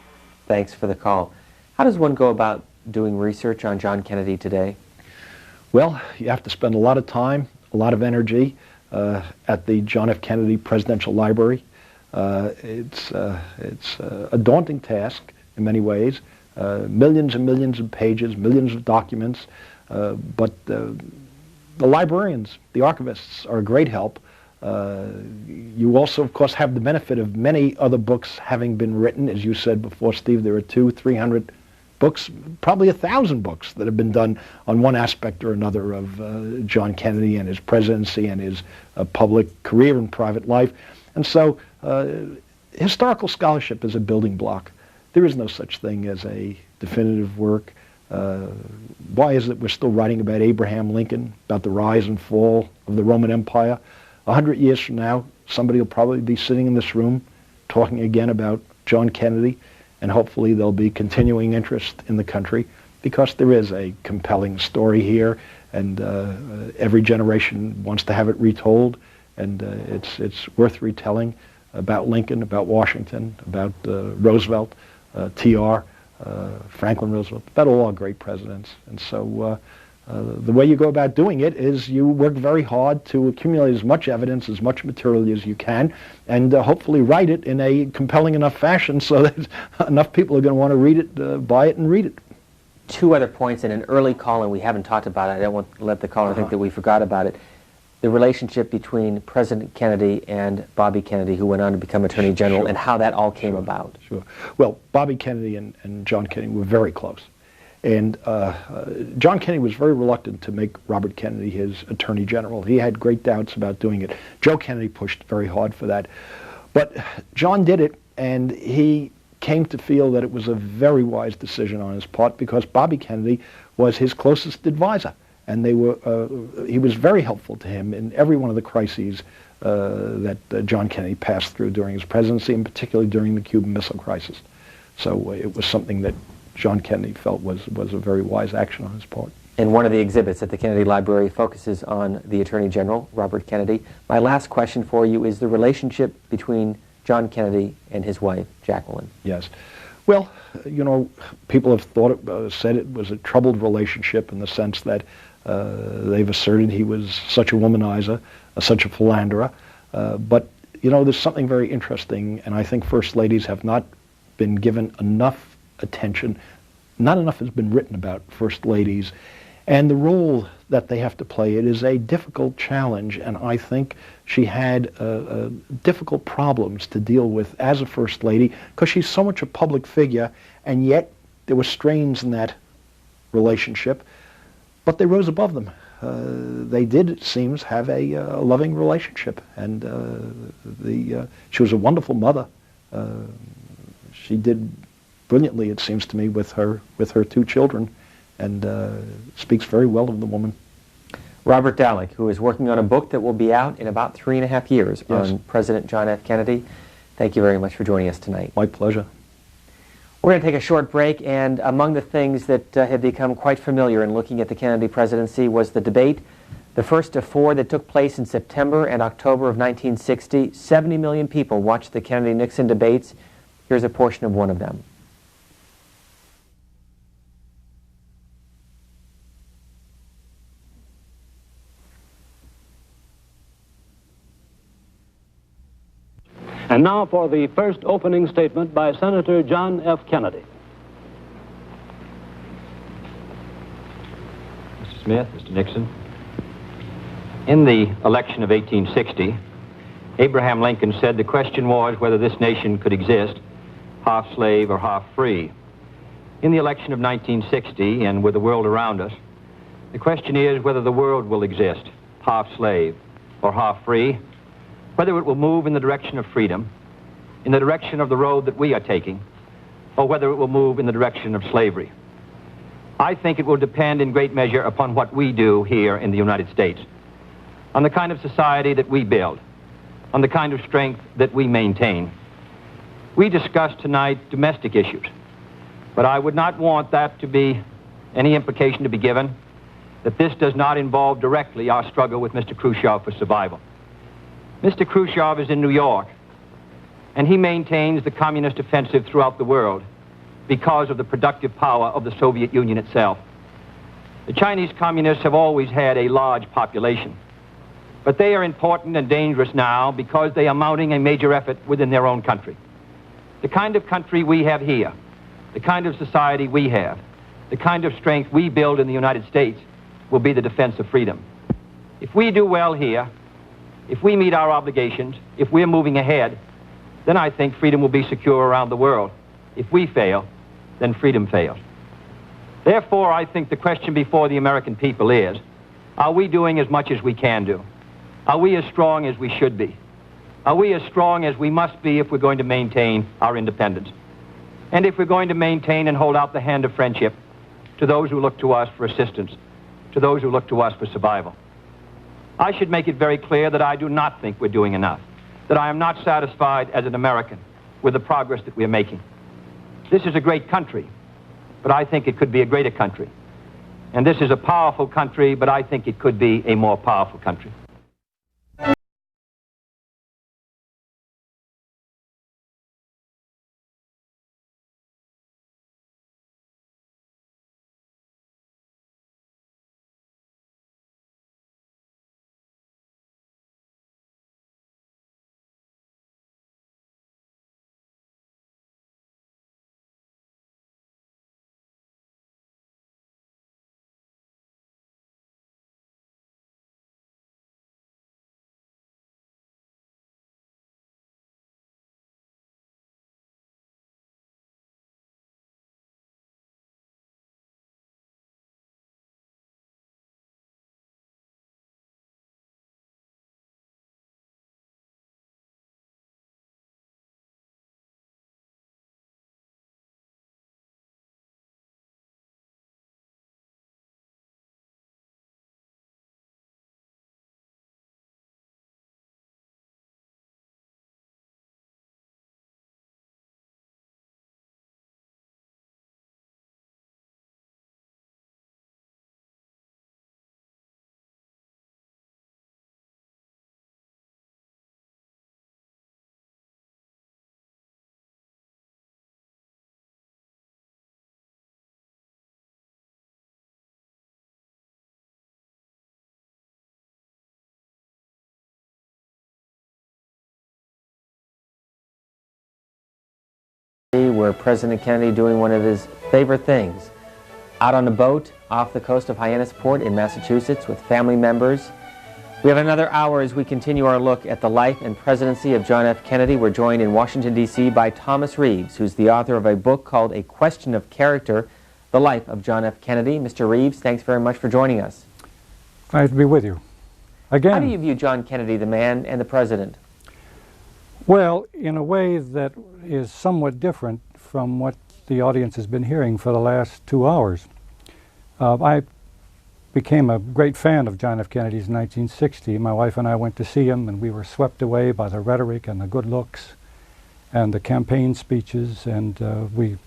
Thanks for the call. How does one go about doing research on John Kennedy today? Well, you have to spend a lot of time, a lot of energy at the John F. Kennedy Presidential Library. It's a daunting task in many ways. Millions and millions of pages, millions of documents, but the librarians, the archivists are a great help. You also, of course, have the benefit of many other books having been written. As you said before, Steve, there are 200-300 books, probably 1,000 books that have been done on one aspect or another of John Kennedy and his presidency and his public career and private life. And so historical scholarship is a building block. There is no such thing as a definitive work. Why is it we're still writing about Abraham Lincoln, about the rise and fall of the Roman Empire? 100 years from now, somebody will probably be sitting in this room talking again about John Kennedy, and hopefully there'll be continuing interest in the country because there is a compelling story here, and every generation wants to have it retold, and it's worth retelling about Lincoln, about Washington, about Roosevelt, T.R., Franklin Roosevelt, about all our great presidents. And so the way you go about doing it is you work very hard to accumulate as much evidence, as much material as you can, and hopefully write it in a compelling enough fashion so that enough people are going to want to read it, buy it, and read it. Two other points in an early call, and we haven't talked about it. I don't want to let the caller think that we forgot about it. The relationship between President Kennedy and Bobby Kennedy, who went on to become Attorney General, and how that all came about. Sure. Well, Bobby Kennedy and John Kennedy were very close. And John Kennedy was very reluctant to make Robert Kennedy his Attorney General. He had great doubts about doing it. Joe Kennedy pushed very hard for that. But John did it, and he came to feel that it was a very wise decision on his part because Bobby Kennedy was his closest advisor. And they were, he was very helpful to him in every one of the crises that John Kennedy passed through during his presidency, and particularly during the Cuban Missile Crisis. So it was something that John Kennedy felt was a very wise action on his part. And one of the exhibits at the Kennedy Library focuses on the Attorney General, Robert Kennedy. My last question for you is the relationship between John Kennedy and his wife, Jacqueline. Yes. Well, you know, people have thought said it was a troubled relationship in the sense that they've asserted he was such a womanizer, such a philanderer. But, you know, there's something very interesting, and I think First Ladies have not been given enough attention. Not enough has been written about First Ladies and the role that they have to play. It is a difficult challenge, and I think she had difficult problems to deal with as a First Lady because she's so much a public figure, and yet there were strains in that relationship, but they rose above them. They did, it seems, have a loving relationship, and she was a wonderful mother. She did brilliantly, it seems to me, with her two children, and speaks very well of the woman. Robert Dallek, who is working on a book that will be out in about 3.5 years on President John F. Kennedy. Thank you very much for joining us tonight. My pleasure. We're going to take a short break, and among the things that have become quite familiar in looking at the Kennedy presidency was the debate, the first of four that took place in September and October of 1960. 70 million people watched the Kennedy-Nixon debates. Here's a portion of one of them. And now for the first opening statement by Senator John F. Kennedy. Mr. Smith, Mr. Nixon, in the election of 1860, Abraham Lincoln said the question was whether this nation could exist half slave or half free. In the election of 1960, and with the world around us, the question is whether the world will exist half slave or half free, whether it will move in the direction of freedom, in the direction of the road that we are taking, or whether it will move in the direction of slavery. I think it will depend in great measure upon what we do here in the United States, on the kind of society that we build, on the kind of strength that we maintain. We discussed tonight domestic issues, but I would not want that to be any implication to be given that this does not involve directly our struggle with Mr. Khrushchev for survival. Mr. Khrushchev is in New York, and he maintains the communist offensive throughout the world because of the productive power of the Soviet Union itself. The Chinese communists have always had a large population, but they are important and dangerous now because they are mounting a major effort within their own country. The kind of country we have here, the kind of society we have, the kind of strength we build in the United States will be the defense of freedom. If we do well here, if we meet our obligations, if we're moving ahead, then I think freedom will be secure around the world. If we fail, then freedom fails. Therefore, I think the question before the American people is, are we doing as much as we can do? Are we as strong as we should be? Are we as strong as we must be if we're going to maintain our independence? And if we're going to maintain and hold out the hand of friendship to those who look to us for assistance, to those who look to us for survival. I should make it very clear that I do not think we're doing enough, that I am not satisfied as an American with the progress that we're making. This is a great country, but I think it could be a greater country. And this is a powerful country, but I think it could be a more powerful country. Where President Kennedy doing one of his favorite things, out on a boat off the coast of Hyannisport in Massachusetts with family members. We have another hour as we continue our look at the life and presidency of John F. Kennedy. We're joined in Washington, D.C. by Thomas Reeves, who's the author of a book called A Question of Character, The Life of John F. Kennedy. Mr. Reeves, thanks very much for joining us. Glad to be with you. Again. How do you view John Kennedy, the man and the president? Well, in a way that is somewhat different from what the audience has been hearing for the last 2 hours. I became a great fan of John F. Kennedy's in 1960. My wife and I went to see him, and we were swept away by the rhetoric and the good looks and the campaign speeches, and we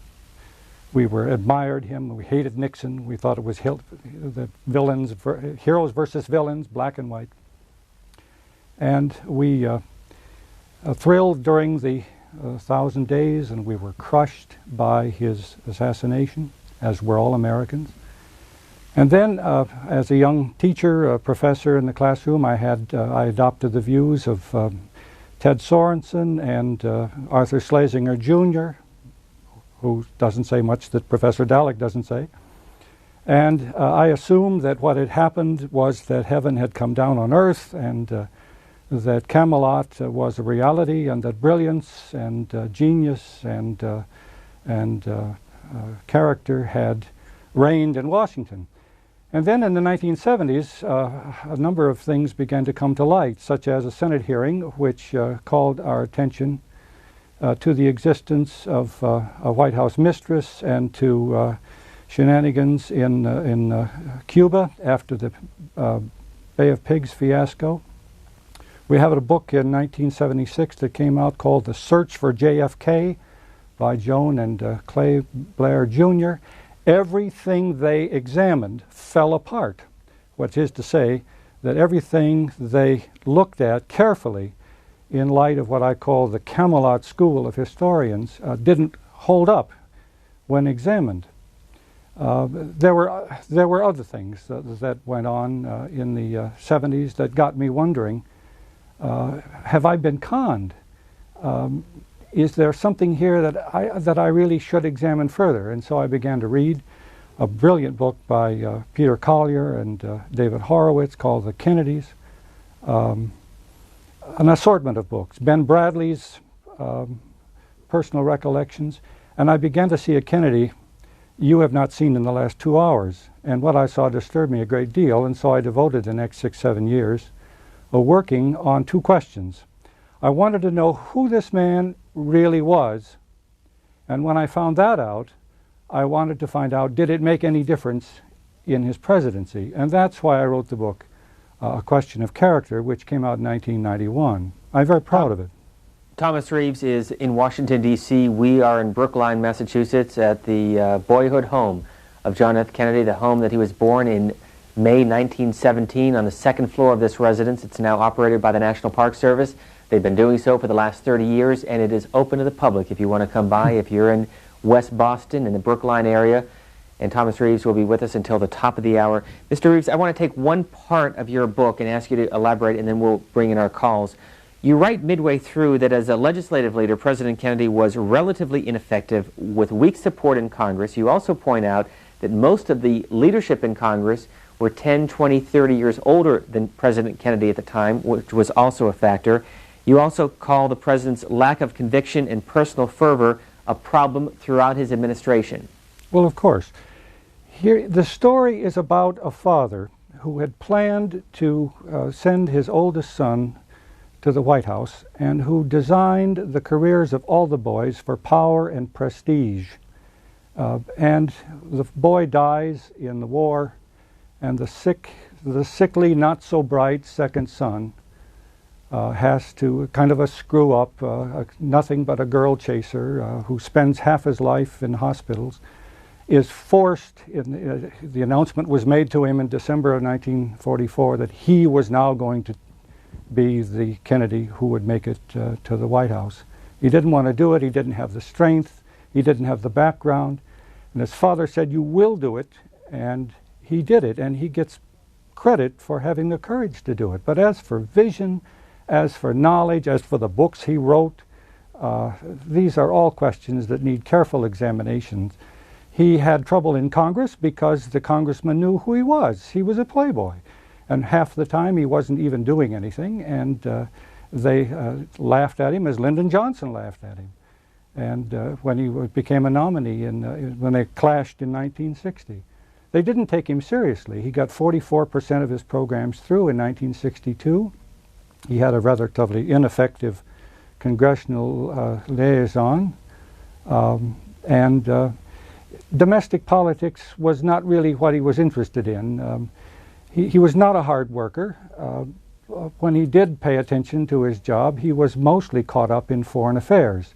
admired him. We hated Nixon. We thought it was the villains, heroes versus villains, black and white. And we thrilled during the 1,000 days, and we were crushed by his assassination, as were all Americans. And then, as a young teacher, a professor in the classroom, I adopted the views of Ted Sorensen and Arthur Schlesinger Jr., who doesn't say much that Professor Dallek doesn't say. And I assumed that what had happened was that heaven had come down on earth, and that Camelot was a reality, and that brilliance and genius and character had reigned in Washington. And then in the 1970s, a number of things began to come to light, such as a Senate hearing which called our attention to the existence of a White House mistress and to shenanigans in Cuba after the Bay of Pigs fiasco. We have a book in 1976 that came out called The Search for JFK by Joan and Clay Blair Jr. Everything they examined fell apart, which is to say that everything they looked at carefully in light of what I call the Camelot school of historians didn't hold up when examined. There were other things that went on in the 70s that got me wondering, have I been conned? Is there something here that I really should examine further? And so I began to read a brilliant book by Peter Collier and David Horowitz called The Kennedys, an assortment of books, Ben Bradley's personal recollections, and I began to see a Kennedy you have not seen in the last 2 hours. And what I saw disturbed me a great deal, and so I devoted the next 6-7 years working on two questions. I wanted to know who this man really was, and when I found that out, I wanted to find out, did it make any difference in his presidency? And that's why I wrote the book, A Question of Character, which came out in 1991. I'm very proud of it. Thomas Reeves is in Washington, D.C. We are in Brookline, Massachusetts, at the boyhood home of John F. Kennedy, the home that he was born in May 1917 on the second floor of this residence. It's now operated by the National Park Service. They've been doing so for the last 30 years, and it is open to the public if you want to come by, if you're in West Boston, in the Brookline area. And Thomas Reeves will be with us until the top of the hour. Mr. Reeves, I want to take one part of your book and ask you to elaborate, and then we'll bring in our calls. You write midway through that as a legislative leader, President Kennedy was relatively ineffective with weak support in Congress. You also point out that most of the leadership in Congress were 10, 20, 30 years older than President Kennedy at the time, which was also a factor. You also call the president's lack of conviction and personal fervor a problem throughout his administration. Well, of course. Here, the story is about a father who had planned to send his oldest son to the White House and who designed the careers of all the boys for power and prestige. And the boy dies in the war, and the sickly, not so bright second son has to, kind of a screw up, nothing but a girl chaser who spends half his life in hospitals, is forced, the announcement was made to him in December of 1944 that he was now going to be the Kennedy who would make it to the White House. He didn't want to do it, he didn't have the strength, he didn't have the background, and his father said, "You will do it," and he did it, and he gets credit for having the courage to do it. But as for vision, as for knowledge, as for the books he wrote, these are all questions that need careful examinations. He had trouble in Congress because the congressman knew who he was. He was a playboy. And half the time he wasn't even doing anything, and they laughed at him as Lyndon Johnson laughed at him. And when he became a nominee, when they clashed in 1960. They didn't take him seriously. He got 44% of his programs through in 1962. He had a relatively ineffective congressional liaison, and domestic politics was not really what he was interested in. He was not a hard worker. When he did pay attention to his job, he was mostly caught up in foreign affairs.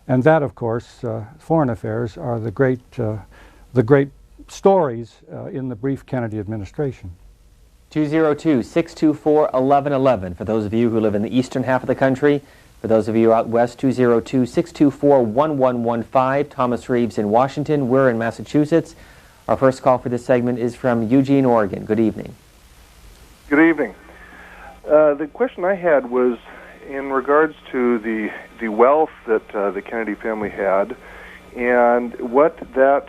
And that, of course, foreign affairs are the great stories in the brief Kennedy administration. 202-624-1111 for those of you who live in the eastern half of the country. For those of you out west, 202-624-1115. Thomas Reeves in Washington. We're in Massachusetts. Our first call for this segment is from Eugene, Oregon. Good evening. Good evening. The question I had was in regards to the wealth that the Kennedy family had, and what that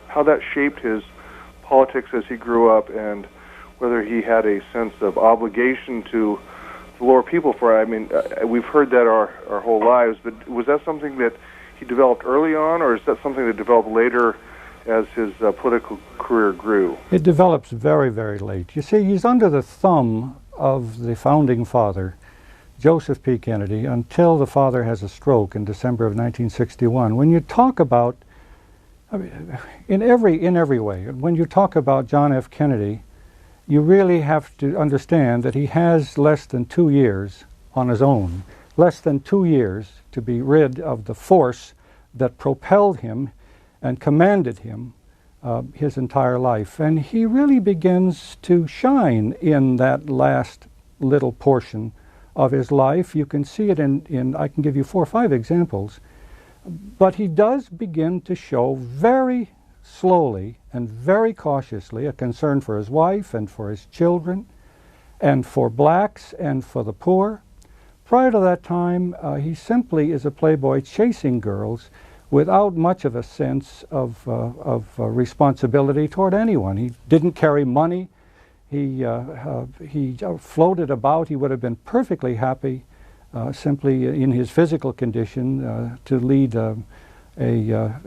how that shaped his politics as he grew up, and whether he had a sense of obligation to the lower people. For I mean, we've heard that our whole lives, but was that something that he developed early on, or is that something that developed later as his political career grew? It develops very, very late. You see, he's under the thumb of the founding father, Joseph P. Kennedy, until the father has a stroke in December of 1961. When you talk about, I mean, in every way, when you talk about John F. Kennedy, you really have to understand that he has less than 2 years on his own, less than 2 years to be rid of the force that propelled him and commanded him his entire life. And he really begins to shine in that last little portion of his life. You can see it in I can give you 4 or 5 examples. But he does begin to show very slowly and very cautiously a concern for his wife and for his children and for blacks and for the poor. Prior to that time, he simply is a playboy chasing girls without much of a sense of responsibility toward anyone. He didn't carry money. He floated about. He would have been perfectly happy simply in his physical condition to lead a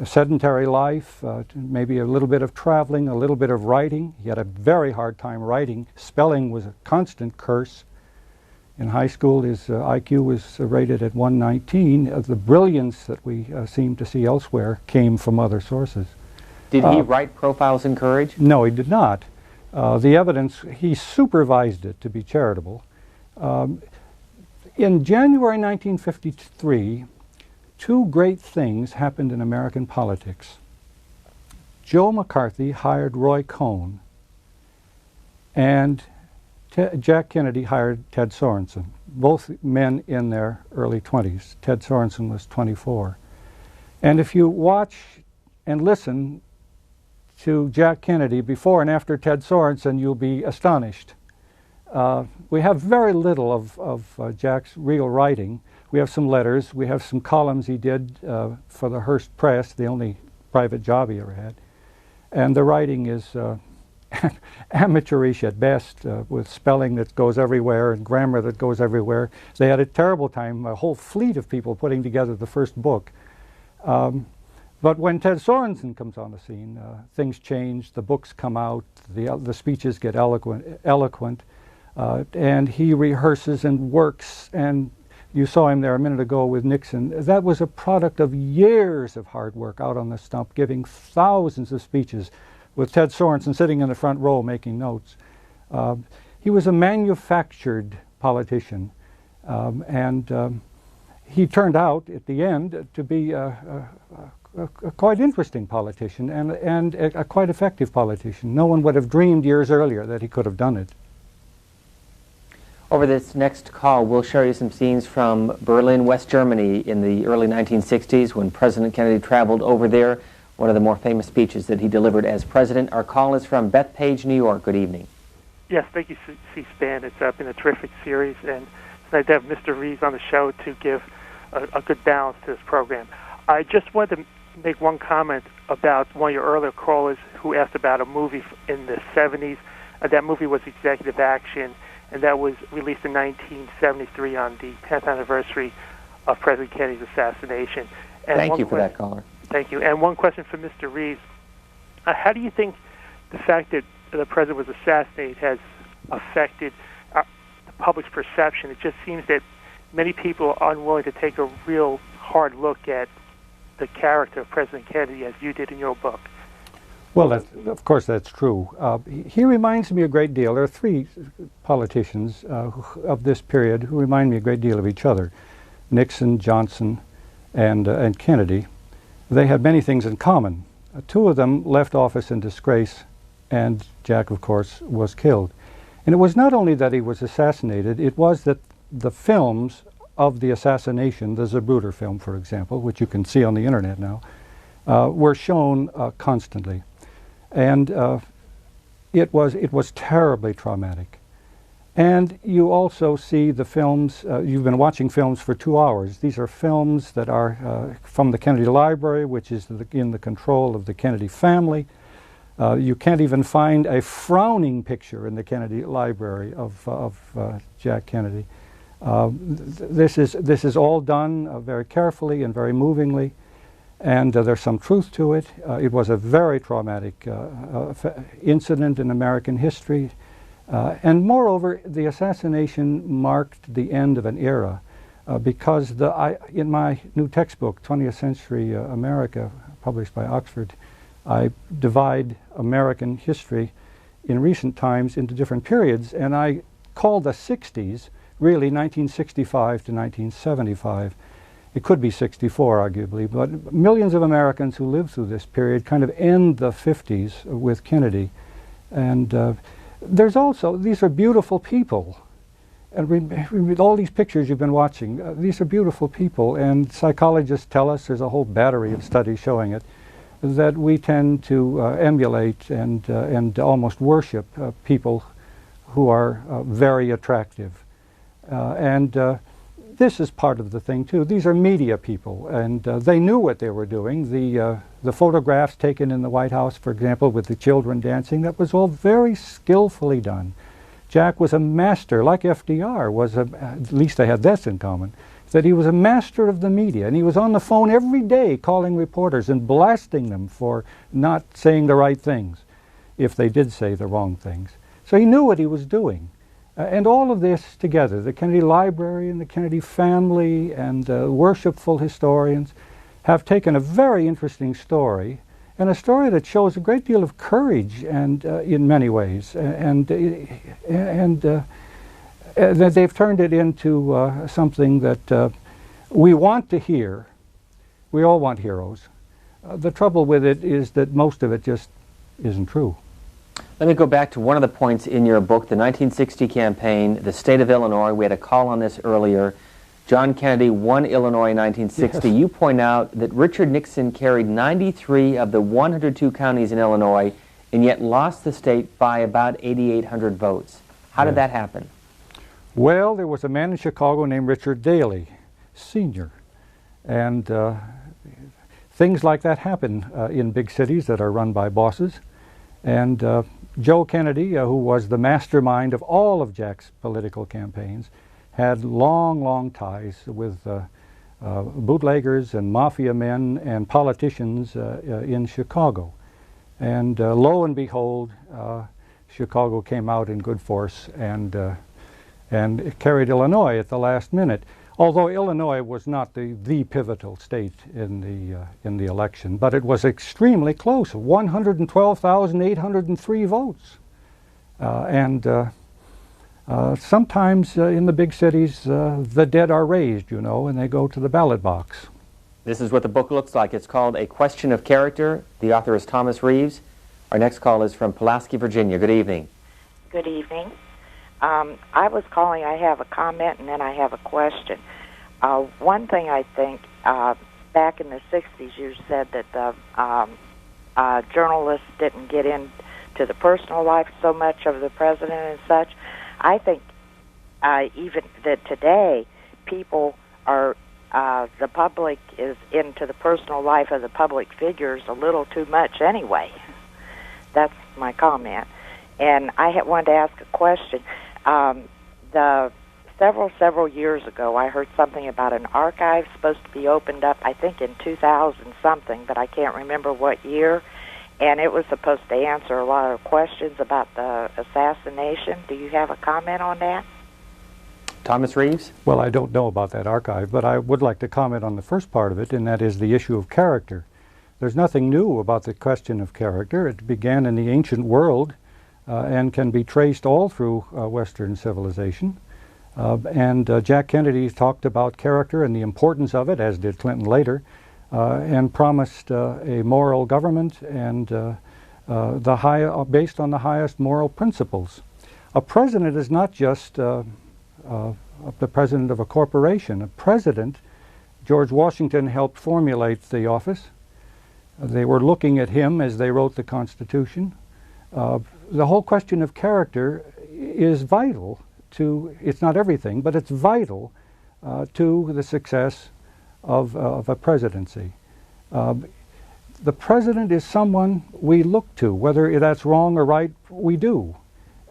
sedentary life, maybe a little bit of traveling, a little bit of writing. He had a very hard time writing. Spelling was a constant curse. In high school, his IQ was rated at 119. The brilliance that we seem to see elsewhere came from other sources. Did he write profiles in courage? No, he did not. The evidence, he supervised it to be charitable. In January 1953, 2 great things happened in American politics. Joe McCarthy hired Roy Cohn, and Jack Kennedy hired Ted Sorensen, both men in their early 20s. Ted Sorensen was 24. And if you watch and listen to Jack Kennedy before and after Ted Sorensen, you'll be astonished. We have very little of Jack's real writing. We have some letters. We have some columns he did for the Hearst Press, the only private job he ever had. And the writing is amateurish at best, with spelling that goes everywhere and grammar that goes everywhere. They had a terrible time, a whole fleet of people putting together the first book. But when Ted Sorensen comes on the scene, things change, the books come out, the speeches get eloquent, and he rehearses and works, and you saw him there a minute ago with Nixon. That was a product of years of hard work out on the stump, giving thousands of speeches, with Ted Sorensen sitting in the front row making notes. He was a manufactured politician, and he turned out at the end to be a quite interesting politician and a quite effective politician. No one would have dreamed years earlier that he could have done it. Over this next call, we'll show you some scenes from Berlin, West Germany in the early 1960s when President Kennedy traveled over there. One of the more famous speeches that he delivered as president. Our call is from Bethpage, New York. Good evening. Yes, thank you, C-SPAN. It's been a terrific series, and it's nice to have Mr. Reeves on the show to give a good balance to this program. I just wanted to make one comment about one of your earlier callers who asked about a movie in the 70s. That movie was Executive Action, and that was released in 1973 on the 10th anniversary of President Kennedy's assassination. And Thank you for that, caller. Thank you. And one question for Mr. Reeves. How do you think the fact that the president was assassinated has affected the public's perception? It just seems that many people are unwilling to take a real hard look at the character of President Kennedy as you did in your book. Well, of course that's true. He reminds me a great deal. There are 3 politicians of this period who remind me a great deal of each other. Nixon, Johnson, and Kennedy. They had many things in common. 2 of them left office in disgrace, and Jack, of course, was killed. And it was not only that he was assassinated, it was that the films of the assassination, the Zapruder film, for example, which you can see on the internet now, were shown constantly. And it was terribly traumatic. And you also see the films, you've been watching films for 2 hours. These are films that are from the Kennedy Library, which is in the control of the Kennedy family. You can't even find a frowning picture in the Kennedy Library of Jack Kennedy. This is all done very carefully and very movingly, and there's some truth to it. It was a very traumatic incident in American history. And moreover, the assassination marked the end of an era because in my new textbook, 20th Century America, published by Oxford, I divide American history in recent times into different periods, and I call the 60s really 1965 to 1975. It could be 64, arguably, but millions of Americans who lived through this period kind of end the 50s with Kennedy. And there's also, these are beautiful people. And all these pictures you've been watching, these are beautiful people, and psychologists tell us, there's a whole battery of studies showing it, that we tend to emulate and almost worship people who are very attractive. This is part of the thing too. These are media people, and they knew what they were doing. The photographs taken in the White House, for example, with the children dancing, that was all very skillfully done. Jack was a master, like FDR was, at least they had this in common, that he was a master of the media, and he was on the phone every day calling reporters and blasting them for not saying the right things, if they did say the wrong things. So he knew what he was doing. And all of this together, the Kennedy Library and the Kennedy family and worshipful historians, have taken a very interesting story, and a story that shows a great deal of courage and in many ways, and that they've turned it into something that we want to hear. We all want heroes. The trouble with it is that most of it just isn't true. Let me go back to one of the points in your book, the 1960 campaign, the state of Illinois. We had a call on this earlier. John Kennedy won Illinois in 1960. Yes. You point out that Richard Nixon carried 93 of the 102 counties in Illinois and yet lost the state by about 8,800 votes. How did that happen? Well, there was a man in Chicago named Richard Daley, Sr., and things like that happen in big cities that are run by bosses. And Joe Kennedy, who was the mastermind of all of Jack's political campaigns, had long, long ties with bootleggers and mafia men and politicians in Chicago. And lo and behold, Chicago came out in good force and carried Illinois at the last minute. Although Illinois was not the pivotal state in the election, but it was extremely close, 112,803 votes. Sometimes in the big cities, the dead are raised, you know, and they go to the ballot box. This is what the book looks like. It's called A Question of Character. The author is Thomas Reeves. Our next call is from Pulaski, Virginia. Good evening. Good evening. I was calling, I have a comment and then I have a question. One thing I think, back in the 60s you said that the journalists didn't get into the personal life so much of the president and such. I think even that today people are, the public is into the personal life of the public figures a little too much anyway. That's my comment. And I wanted to ask a question. Several years ago, I heard something about an archive supposed to be opened up, I think in 2000 something, but I can't remember what year, and it was supposed to answer a lot of questions about the assassination. Do you have a comment on that? Thomas Reeves? Well, I don't know about that archive, but I would like to comment on the first part of it, and that is the issue of character. There's nothing new about the question of character. It began in the ancient world and can be traced all through Western civilization. Jack Kennedy talked about character and the importance of it, as did Clinton later, and promised a moral government and based on the highest moral principles. A president is not just the president of a corporation. A president, George Washington helped formulate the office. They were looking at him as they wrote the Constitution. The whole question of character is vital it's not everything, but it's vital to the success of a presidency. The president is someone we look to, whether that's wrong or right, we do.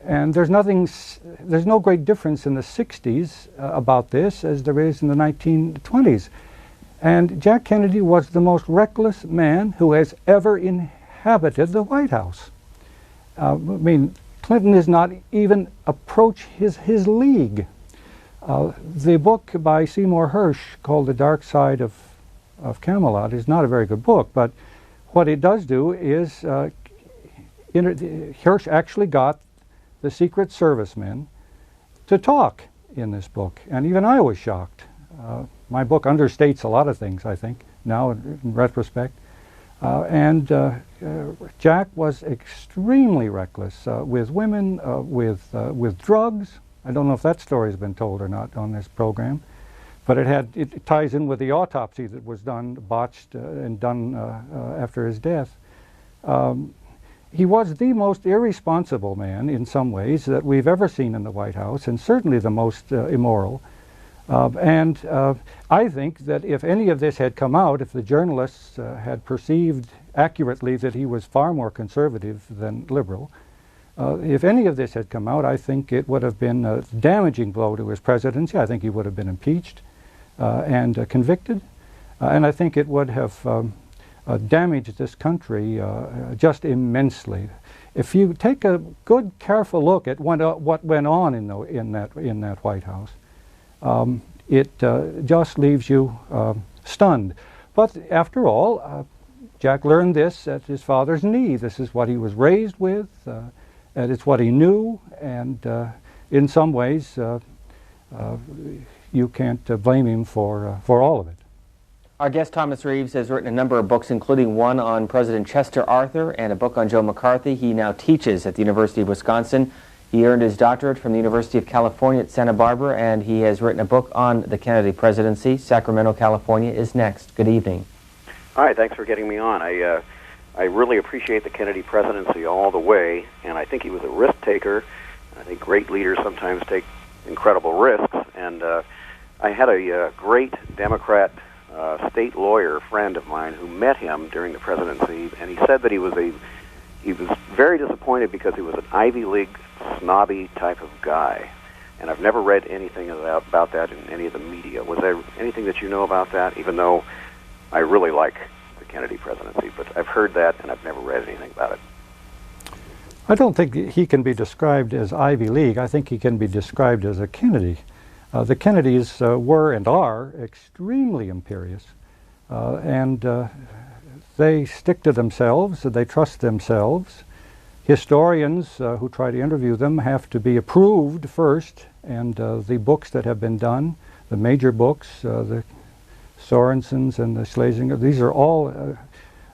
And there's no great difference in the 60s about this as there is in the 1920s. And Jack Kennedy was the most reckless man who has ever inhabited the White House. I mean, Clinton does not even approach his league. The book by Seymour Hersh called The Dark Side of Camelot is not a very good book, but what it does do is Hersh actually got the Secret Service men to talk in this book, and even I was shocked. My book understates a lot of things, I think, now in retrospect. Jack was extremely reckless with women, with drugs. I don't know if that story has been told or not on this program, but it ties in with the autopsy that was done, botched and done after his death. He was the most irresponsible man in some ways that we've ever seen in the White House, and certainly the most immoral. I think that if any of this had come out, if the journalists had perceived accurately that he was far more conservative than liberal, if any of this had come out, I think it would have been a damaging blow to his presidency. I think he would have been impeached and convicted, and I think it would have damaged this country just immensely. If you take a good, careful look at what went on in that White House, it just leaves you stunned. But after all, Jack learned this at his father's knee. This is what he was raised with, and it's what he knew, and in some ways, you can't blame him for all of it. Our guest, Thomas Reeves, has written a number of books, including one on President Chester Arthur and a book on Joe McCarthy. He now teaches at the University of Wisconsin. He earned his doctorate from the University of California at Santa Barbara, and he has written a book on the Kennedy presidency. Sacramento, California is next. Good evening. Hi, thanks for getting me on. I really appreciate the Kennedy presidency all the way, and I think he was a risk taker. I think great leaders sometimes take incredible risks, and I had a great Democrat state lawyer friend of mine who met him during the presidency, and he said that he was very disappointed because he was an Ivy League snobby type of guy, and I've never read anything about that in any of the media. Was there anything that you know about that, even though I really like the Kennedy presidency, but I've heard that and I've never read anything about it? I don't think he can be described as Ivy League. I think he can be described as a Kennedy. The Kennedys were and are extremely imperious, and they stick to themselves, they trust themselves. Historians who try to interview them have to be approved first, and the books that have been done, the major books, the Sorensens and the Schlesinger, these are all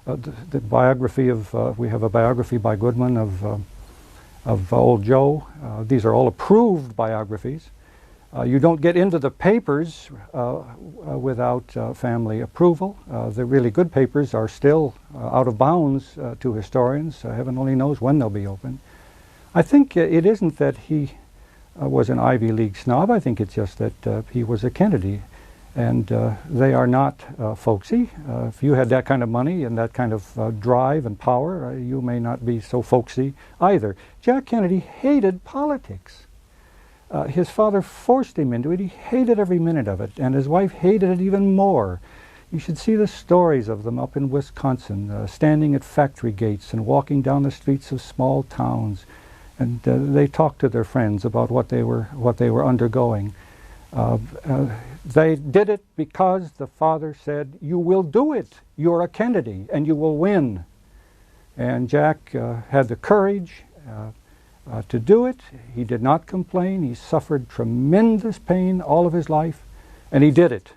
the biography of, we have a biography by Goodman of Old Joe. These are all approved biographies. You don't get into the papers without family approval. The really good papers are still out of bounds to historians. Heaven only knows when they'll be open. I think it isn't that he was an Ivy League snob. I think it's just that he was a Kennedy. And they are not folksy. If you had that kind of money and that kind of drive and power, you may not be so folksy either. Jack Kennedy hated politics. His father forced him into it. He hated every minute of it, and his wife hated it even more. You should see the stories of them up in Wisconsin, standing at factory gates and walking down the streets of small towns, and they talked to their friends about what they were undergoing. They did it because the father said, "You will do it. You're a Kennedy, and you will win." And Jack had the courage to do it. He did not complain. He suffered tremendous pain all of his life, and he did it.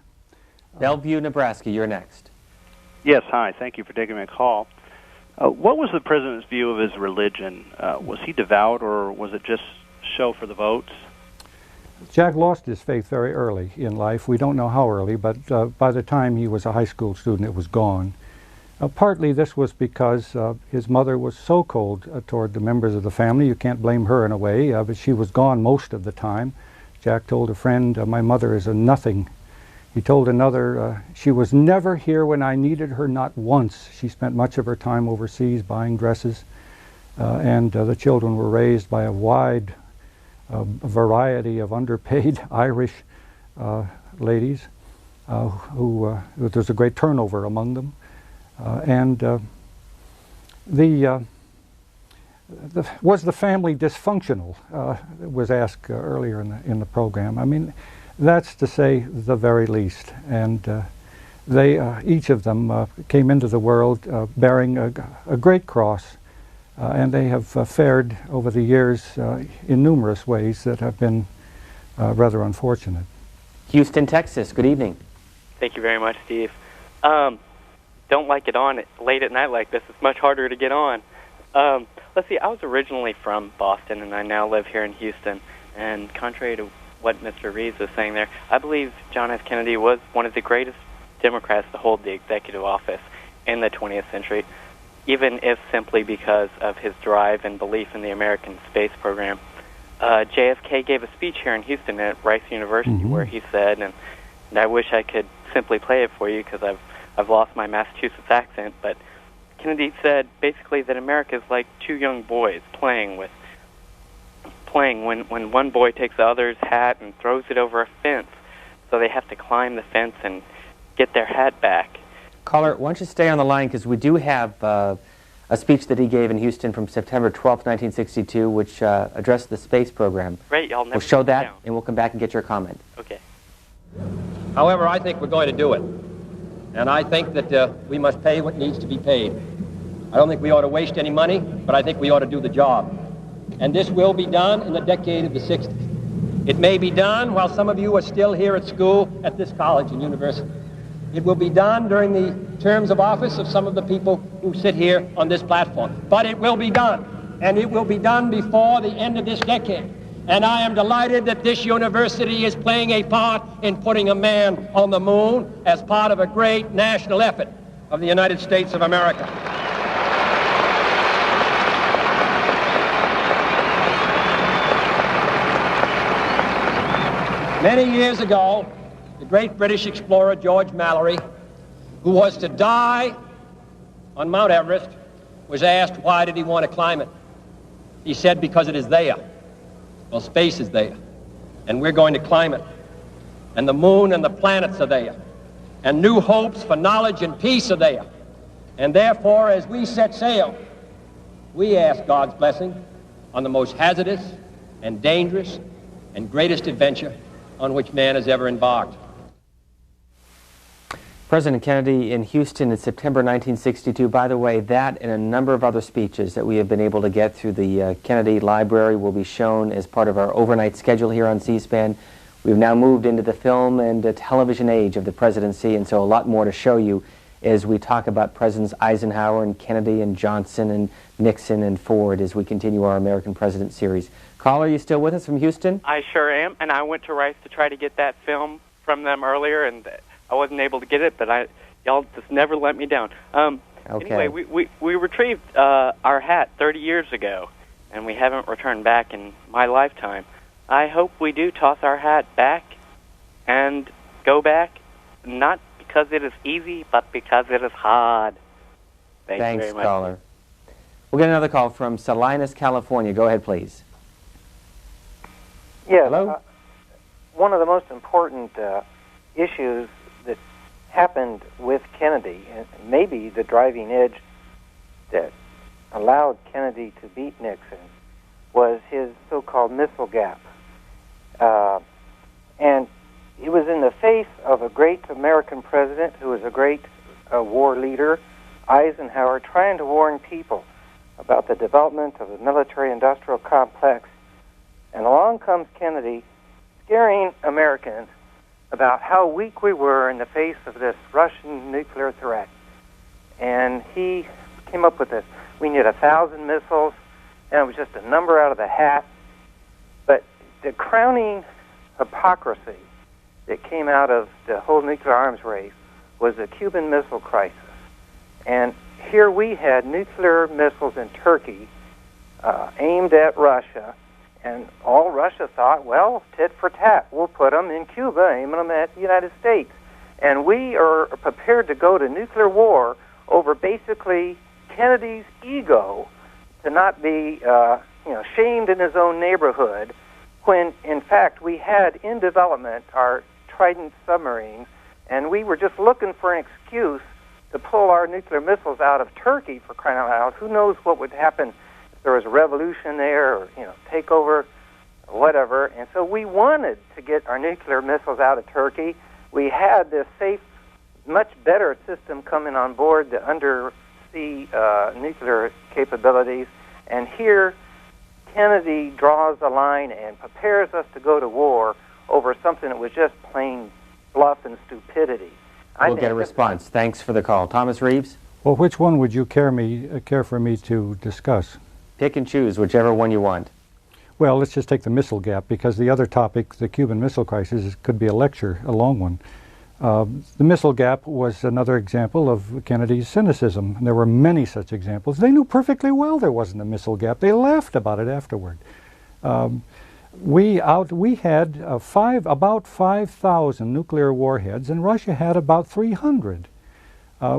Bellevue, Nebraska, you're next. Yes, hi. Thank you for taking my call. What was the president's view of his religion? Was he devout, or was it just show for the votes? Jack lost his faith very early in life. We don't know how early, but by the time he was a high school student, it was gone. Partly this was because his mother was so cold toward the members of the family. You can't blame her in a way, but she was gone most of the time. Jack told a friend, my mother is a nothing. He told another, she was never here when I needed her, not once. She spent much of her time overseas buying dresses, and the children were raised by a wide variety of underpaid Irish ladies who there's a great turnover among them. Was the family dysfunctional? Was asked earlier in the program. I mean, that's to say the very least. And they, each of them, came into the world bearing a great cross, and they have fared over the years in numerous ways that have been rather unfortunate. Houston, Texas. Good evening. Thank you very much, Steve. Don't like it on late at night like this. It's much harder to get on. Let's see, I was originally from Boston, and I now live here in Houston. And contrary to what Mr. Reeves was saying there, I believe John F. Kennedy was one of the greatest Democrats to hold the executive office in the 20th century, even if simply because of his drive and belief in the American space program. JFK gave a speech here in Houston at Rice University where he said, and I wish I could simply play it for you because I've lost my Massachusetts accent, but Kennedy said basically that America is like two young boys playing when one boy takes the other's hat and throws it over a fence, so they have to climb the fence and get their hat back. Caller, why don't you stay on the line, because we do have a speech that he gave in Houston from September 12th, 1962, which addressed the space program. Great, y'all never We'll show that, down. and we'll come back and get your comment. Okay. However, I think we're going to do it. And I think that we must pay what needs to be paid. I don't think we ought to waste any money, but I think we ought to do the job. And this will be done in the decade of the 60s. It may be done while some of you are still here at school at this college and university. It will be done during the terms of office of some of the people who sit here on this platform. But it will be done, and it will be done before the end of this decade. And I am delighted that this university is playing a part in putting a man on the moon as part of a great national effort of the United States of America. Many years ago, the great British explorer George Mallory, who was to die on Mount Everest, was asked why did he want to climb it. He said, because it is there. Well, space is there, and we're going to climb it. And the moon and the planets are there. And new hopes for knowledge and peace are there. And therefore, as we set sail, we ask God's blessing on the most hazardous and dangerous and greatest adventure on which man has ever embarked. President Kennedy in Houston in September 1962. By the way, that and a number of other speeches that we have been able to get through the Kennedy Library will be shown as part of our overnight schedule here on C-SPAN. We've now moved into the film and television age of the presidency, and so a lot more to show you as we talk about Presidents Eisenhower and Kennedy and Johnson and Nixon and Ford as we continue our American President series. Caller, are you still with us from Houston? I sure am, and I went to Rice to try to get that film from them earlier, and I wasn't able to get it, but y'all just never let me down. Okay. Anyway, we retrieved our hat 30 years ago, and we haven't returned back in my lifetime. I hope we do toss our hat back and go back, not because it is easy, but because it is hard. Thanks very much. Caller. We'll get another call from Salinas, California. Go ahead, please. Yes. Hello? One of the most important issues that happened with Kennedy, and maybe the driving edge that allowed Kennedy to beat Nixon, was his so-called missile gap. And it was in the face of a great American president who was a great war leader, Eisenhower, trying to warn people about the development of the military-industrial complex. And along comes Kennedy, scaring Americans about how weak we were in the face of this Russian nuclear threat. And he came up with this. We need 1,000 missiles, and it was just a number out of the hat. But the crowning hypocrisy that came out of the whole nuclear arms race was the Cuban Missile Crisis. And here we had nuclear missiles in Turkey aimed at Russia, and all Russia thought, well, tit for tat, we'll put them in Cuba, aiming them at the United States. And we are prepared to go to nuclear war over basically Kennedy's ego to not be shamed in his own neighborhood, when in fact we had in development our Trident submarines, and we were just looking for an excuse to pull our nuclear missiles out of Turkey, for crying out loud. Who knows what would happen if there was a revolution there, or takeover, or whatever. And so we wanted to get our nuclear missiles out of Turkey. We had this safe, much better system coming on board, the undersea nuclear capabilities. And here, Kennedy draws a line and prepares us to go to war over something that was just plain bluff and stupidity. We'll get a response. Thanks for the call. Thomas Reeves? Well, which one would you care for me to discuss? Pick and choose, whichever one you want. Well, let's just take the missile gap, because the other topic, the Cuban Missile Crisis, could be a lecture, a long one. The missile gap was another example of Kennedy's cynicism. And there were many such examples. They knew perfectly well there wasn't a missile gap. They laughed about it afterward. We had about 5,000 nuclear warheads, and Russia had about 300.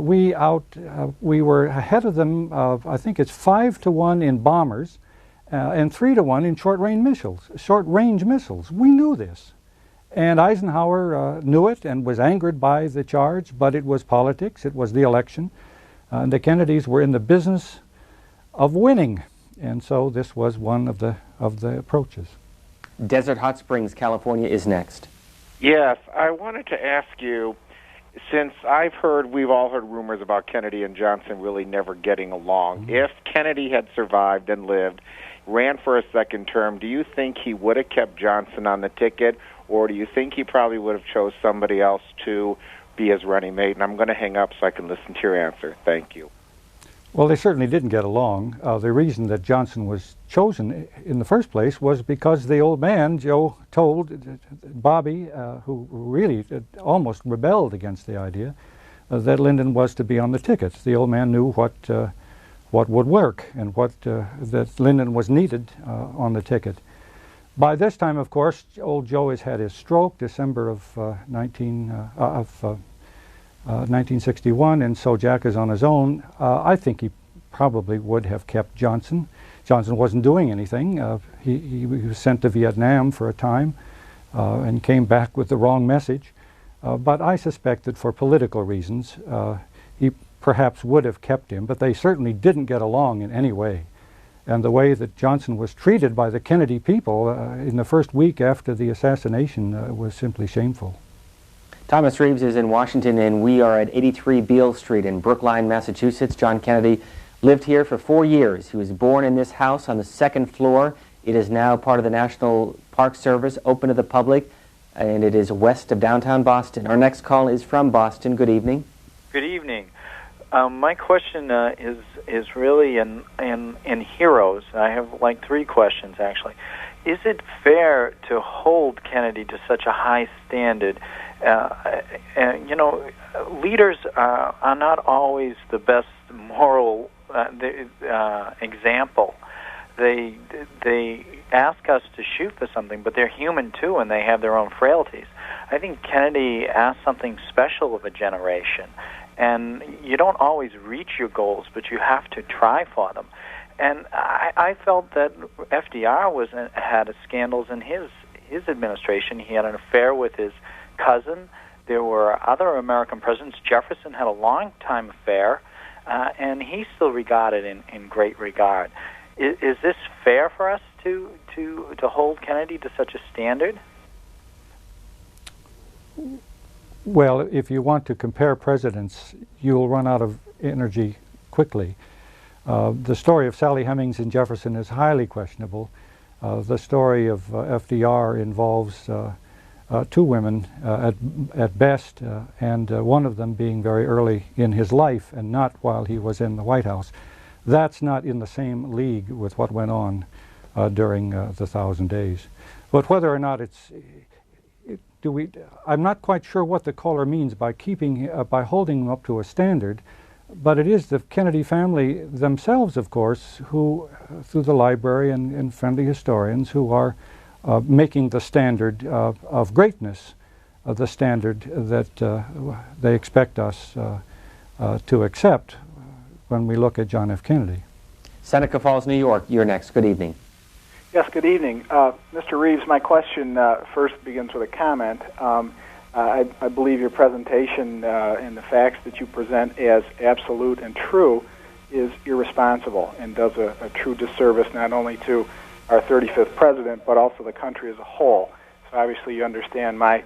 We were ahead of them. I think it's 5-1 in bombers, and 3-1 in short-range missiles. We knew this. And Eisenhower knew it and was angered by the charge, but it was politics, it was the election. And the Kennedys were in the business of winning, and so this was one of the approaches. Desert Hot Springs, California is next. Yes, I wanted to ask you, since we've all heard rumors about Kennedy and Johnson really never getting along, if Kennedy had survived and lived, ran for a second term, do you think he would have kept Johnson on the ticket, or do you think he probably would have chose somebody else to be his running mate? And I'm going to hang up so I can listen to your answer. Thank you. Well, they certainly didn't get along. The reason that Johnson was chosen in the first place was because the old man, Joe, told Bobby, who really almost rebelled against the idea, that Lyndon was to be on the ticket. The old man knew what would work and that Lyndon was needed on the ticket. By this time, of course, old Joe has had his stroke, December of 1961, and so Jack is on his own. I think he probably would have kept Johnson. Johnson wasn't doing anything. He was sent to Vietnam for a time and came back with the wrong message. But I suspect that for political reasons, he perhaps would have kept him, but they certainly didn't get along in any way. And the way that Johnson was treated by the Kennedy people in the first week after the assassination was simply shameful. Thomas Reeves is in Washington, and we are at 83 Beale Street in Brookline, Massachusetts. John Kennedy lived here for 4 years. He was born in this house on the second floor. It is now part of the National Park Service, open to the public, and it is west of downtown Boston. Our next call is from Boston. Good evening. Good evening. My question is really in heroes. I have like 3 questions, actually. Is it fair to hold Kennedy to such a high standard? Leaders are not always the best moral example. They ask us to shoot for something, but they're human too, and they have their own frailties. I think Kennedy asked something special of a generation. And you don't always reach your goals, but you have to try for them. And I felt that FDR had scandals in his administration. He had an affair with his cousin. There were other American presidents. Jefferson had a long-time affair, and he's still regarded in great regard. Is this fair for us to hold Kennedy to such a standard? Well, if you want to compare presidents, you'll run out of energy quickly. The story of Sally Hemings and Jefferson is highly questionable. The story of FDR involves 2 women at best, and one of them being very early in his life and not while he was in the White House. That's not in the same league with what went on during the 1,000 days. But whether or not I'm not quite sure what the caller means by holding him up to a standard. But it is the Kennedy family themselves, of course, who, through the library and friendly historians, who are making the standard of greatness, the standard that they expect us to accept when we look at John F. Kennedy. Seneca Falls, New York, you're next. Good evening. Yes, good evening. Mr. Reeves, my question first begins with a comment. I believe your presentation and the facts that you present as absolute and true is irresponsible and does a true disservice not only to our 35th president, but also the country as a whole. So obviously you understand my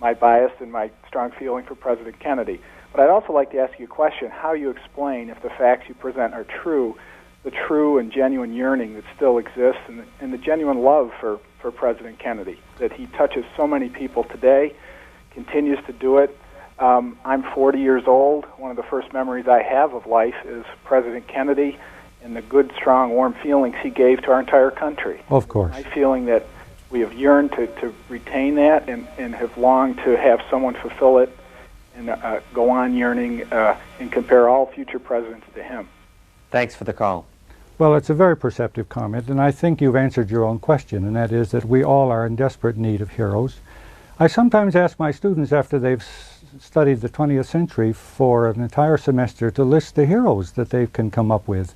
bias and my strong feeling for President Kennedy. But I'd also like to ask you a question, how you explain, if the facts you present are true, the true and genuine yearning that still exists and the genuine love for President Kennedy, that he touches so many people today, continues to do it. I'm 40 years old. One of the first memories I have of life is President Kennedy and the good, strong, warm feelings he gave to our entire country. Of course. My feeling that we have yearned to retain that and have longed to have someone fulfill it and go on yearning and compare all future presidents to him. Thanks for the call. Well, it's a very perceptive comment, and I think you've answered your own question, and that is that we all are in desperate need of heroes. I sometimes ask my students after they've studied the 20th century for an entire semester to list the heroes that they can come up with.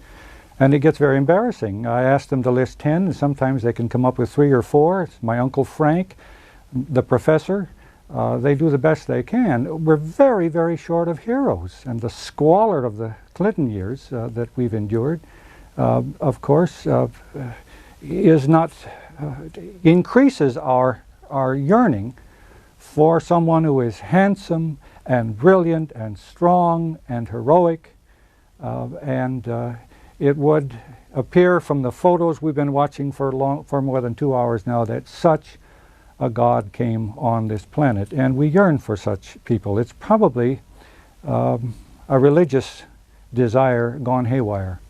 And it gets very embarrassing. I ask them to list 10, and sometimes they can come up with 3 or 4. It's my Uncle Frank, the professor. They do the best they can. We're very, very short of heroes. And the squalor of the Clinton years that we've endured, of course, increases our yearning for someone who is handsome and brilliant and strong and heroic. It would appear from the photos we've been watching for more than 2 hours now that such a God came on this planet, and we yearn for such people. It's probably a religious desire gone haywire.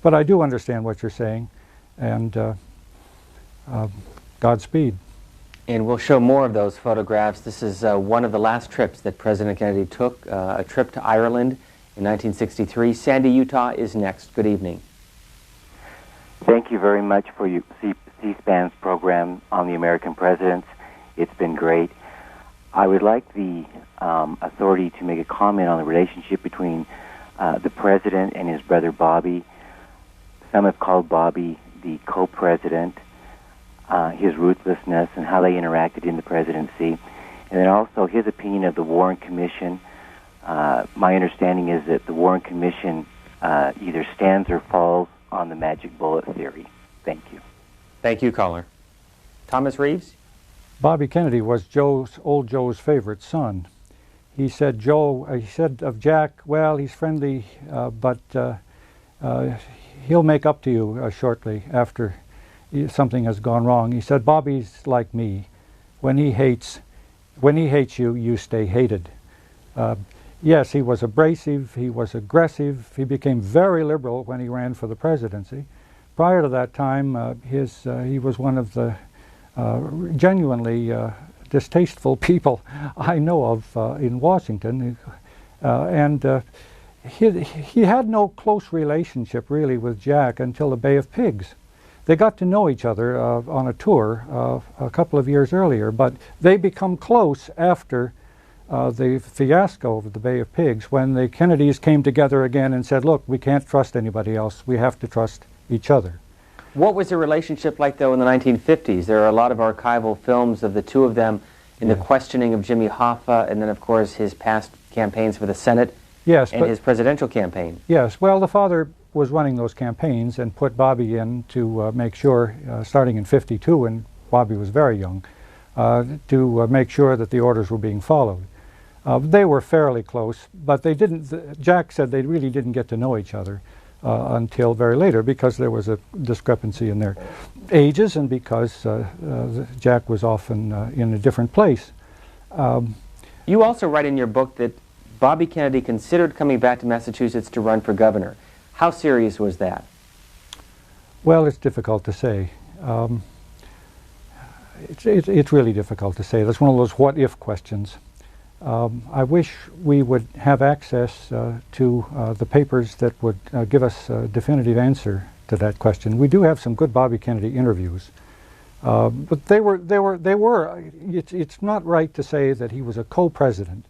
But I do understand what you're saying, and Godspeed. And we'll show more of those photographs. This is one of the last trips that President Kennedy took, a trip to Ireland in 1963. Sandy, Utah is next. Good evening. Thank you very much for your C-SPAN's program on the American presidents. It's been great. I would like the authority to make a comment on the relationship between the president and his brother Bobby. Some have called Bobby the co-president, his ruthlessness and how they interacted in the presidency, and then also his opinion of the Warren Commission. My understanding is that the Warren Commission either stands or falls on the magic bullet theory. Thank you. Thank you, caller. Thomas Reeves? Bobby Kennedy was old Joe's favorite son. He said of Jack, well, he's friendly, but he'll make up to you shortly after something has gone wrong. He said, Bobby's like me. When he hates you, you stay hated. Yes, he was abrasive, he was aggressive, he became very liberal when he ran for the presidency. Prior to that time, he was one of the genuinely distasteful people I know of in Washington. He had no close relationship really with Jack until the Bay of Pigs. They got to know each other on a tour a couple of years earlier, but they become close after the fiasco of the Bay of Pigs, when the Kennedys came together again and said, look, we can't trust anybody else. We have to trust each other. What was the relationship like, though, in the 1950s? There are a lot of archival films of the two of them in the questioning of Jimmy Hoffa, and then, of course, his past campaigns for the Senate and his presidential campaign. Yes, well, the father was running those campaigns and put Bobby in to make sure, starting in '52, when Bobby was very young, to make sure that the orders were being followed. They were fairly close, but they didn't. Jack said they really didn't get to know each other until very later, because there was a discrepancy in their ages and because Jack was often in a different place. You also write in your book that Bobby Kennedy considered coming back to Massachusetts to run for governor. How serious was that? Well, it's difficult to say. It's really difficult to say. That's one of those what-if questions. I wish we would have access to the papers that would give us a definitive answer to that question. We do have some good Bobby Kennedy interviews, but it's not right to say that he was a co-president,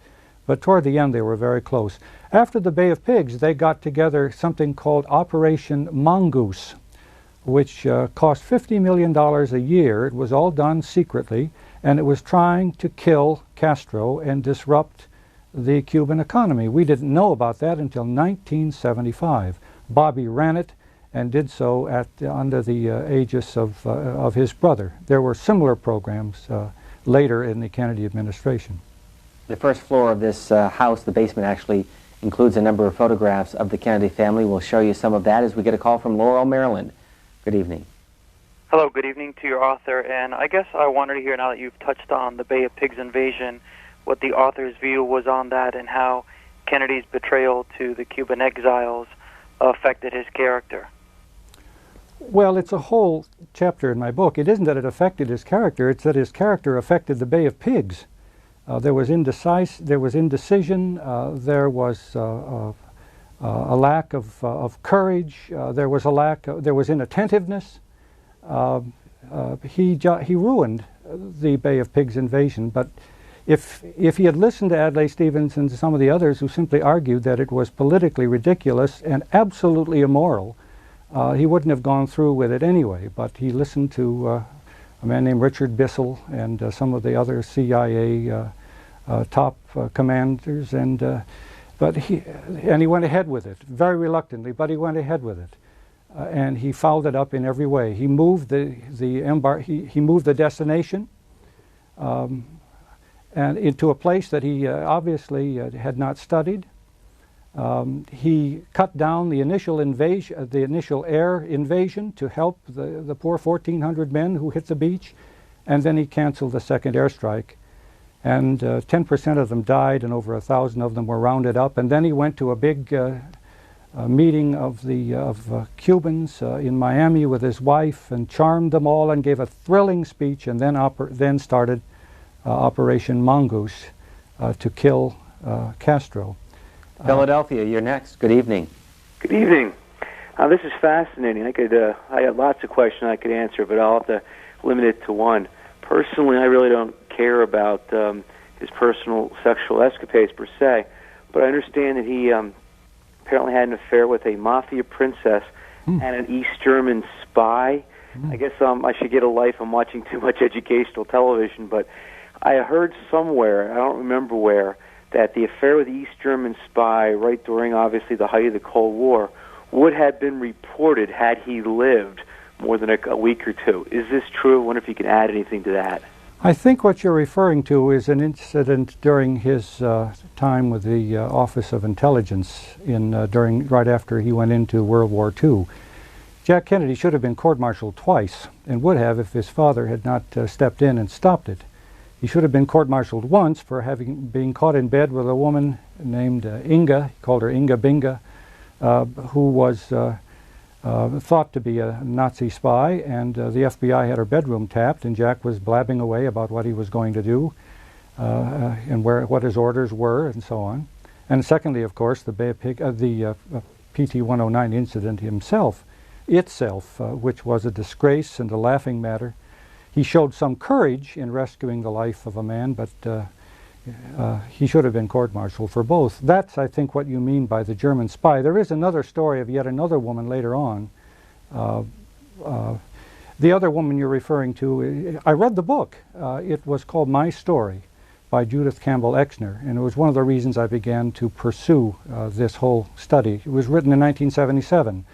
but toward the end they were very close. After the Bay of Pigs, they got together something called Operation Mongoose, which cost $50 million a year. It was all done secretly, and it was trying to kill Castro and disrupt the Cuban economy. We didn't know about that until 1975. Bobby ran it and did so under the aegis of his brother. There were similar programs later in the Kennedy administration. The first floor of this house, the basement, actually includes a number of photographs of the Kennedy family. We'll show you some of that as we get a call from Laurel, Maryland. Good evening. Hello, good evening to your author, and I guess I wanted to hear, now that you've touched on the Bay of Pigs invasion, what the author's view was on that and how Kennedy's betrayal to the Cuban exiles affected his character. Well, it's a whole chapter in my book. It isn't that it affected his character, it's that his character affected the Bay of Pigs. There was indecision, there was a lack of courage, there was inattentiveness. He ruined the Bay of Pigs invasion, but if he had listened to Adlai Stevenson and some of the others who simply argued that it was politically ridiculous and absolutely immoral, he wouldn't have gone through with it anyway. But he listened to a man named Richard Bissell and some of the other CIA top commanders, and he went ahead with it very reluctantly, but he went ahead with it. And he fouled it up in every way. He moved he moved the destination and into a place that he obviously had not studied. He cut down the initial invasion, the initial air invasion, to help the poor 1,400 men who hit the beach, and then he canceled the second airstrike. And 10% of them died, and over 1,000 of them were rounded up. And then he went to a big meeting of Cubans in Miami with his wife and charmed them all and gave a thrilling speech, and then started Operation Mongoose to kill Castro. Philadelphia, you're next. Good evening. Good evening. This is fascinating. I have lots of questions I could answer, but I'll have to limit it to one. Personally, I really don't care about his personal sexual escapades per se, but I understand that he apparently had an affair with a mafia princess and an East German spy. I guess I should get a life. I'm watching too much educational television, but I heard somewhere, I don't remember where, that the affair with the East German spy, right during obviously the height of the Cold War, would have been reported had he lived more than a week or two. Is this true? I wonder if you can add anything to that. I think what you're referring to is an incident during his time with the Office of Intelligence right after he went into World War II. Jack Kennedy should have been court-martialed twice, and would have if his father had not stepped in and stopped it. He should have been court-martialed once for being caught in bed with a woman named Inga, he called her Inga Binga, who was thought to be a Nazi spy, and the FBI had her bedroom tapped, and Jack was blabbing away about what he was going to do and what his orders were, and so on. And secondly, of course, the PT-109 incident itself, which was a disgrace and a laughing matter. He showed some courage in rescuing the life of a man, but he should have been court-martialed for both. That's, I think, what you mean by the German spy. There is another story of yet another woman later on. The other woman you're referring to, I read the book. It was called My Story by Judith Campbell Exner, and it was one of the reasons I began to pursue this whole study. It was written in 1977.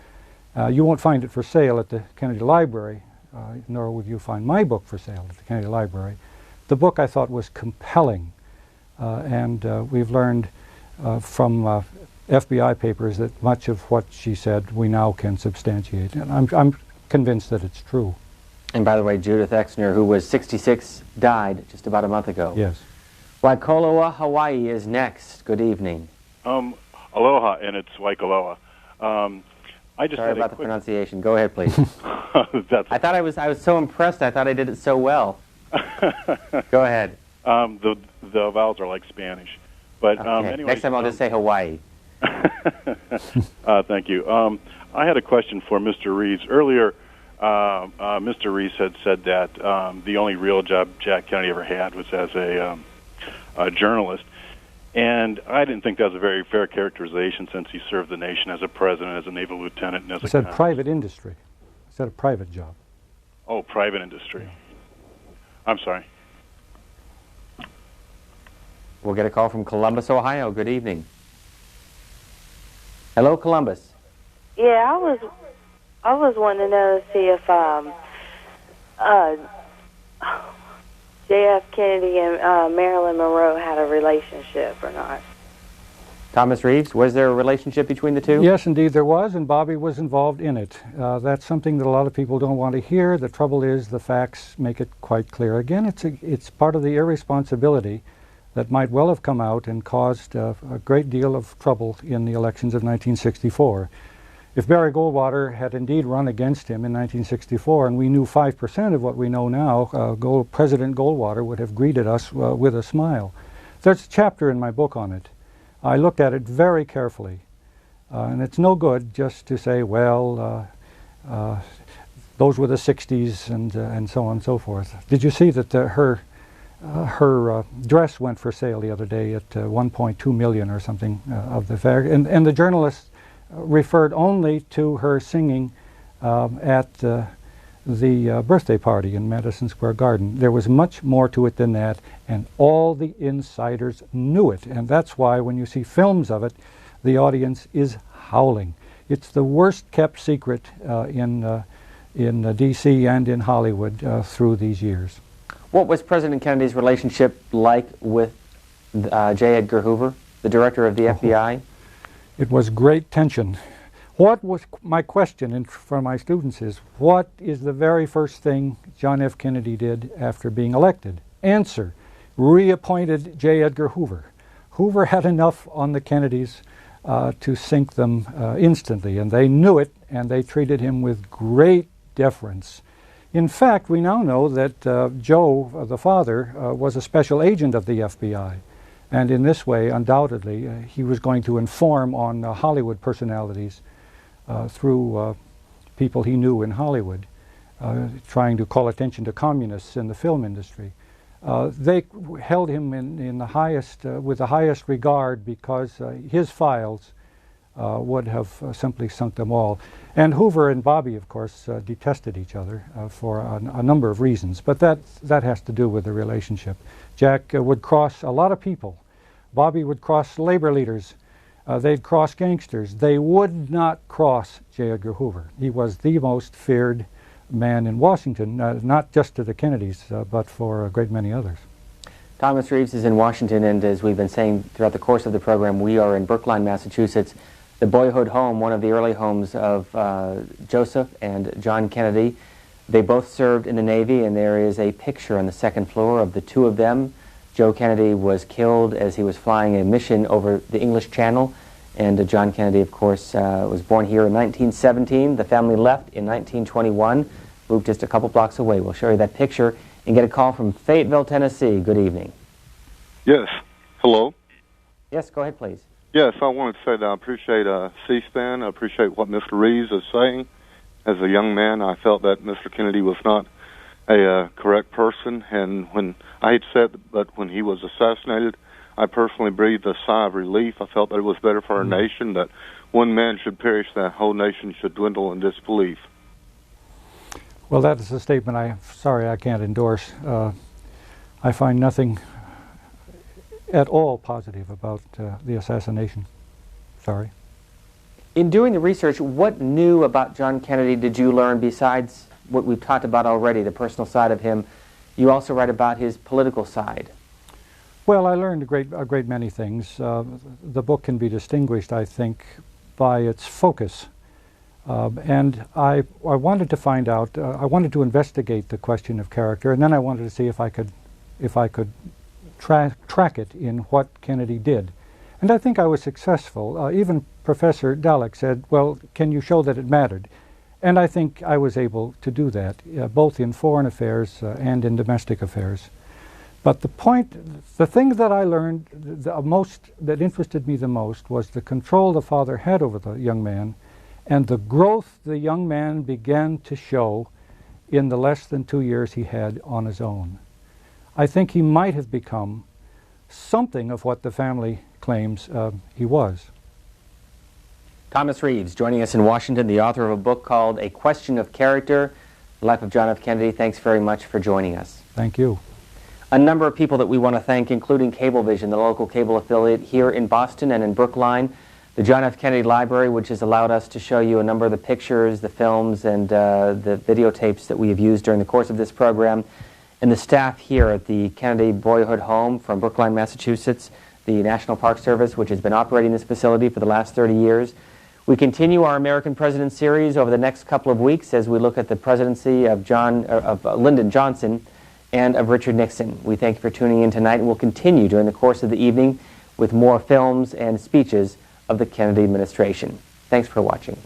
You won't find it for sale at the Kennedy Library, nor would you find my book for sale at the Kennedy Library. The book I thought was compelling, and we've learned from FBI papers that much of what she said we now can substantiate, and I'm convinced that it's true. And by the way, Judith Exner, who was 66, died just about a month ago. Yes. Waikoloa, Hawaii is next. Good evening. Aloha, and it's Waikoloa. I just Sorry about the pronunciation. Go ahead, please. I thought I was so impressed. I thought I did it so well. Go ahead. The vowels are like Spanish. But Okay. anyway, Next time I'll just say Hawaii. Thank you. I had a question for Mr. Reeves. Earlier, Mr. Reeves had said that the only real job Jack Kennedy ever had was as a journalist. And I didn't think that was a very fair characterization, since he served the nation as a president, as a naval lieutenant, and as He a said private industry. He said a private job. Oh, private industry. I'm sorry. We'll get a call from Columbus, Ohio. Good evening. Hello, Columbus. Yeah, I was wanting to know to see if J.F. Kennedy and Marilyn Monroe had a relationship or not. Thomas Reeves, was there a relationship between the two? Yes, indeed there was, and Bobby was involved in it. That's something that a lot of people don't want to hear. The trouble is the facts make it quite clear. Again, it's part of the irresponsibility that might well have come out and caused a great deal of trouble in the elections of 1964. If Barry Goldwater had indeed run against him in 1964, and we knew 5% of what we know now, President Goldwater would have greeted us with a smile. There's a chapter in my book on it. I looked at it very carefully, and it's no good just to say, well, those were the 60s and so on and so forth. Did you see that her dress went for sale the other day at $1.2 million or something of the fair, and the journalist referred only to her singing at the birthday party in Madison Square Garden. There was much more to it than that, and all the insiders knew it, and that's why when you see films of it, the audience is howling. It's the worst kept secret in D.C. and in Hollywood through these years. What was President Kennedy's relationship like with J. Edgar Hoover, the director of the FBI? It was great tension. What was my question for my students is, what is the very first thing John F. Kennedy did after being elected? Answer, reappointed J. Edgar Hoover. Hoover had enough on the Kennedys to sink them instantly, and they knew it, and they treated him with great deference. In fact, we now know that Joe, the father, was a special agent of the FBI. And in this way, undoubtedly, he was going to inform on Hollywood personalities through people he knew in Hollywood, trying to call attention to communists in the film industry. They held him in the highest, with the highest regard, because his files would have simply sunk them all. And Hoover and Bobby, of course, detested each other for a number of reasons, but that has to do with the relationship. Jack would cross a lot of people. Bobby would cross labor leaders. They'd cross gangsters. They would not cross J. Edgar Hoover. He was the most feared man in Washington, not just to the Kennedys, but for a great many others. Thomas Reeves is in Washington, and as we've been saying throughout the course of the program, we are in Brookline, Massachusetts, the boyhood home, one of the early homes of Joseph and John Kennedy. They both served in the Navy, and there is a picture on the second floor of the two of them. Joe Kennedy was killed as he was flying a mission over the English Channel, and John Kennedy, of course, was born here in 1917. The family left in 1921, moved just a couple blocks away. We'll show you that picture and get a call from Fayetteville, Tennessee. Good evening. Yes. Hello? Yes, go ahead, please. Yes, I wanted to say that I appreciate C-SPAN. I appreciate what Mr. Reeves is saying. As a young man, I felt that Mr. Kennedy was not a correct person, and when I hate to say it, but when he was assassinated, I personally breathed a sigh of relief. I felt that it was better for our nation, that one man should perish, that whole nation should dwindle in disbelief. Well, that is a statement I'm sorry I can't endorse. I find nothing at all positive about the assassination. Sorry. In doing the research, what new about John Kennedy did you learn besides what we've talked about already, the personal side of him? You also write about his political side. Well, I learned a great many things. The book can be distinguished, I think, by its focus. And I wanted to find out, I wanted to investigate the question of character, and then I wanted to see if I could track it in what Kennedy did. And I think I was successful. Even Professor Dalek said, well, can you show that it mattered? And I think I was able to do that, both in foreign affairs and in domestic affairs. But the thing that I learned that interested me the most was the control the father had over the young man and the growth the young man began to show in the less than 2 years he had on his own. I think he might have become something of what the family claims he was. Thomas Reeves, joining us in Washington, the author of a book called A Question of Character, The Life of John F. Kennedy. Thanks very much for joining us. Thank you. A number of people that we want to thank, including Cablevision, the local cable affiliate here in Boston and in Brookline, the John F. Kennedy Library, which has allowed us to show you a number of the pictures, the films, and the videotapes that we have used during the course of this program, and the staff here at the Kennedy Boyhood Home from Brookline, Massachusetts, the National Park Service, which has been operating this facility for the last 30 years. We continue our American President series over the next couple of weeks as we look at the presidency of Lyndon Johnson and of Richard Nixon. We thank you for tuning in tonight, and we'll continue during the course of the evening with more films and speeches of the Kennedy administration. Thanks for watching.